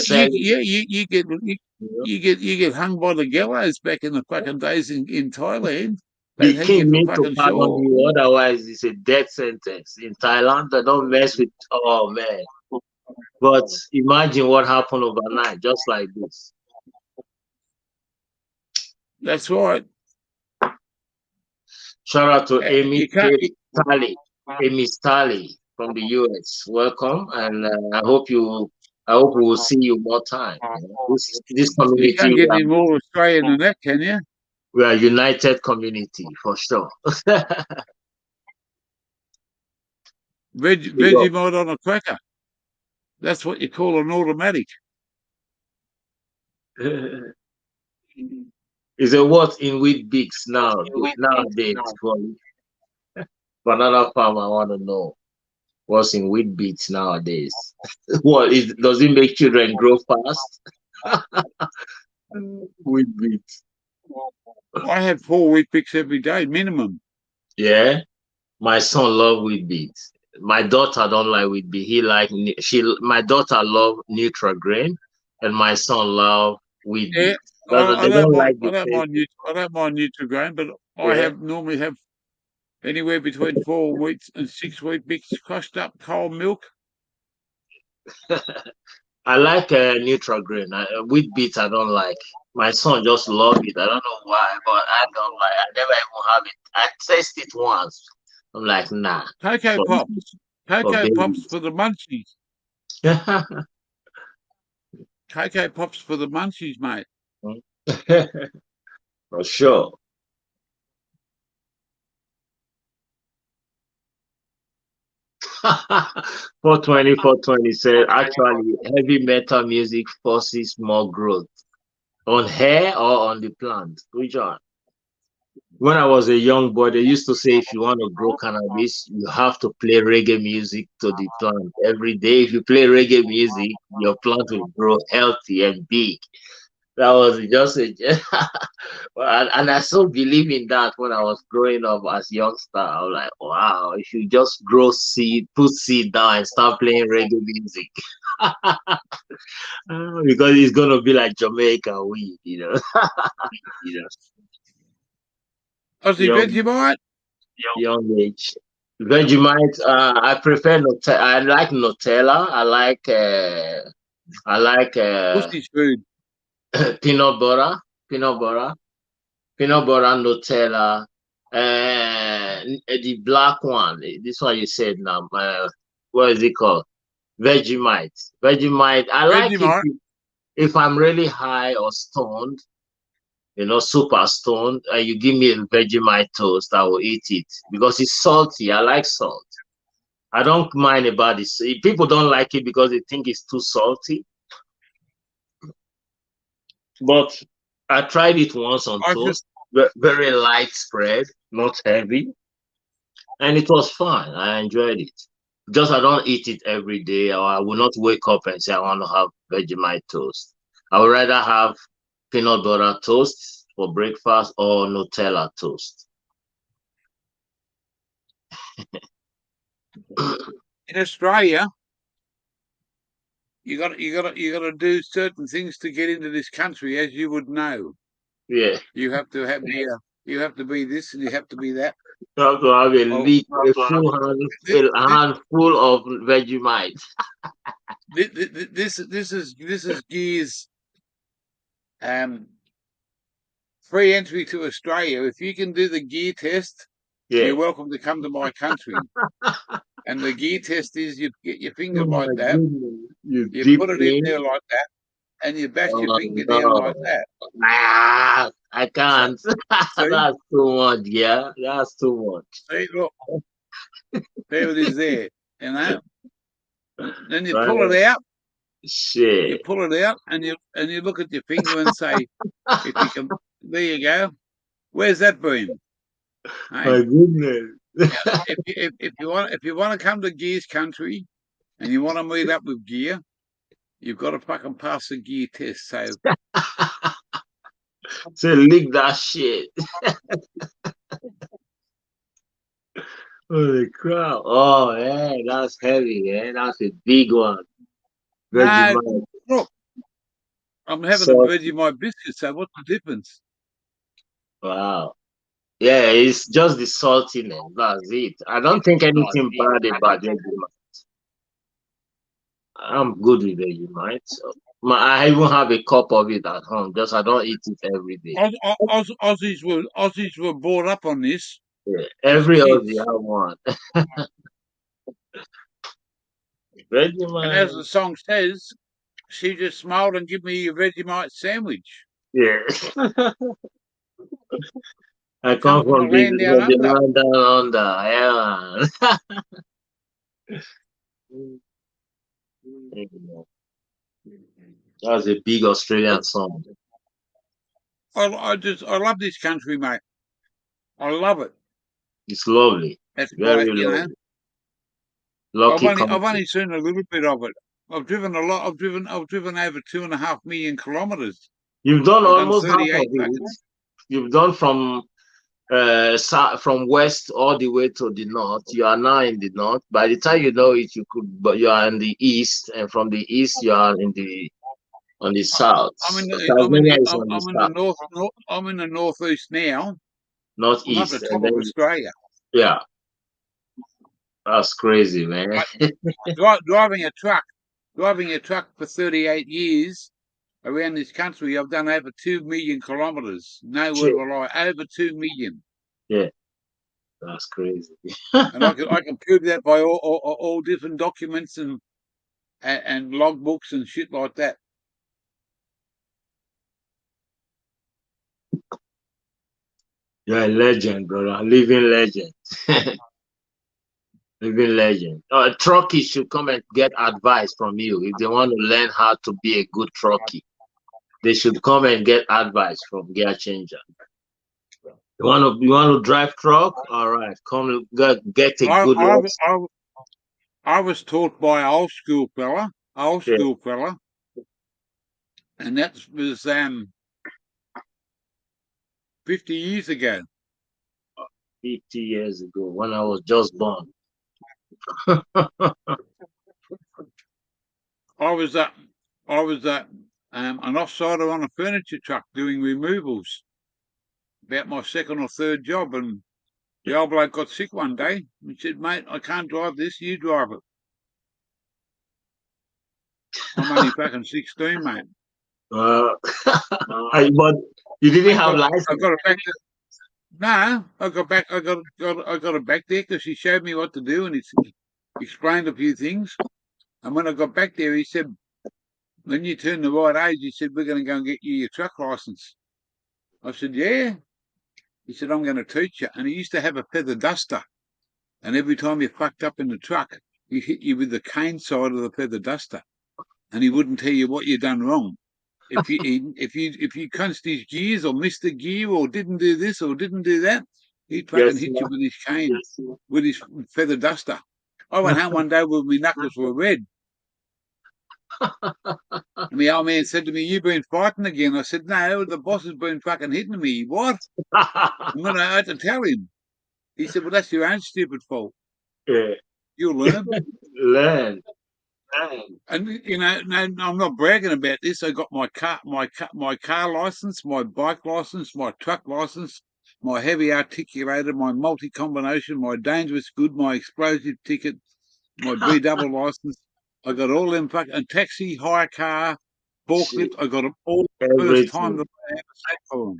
get hung by the gallows back in the fucking days in Thailand. The king needs to pardon you, otherwise it's a death sentence. In Thailand, they don't mess with, oh man. But imagine what happened overnight, just like this. That's right. Shout out to Amy Stalley from the US. Welcome, and I hope we will see you more time. This community. You can't get any more Australian than that, can you? We are a united community for sure. Vegemite on a cracker. That's what you call an automatic. Is a what in wheat bix nowadays? Banana farm, I want to know what's in wheat bix nowadays. Does it make children grow fast? Wheat bix. I have 4 wheat bix every day minimum. Yeah, my son loves wheat bix. My daughter don't like wheat bix. My daughter love Nutrigrain, and my son love wheat bix. I don't mind Nutrigrain, but I normally have anywhere between 4 wheats and 6 wheat bix crushed up cold milk. I like Nutrigrain. Wheat bix I don't like. My son just love it. I don't know why, but I don't like. I never even have it. I tasted it once. I'm like, nah. Cocoa Pops. Cocoa Pops for the munchies. Cocoa Pops for the munchies, mate. For sure. $420 said, actually, heavy metal music forces more growth. On hair or on the plant? Which one? When I was a young boy, they used to say if you want to grow cannabis, you have to play reggae music to the plant. Every day, if you play reggae music, your plant will grow healthy and big. That was just and I still believe in that when I was growing up as a youngster. I was like, wow, if you just grow seed, put seed down and start playing reggae music. Because it's gonna be like Jamaica weed, you know. Vegemite? Young age. Vegemite, I prefer Nutella. I like Nutella. I like Pussy's food. peanut butter, Nutella, the black one. This one you said now. What is it called? Vegemite. I like it if I'm really high or stoned, you know, super stoned, and you give me a Vegemite toast, I will eat it because it's salty. I like salt. I don't mind about it. People don't like it because they think it's too salty. But I tried it once on toast. very light spread, not heavy, and it was fun. I enjoyed it. Just I don't eat it every day, or I will not wake up and say I want to have Vegemite toast. I would rather have peanut butter toast for breakfast or Nutella toast. In Australia, you got to do certain things to get into this country, as you would know. Yeah, You have to have you have to be this and you have to be that. you have to have a Oh, full handful of Vegemite. This is Gear's free entry to Australia. If you can do the Gear test, Yeah. you're welcome to come to my country. And the Gear test is you get your finger Oh like my that, goodness. You you dip put it in in. there like that, and you bash your Oh finger down like no. that. Nah, I can't. See? That's too much, yeah. That's too much. See, look, there it is there, you know. Then you Right. pull it out, you Shit. pull it out, and you look at your finger and say, if you can, there you go. Where's that been? Hey? My goodness. Now, if you want to come to Gear's country and you want to meet up with Gear, you've got to fucking pass the Gear test. So So lick that shit. Holy crap. Oh yeah, that's heavy, yeah. That's a big one. no, Vegemite. look, I'm having a Salt. Vegemite biscuit. So what's the difference? Wow. Yeah, it's just the saltiness. That's it. I don't think anything bad about Vegemite. I'm good with Vegemite. So I even have a cup of it at home. Just I don't eat it every day. Aussies were brought up on this. Yeah, every kids. Aussie have one. Vegemite. And as the song says, she just smiled and gave me a Vegemite sandwich. Yeah. I Come come from the land down the under. land down under. Yeah. That's a big Australian song. I love this country, mate. I love it. It's lovely. That's Very why, you know. lovely. Lucky I've only seen a little bit of it. I've driven a lot. I've driven over 2.5 million kilometers. You've done I've almost half of 38 it. You've done from west all the way to the north. You are now in the north. By the time you know it, but you are in the east, and from the east you are on the south. I'm in Tasmania is on the north. I'm in the northeast now. Northeast, I'm at the top of Australia. Yeah, that's crazy, man. Driving a truck for 38 years around this country, I've done over 2 million kilometers. No word of a lie, over 2 million. Yeah, that's crazy. And I can prove that by all different documents and logbooks and shit like that. You're a legend, brother. Living legend. Living legend. Truckies should come and get advice from you if they want to learn how to be a good truckie. They should come and get advice from Gear Changer. You want to drive truck? All right, come get a good. I was taught by an old school fella, and that was 50 years ago. 50 years ago, when I was just born. I was an offsider on a furniture truck doing removals. About my second or third job, and the old bloke got sick one day. He said, "Mate, I can't drive this. You drive it." I'm only fucking 16, mate. But you didn't have license. I got it back. No, I got it back there because he showed me what to do and he explained a few things. And when I got back there, he said, "When you turn the right age," he said, "we're going to go and get you your truck license." I said, "Yeah." He said, "I'm going to teach you." And he used to have a feather duster. And every time you fucked up in the truck, he hit you with the cane side of the feather duster. And he wouldn't tell you what you'd done wrong. if you crunched his gears or missed the gear or didn't do this or didn't do that, he'd fucking hit you with his cane, with his feather duster. I went home one day with my knuckles were red. And my old man said to me, "You've been fighting again." I said, "No, the boss has been fucking hitting me." What? I'm gonna have to tell him. He said, "Well, that's your own stupid fault. Yeah. You'll learn." Learn. And you know, no, I'm not bragging about this. I got my car license, my bike license, my truck license, my heavy articulator, my multi combination, my dangerous good, my explosive ticket, my B double license. I got all them fucking taxi, hire car, forklift. I got them all the first time that I ever sat for them.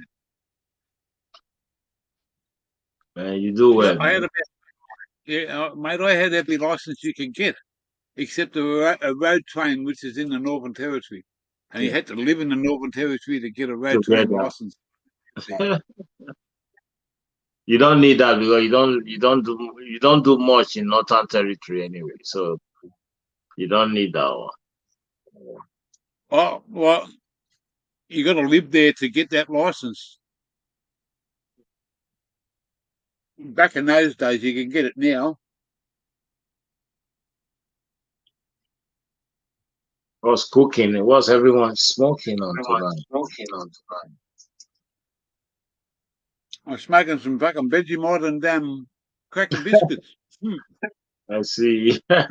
Man, you do well. I had mate, I had every license you could get, except a road train, which is in the Northern Territory. And you had to live in the Northern Territory to get a road train license. You don't need that because you don't do much in Northern Territory anyway. So you don't need that one. Oh well, you got to live there to get that license. Back in those days, you can get it now. Was cooking. It was everyone smoking on tonight. I'm smoking some fucking Vegemite and cracker biscuits. I see. A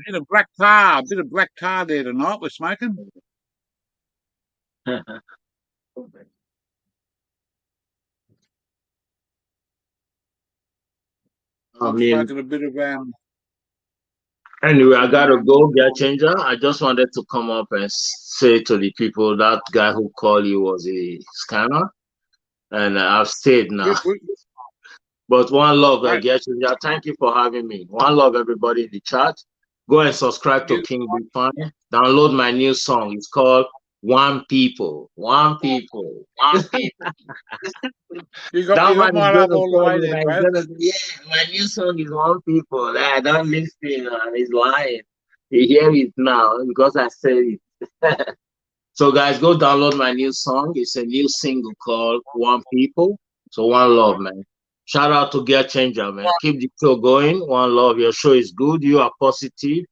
bit of black tar there tonight. We're smoking. I'm smoking a bit of Anyway, I gotta go, Gear Changer. I just wanted to come up and say to the people that guy who called you was a scammer, and I've stayed now. But one love, Gear Changer. Thank you for having me. One love, everybody in the chat. Go and subscribe to King Be Fine. Download my new song. It's called One People. One People. One People. You got my love all the way there, bro. Yeah, my new song is One People. I don't listen, and he's lying. You hear it now because I said it. So, guys, go download my new song. It's a new single called One People. So, one love, man. Shout out to Gear Changer, man. Keep the show going. One love. Your show is good. You are positive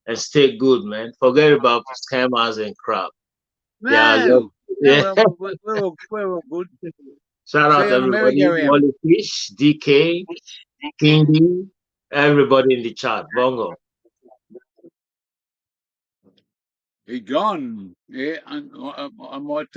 and stay good, man. Forget about scammers and crap. No. Yeah. We're all good. Shout out to everybody. Wally Fish, DK, Kingy, everybody in the chat. Bongo. He gone. Yeah, I might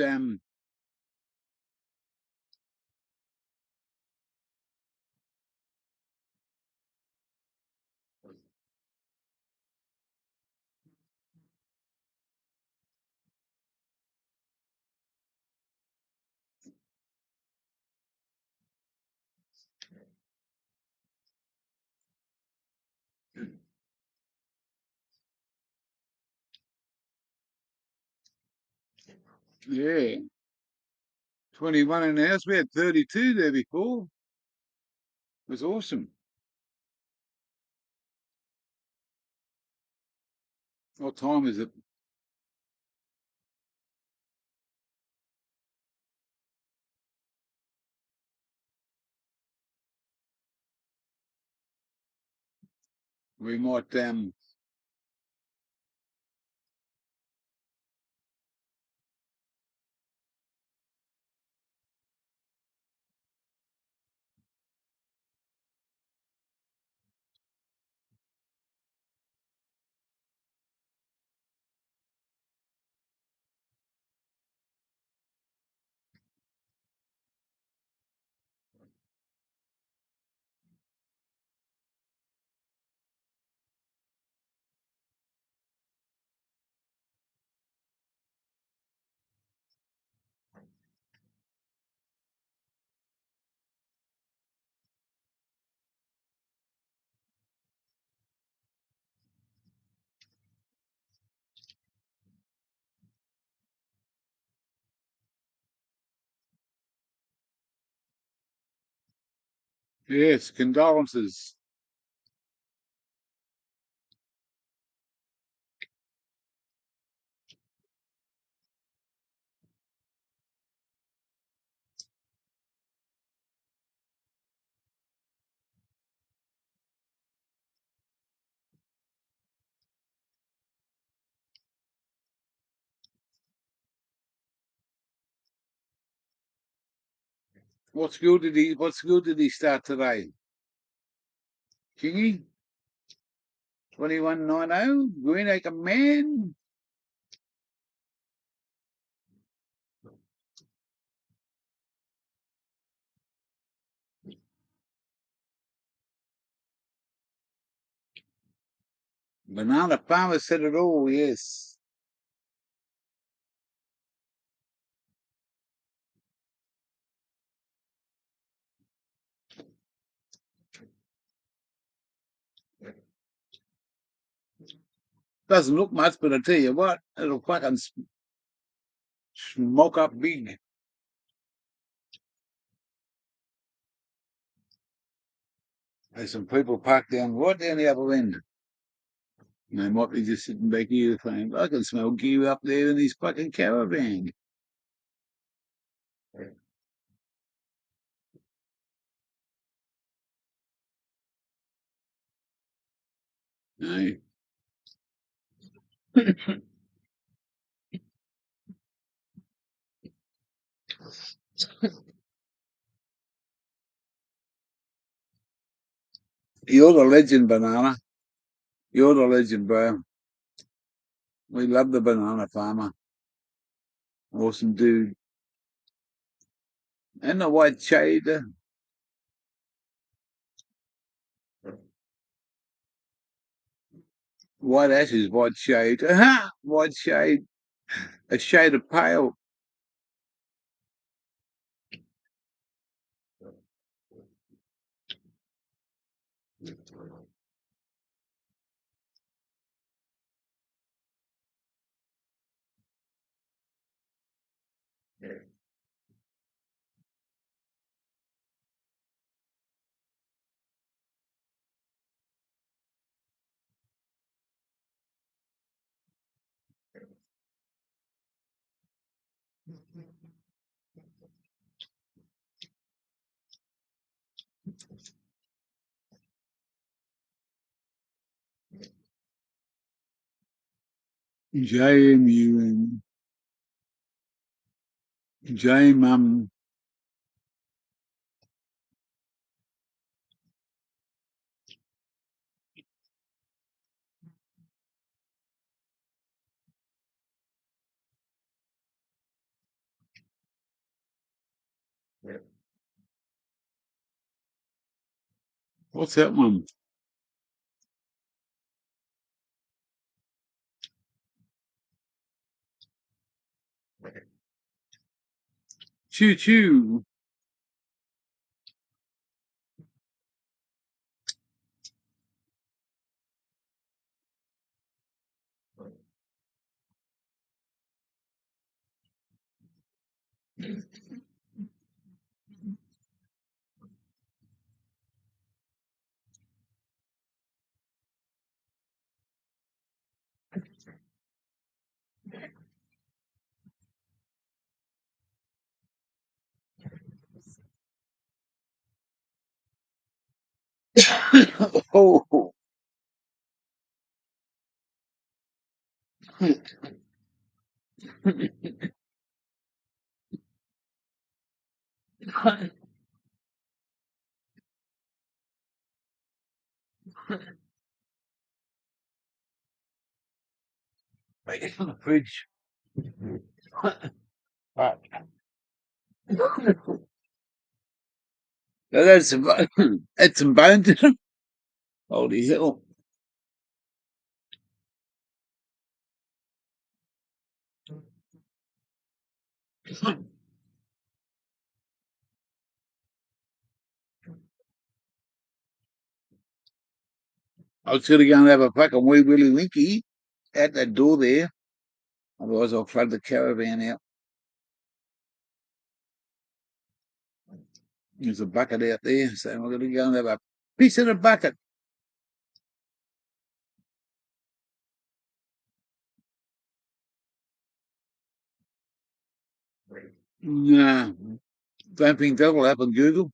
yeah. 21 in the house. We had 32 there before. It was awesome. What time is it? We might yes, condolences. What school did he start today? Kingy? 2190? Greenacre Man? Banana Farmer said it all, yes. Doesn't look much, but I tell you what, it'll fucking smoke up big. There's some people parked down right down the other end. And they might be just sitting back here saying, I can smell gear up there in this fucking caravan. No. You're the legend, Banana. You're the legend, bro. We love the Banana Farmer. Awesome dude. And the white shade. White ashes, white shade. Aha! White shade. A shade of pale. JMU and J Mum. What's that one? Choo choo. Oh. Make it from the fridge. Right. That's some, that's some bones in them. Holy hell. I was going to go and have a fucking wee willy winky at that door there. Otherwise, I'll flood the caravan out. There's a bucket out there, so I'm going to go and have a piece of the bucket. Nah, don't think that'll happen, Google.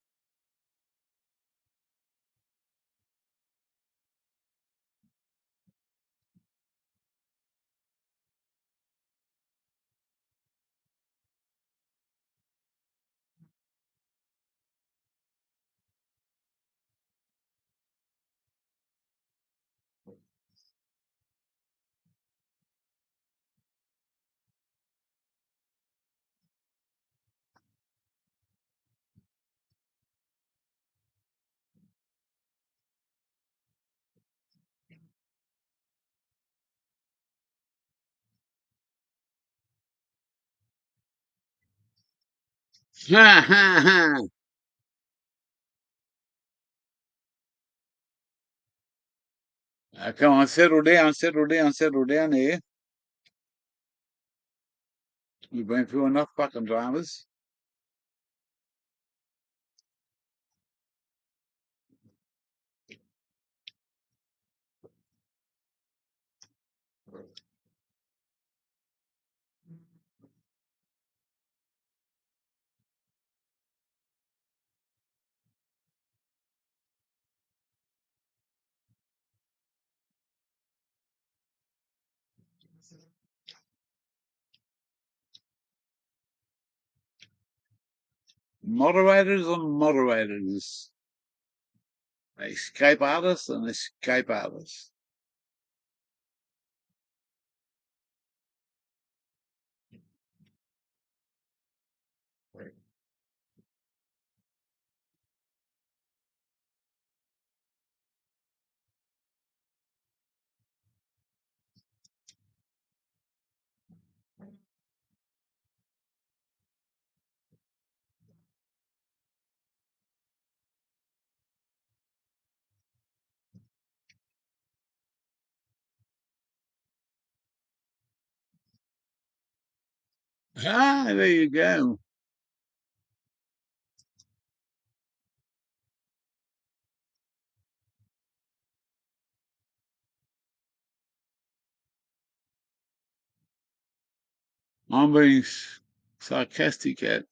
Ha ha ha. Come on, settle down, settle down, settle down here. We've been through enough fucking dramas. Moderators and moderators. Escape artists and escape artists. Ah, there you go. I'm being sarcastic at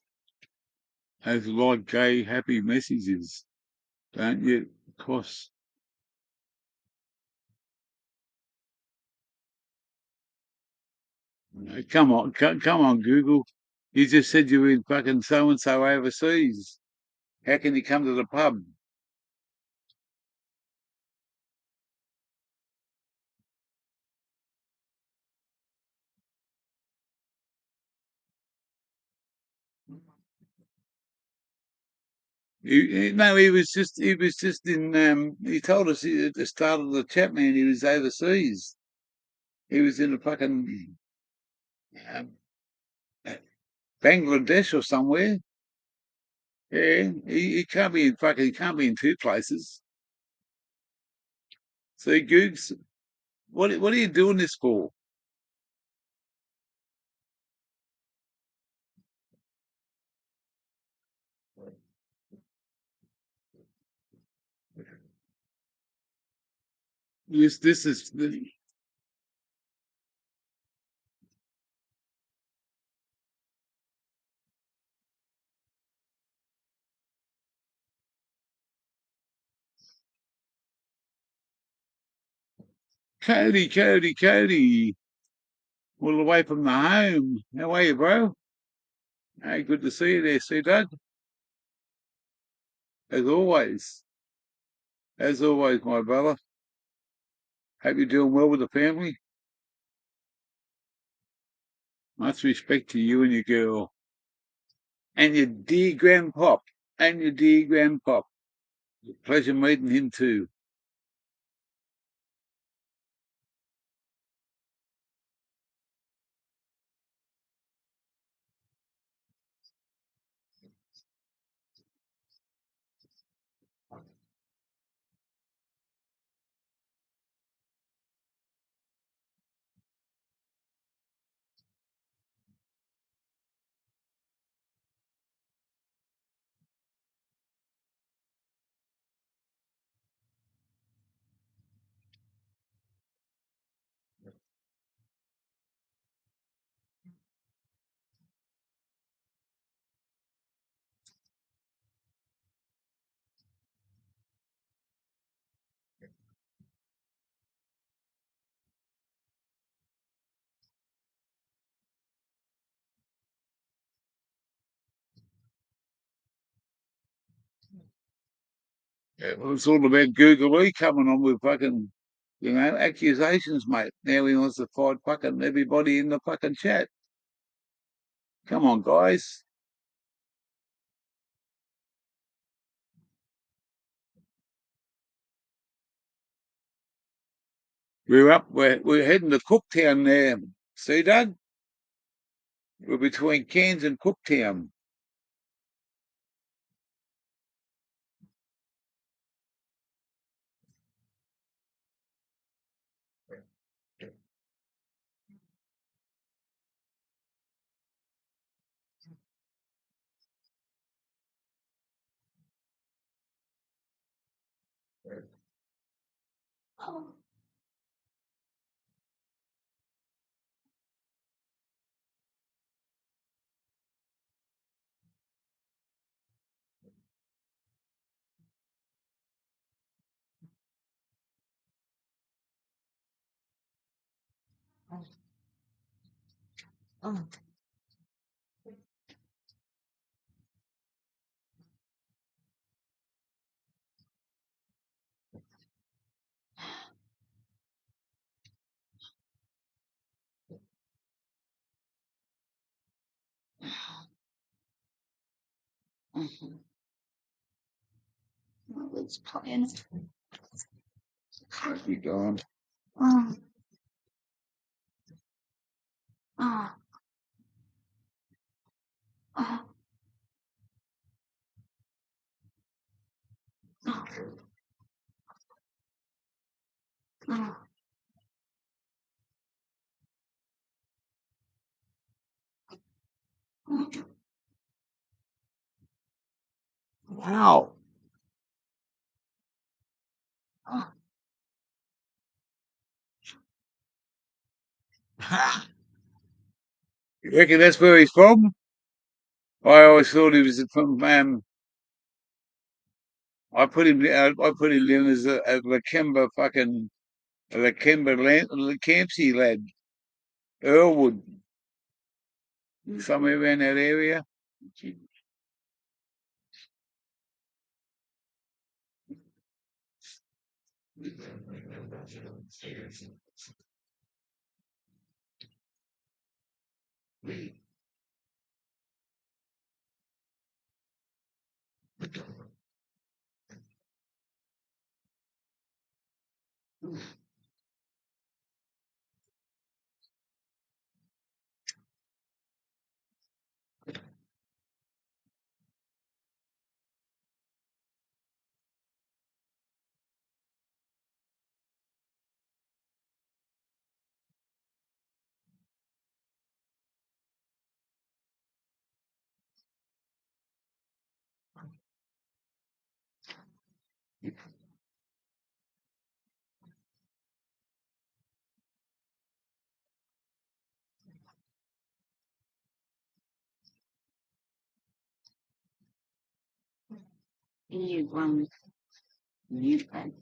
as like gay happy messages, don't you? Of course. Come on, come on, Google. You just said you were in fucking so and so overseas. How can you come to the pub? No, he was just in. He told us at the start of the chat, man, he was overseas. He was in a fucking um, Bangladesh or somewhere. Yeah, he can't be in fucking. He can't be in two places. See, Googs, what are you doing this for? This is Cody, all the way from the home. How are you, bro? Hey, good to see you there, see, Doug. As always, my brother. Hope you're doing well with the family. Much respect to you and your girl. And your dear grandpop. And your dear grandpop. Pleasure meeting him too. Yeah, well, it's all about Google E coming on with fucking, accusations, mate. Now he wants to fight fucking everybody in the fucking chat. Come on, guys. We're heading to Cooktown there. See, Doug? We're between Cairns and Cooktown. It's playing. Might be gone. Oh, oh, oh, oh, oh. Wow. Oh. You reckon that's where he's from? I always thought he was from. I put him down. I put him down as a Lakemba fucking Campsie lad, Earlwood, somewhere around that area. You one. You one.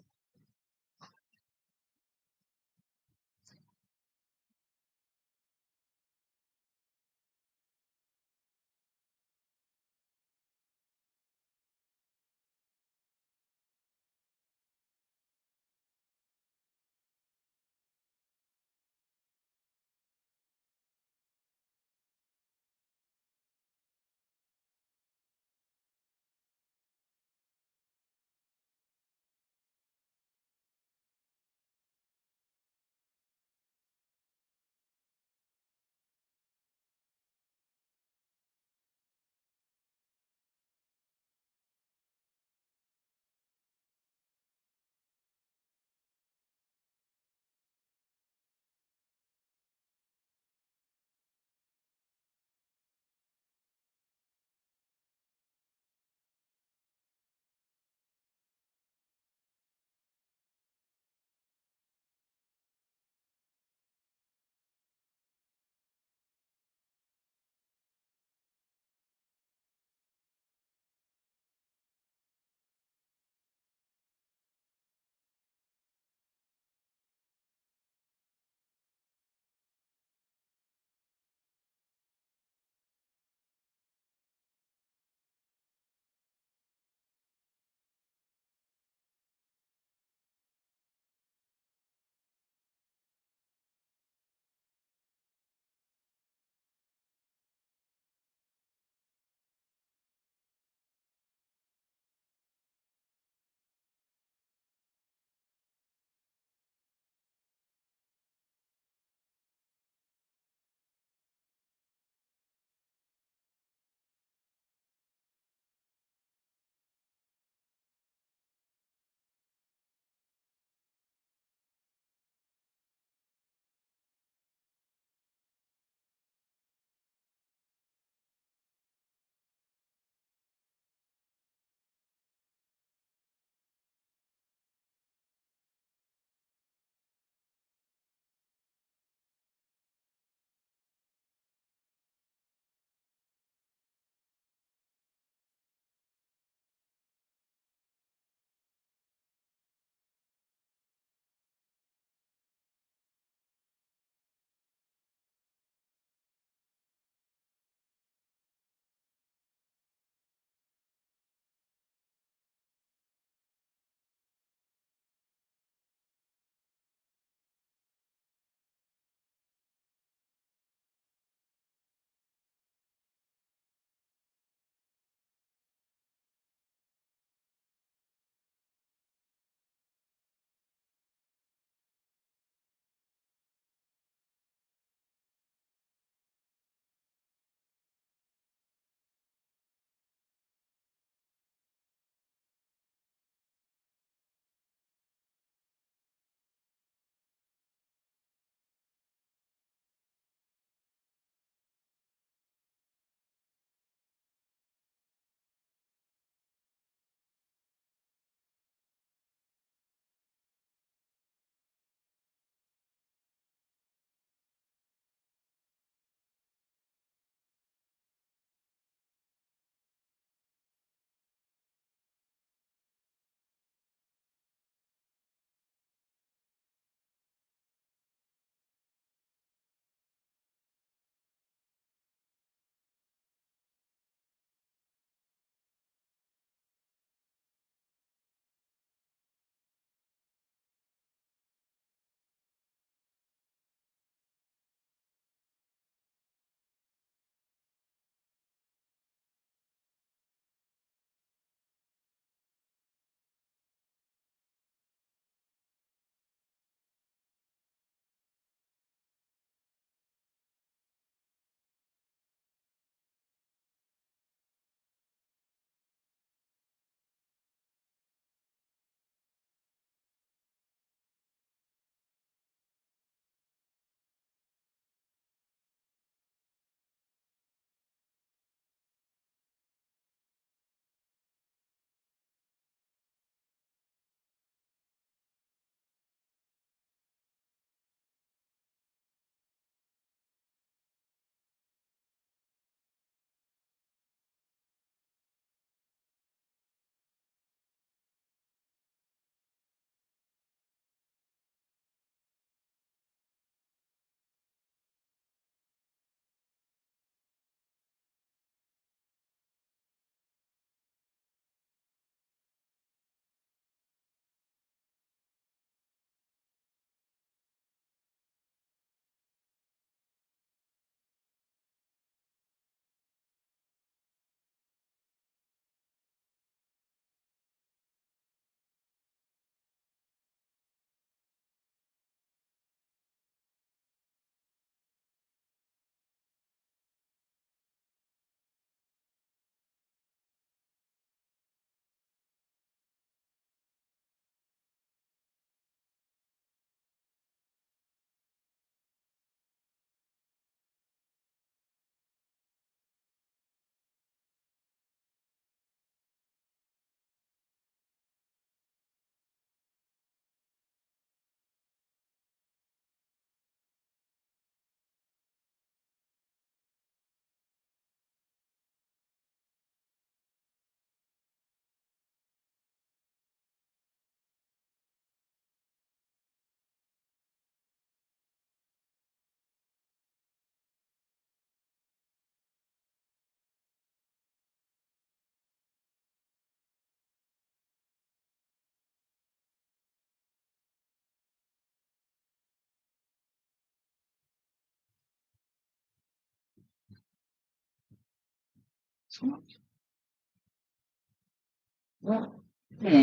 Yeah,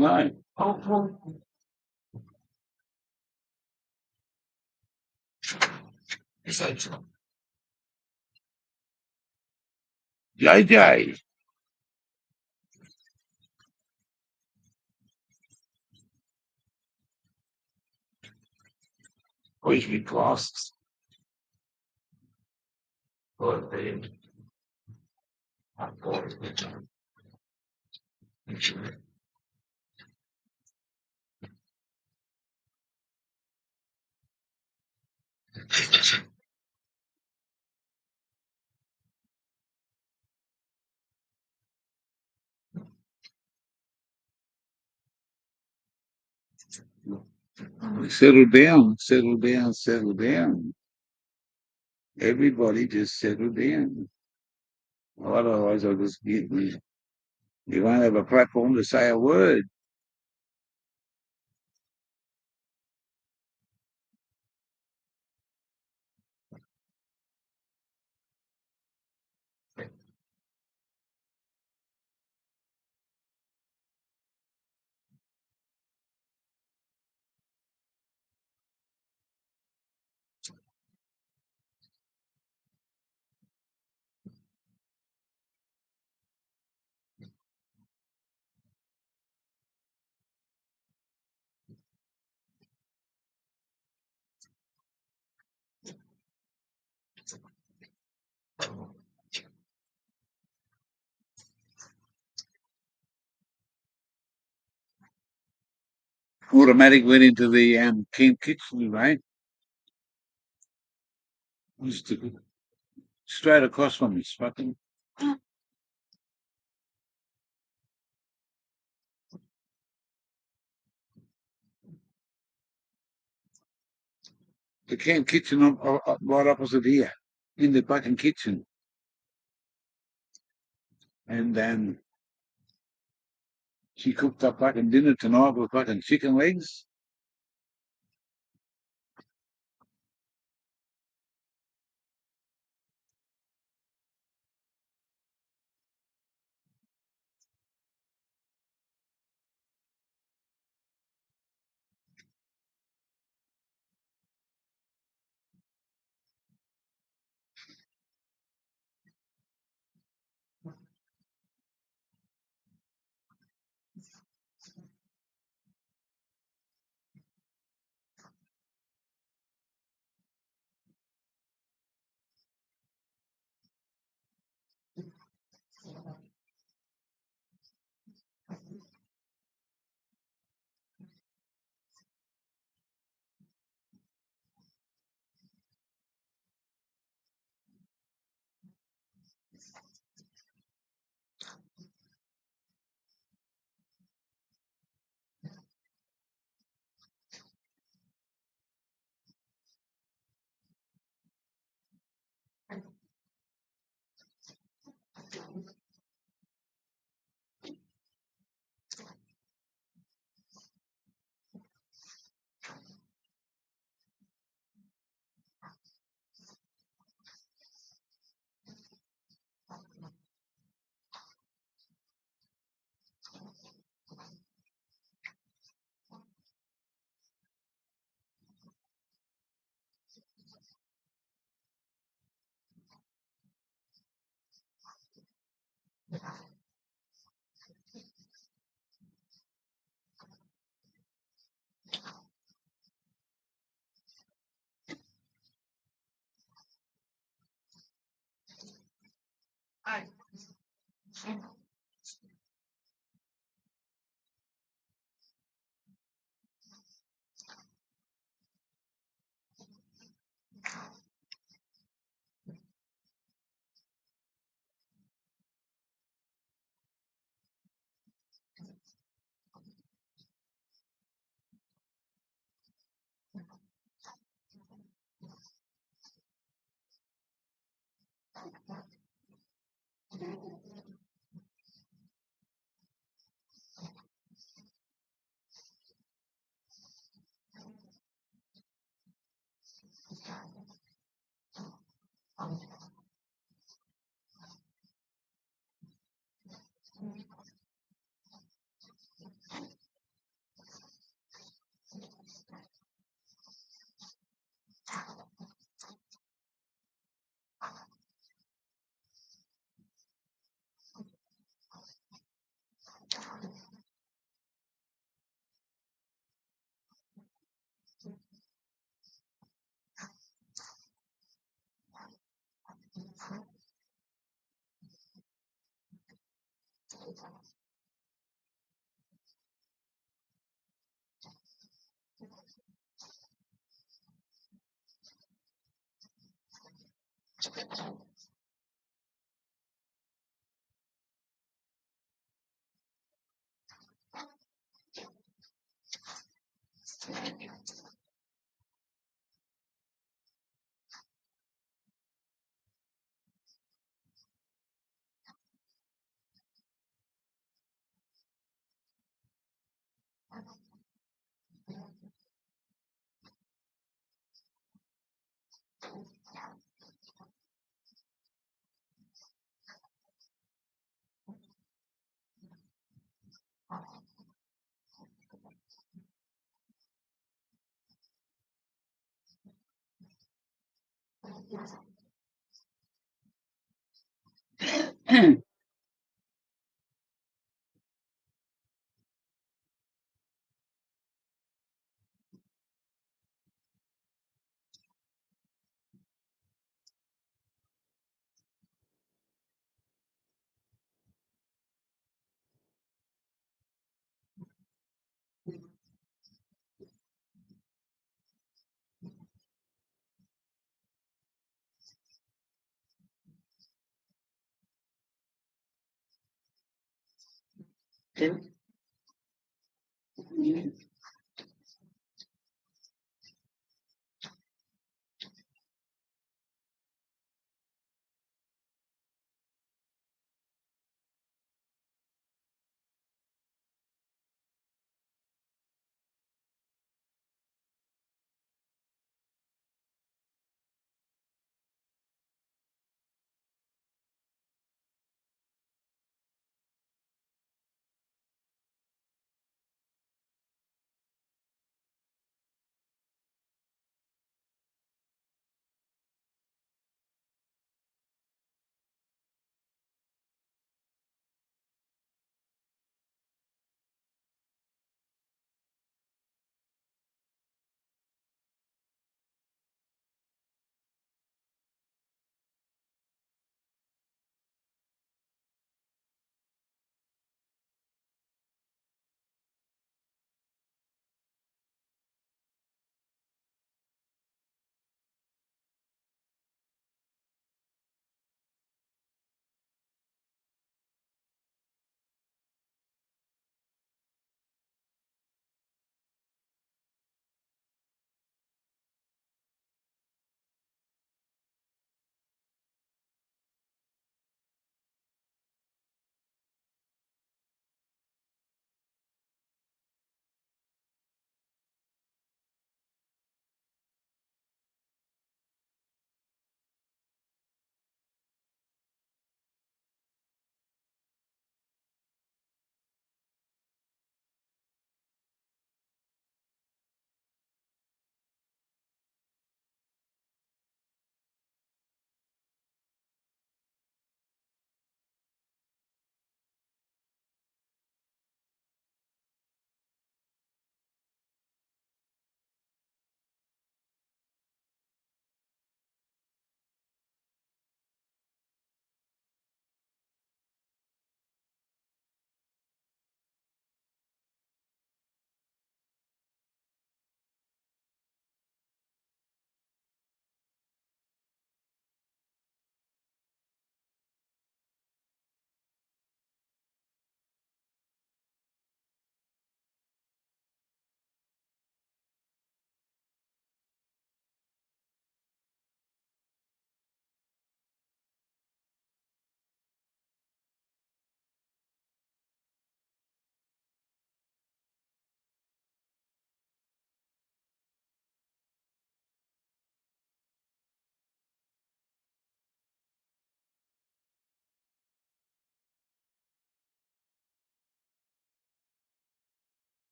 right. JJ, where's my glasses? Settle down, settle down, settle down. Everybody just settle down. Otherwise, I'll just get me. You won't have a platform to say a word. Automatic went into the camp kitchen, right? Just straight across from me, fucking. The camp kitchen right opposite here, in the fucking kitchen. And she cooked up fucking dinner tonight with fucking chicken legs.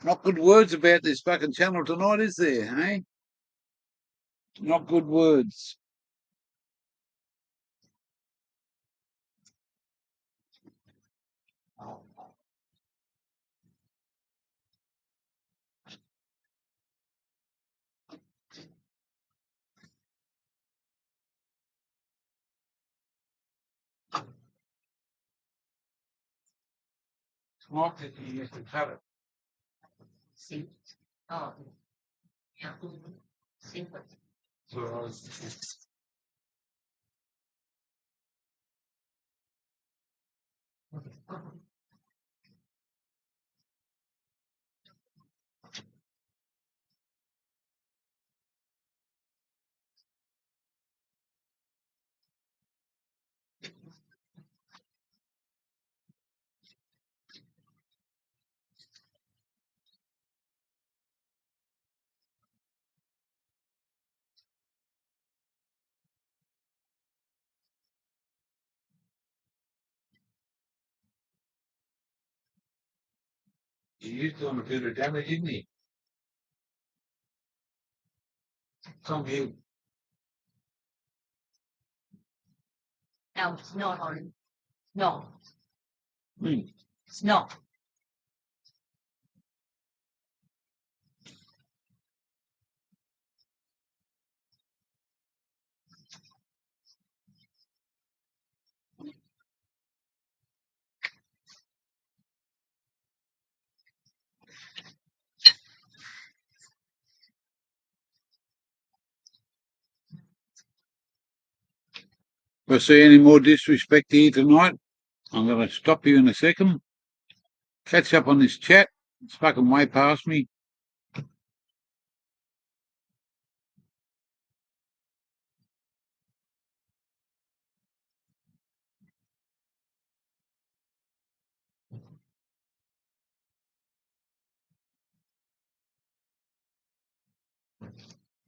Not good words about this fucking channel tonight, is there, hey? Not good words. It's not that you used to cut it. See? Oh, yeah. See what? So I was, you used to him a bit of damage, didn't he? Come here. No, it's not on. No, Hmm. it's not. If I see any more disrespect here tonight, I'm going to stop you in a second. Catch up on this chat. It's fucking way past me.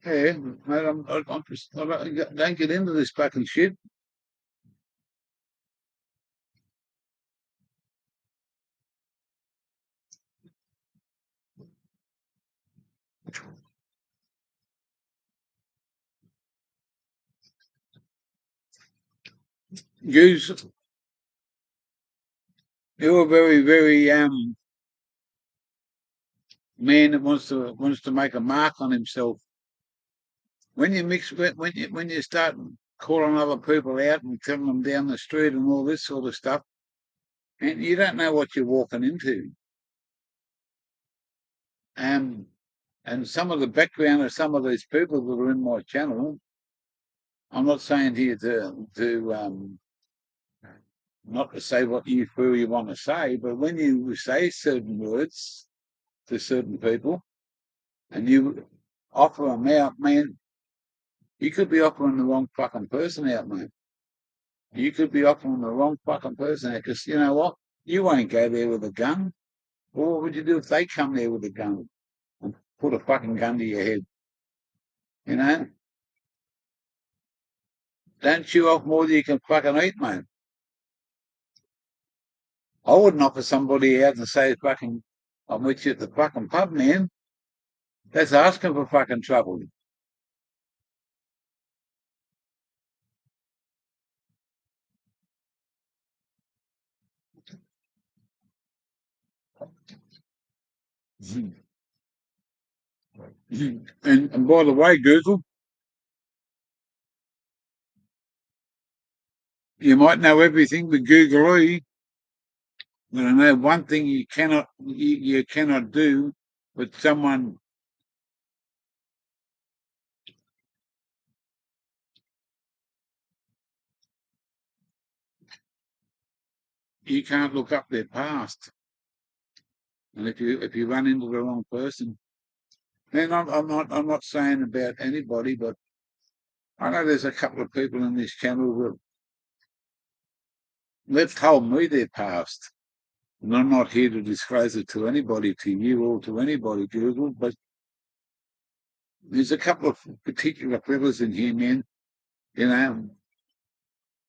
Yeah, mate, I don't get into this fucking shit. You're a very, very man that wants to make a mark on himself. When you mix when you start calling other people out and telling them down the street and all this sort of stuff, and you don't know what you're walking into. And some of the background of some of these people that are in my channel, I'm not saying here to not to say what you feel you want to say, but when you say certain words to certain people and you offer them out, man, you could be offering the wrong fucking person out, mate. You could be offering the wrong fucking person out because you know what? You won't go there with a gun. Well, what would you do if they come there with a gun and put a fucking gun to your head? You know? Don't chew off more than you can fucking eat, mate. I wouldn't offer somebody out and say, fucking, I'll meet you at the fucking pub, man. That's asking for fucking trouble. And by the way, Google, you might know everything with Google, but I know one thing you cannot do with someone. You can't look up their past, and if you run into the wrong person, and I'm not saying about anybody, but I know there's a couple of people in this channel that they've told me their past, and I'm not here to disclose it to anybody, to you or to anybody, Google, but there's a couple of particular fellas in here, man, you know,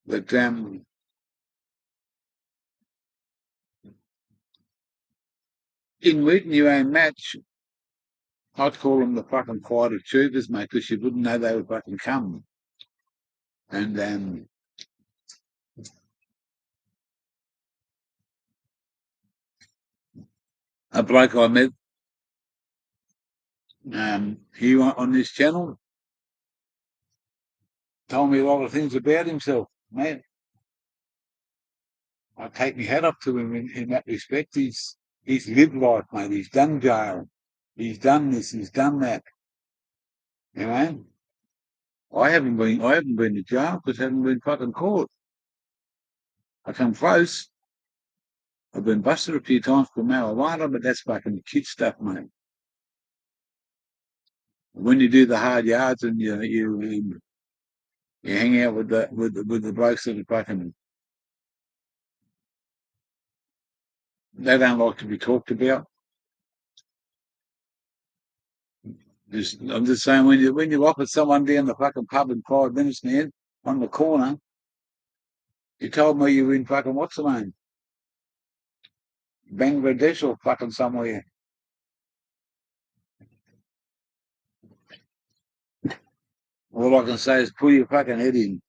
that in meeting your own match, I'd call them the fucking fighter tubers, mate, because you wouldn't know they were fucking coming. And a bloke I met, he went on this channel, told me a lot of things about himself, man. I take my hat up to him in that respect. He's lived life, mate. He's done jail. He's done this. He's done that. You know, I haven't been to jail because I haven't been fucking caught. I come close. I've been busted a few times for marijuana, but that's fucking kid stuff, mate. When you do the hard yards and you hang out with the blokes that are fucking, they don't like to be talked about. I'm just saying, when you offer someone down the fucking pub in 5 minutes, man, on the corner, you told me you were in fucking what's the name, Bangladesh or fucking somewhere. All I can say is pull your fucking head in.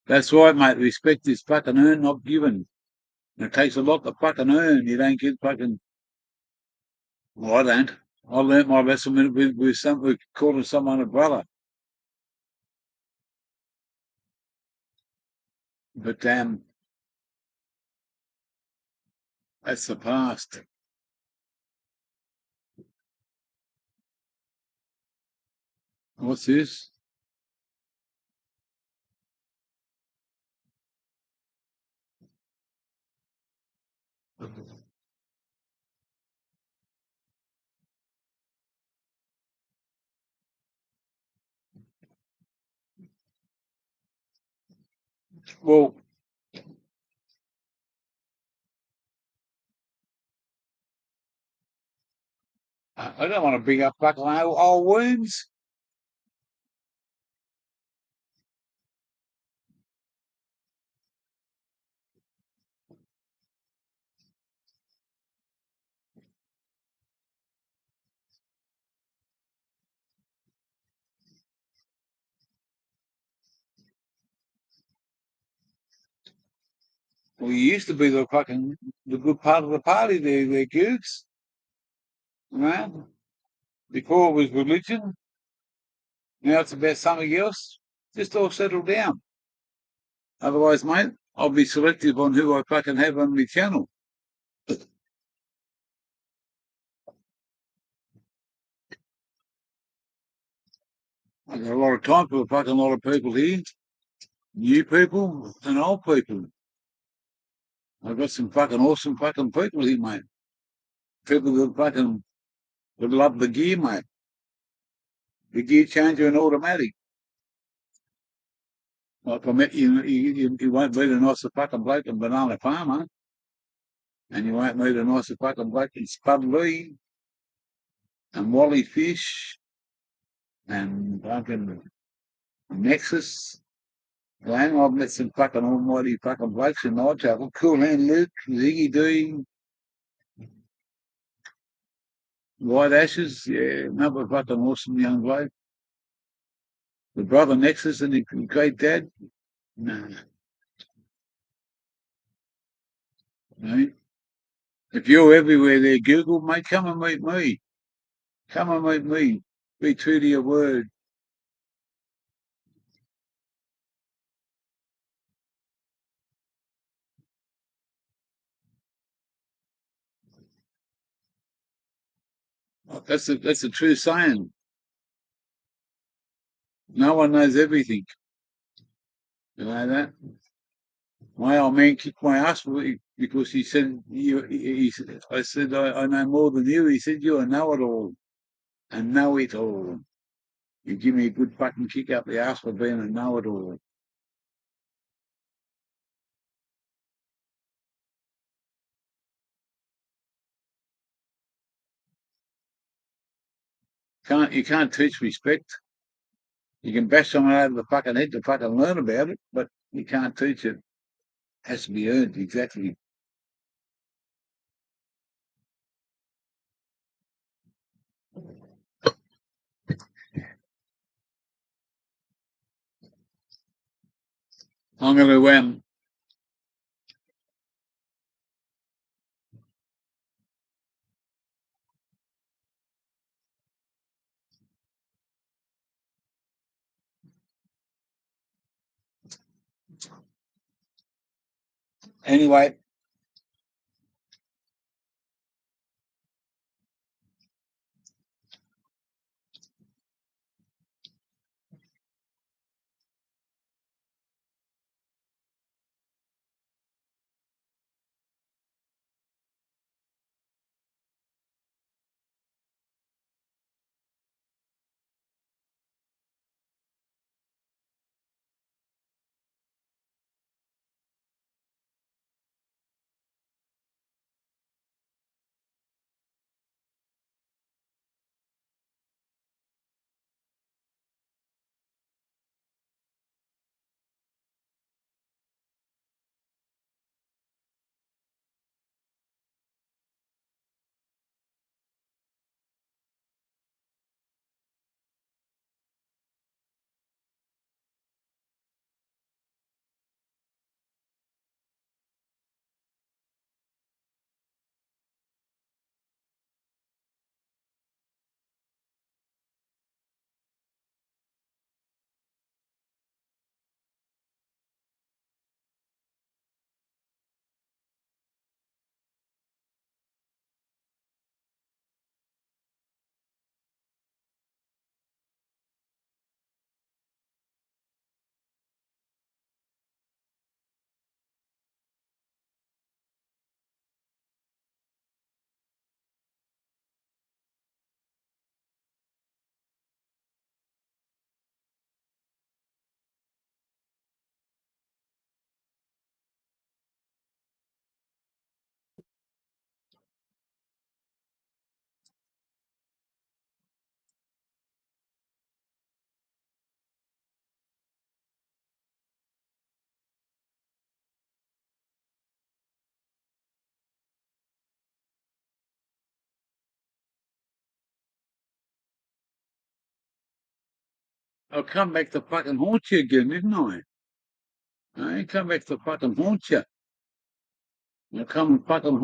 That's right, mate. Respect is fucking earned, not given. It takes a lot to fucking earn. You don't get fucking. Well, I don't. I learnt my lesson with calling someone a brother. But that's the past. What's this? Well, I don't want to bring up fucking old wounds. Well, you used to be the good part of the party there, googs. Right? Before it was religion. Now it's about something else. Just all settle down. Otherwise, mate, I'll be selective on who I fucking have on my channel. I've got a lot of time for a fucking lot of people here. New people and old people. I've got some fucking awesome fucking people here, mate. People that love the gear, mate. The gear changer and automatic. Like I met you won't meet a nicer fucking bloke than Banana Farmer. And you won't meet a nicer fucking bloke than Spud Lee and Wally Fish and fucking Nexus. Lang, I've met some fucking almighty fucking blokes in my travel. Cool Hand Luke, Ziggy D, White Ashes, yeah, another fucking awesome young bloke. The brother Nexus and the great dad. No. No. If you're everywhere there, Google, mate, come and meet me. Come and meet me. Be true to your word. That's a true saying. No one knows everything. You know that? My old man kicked my ass because he said, I said, I know more than you. He said, you're a know-it-all and know it all. You give me a good fucking kick up the ass for being a know-it-all. You can't teach respect. You can bash someone over the fucking head to fucking learn about it, but you can't teach it. It has to be earned, exactly. I'm going to anyway. I'll come back to fucking haunt you again, didn't I? I ain't come back to fucking haunt you. I'll come and fucking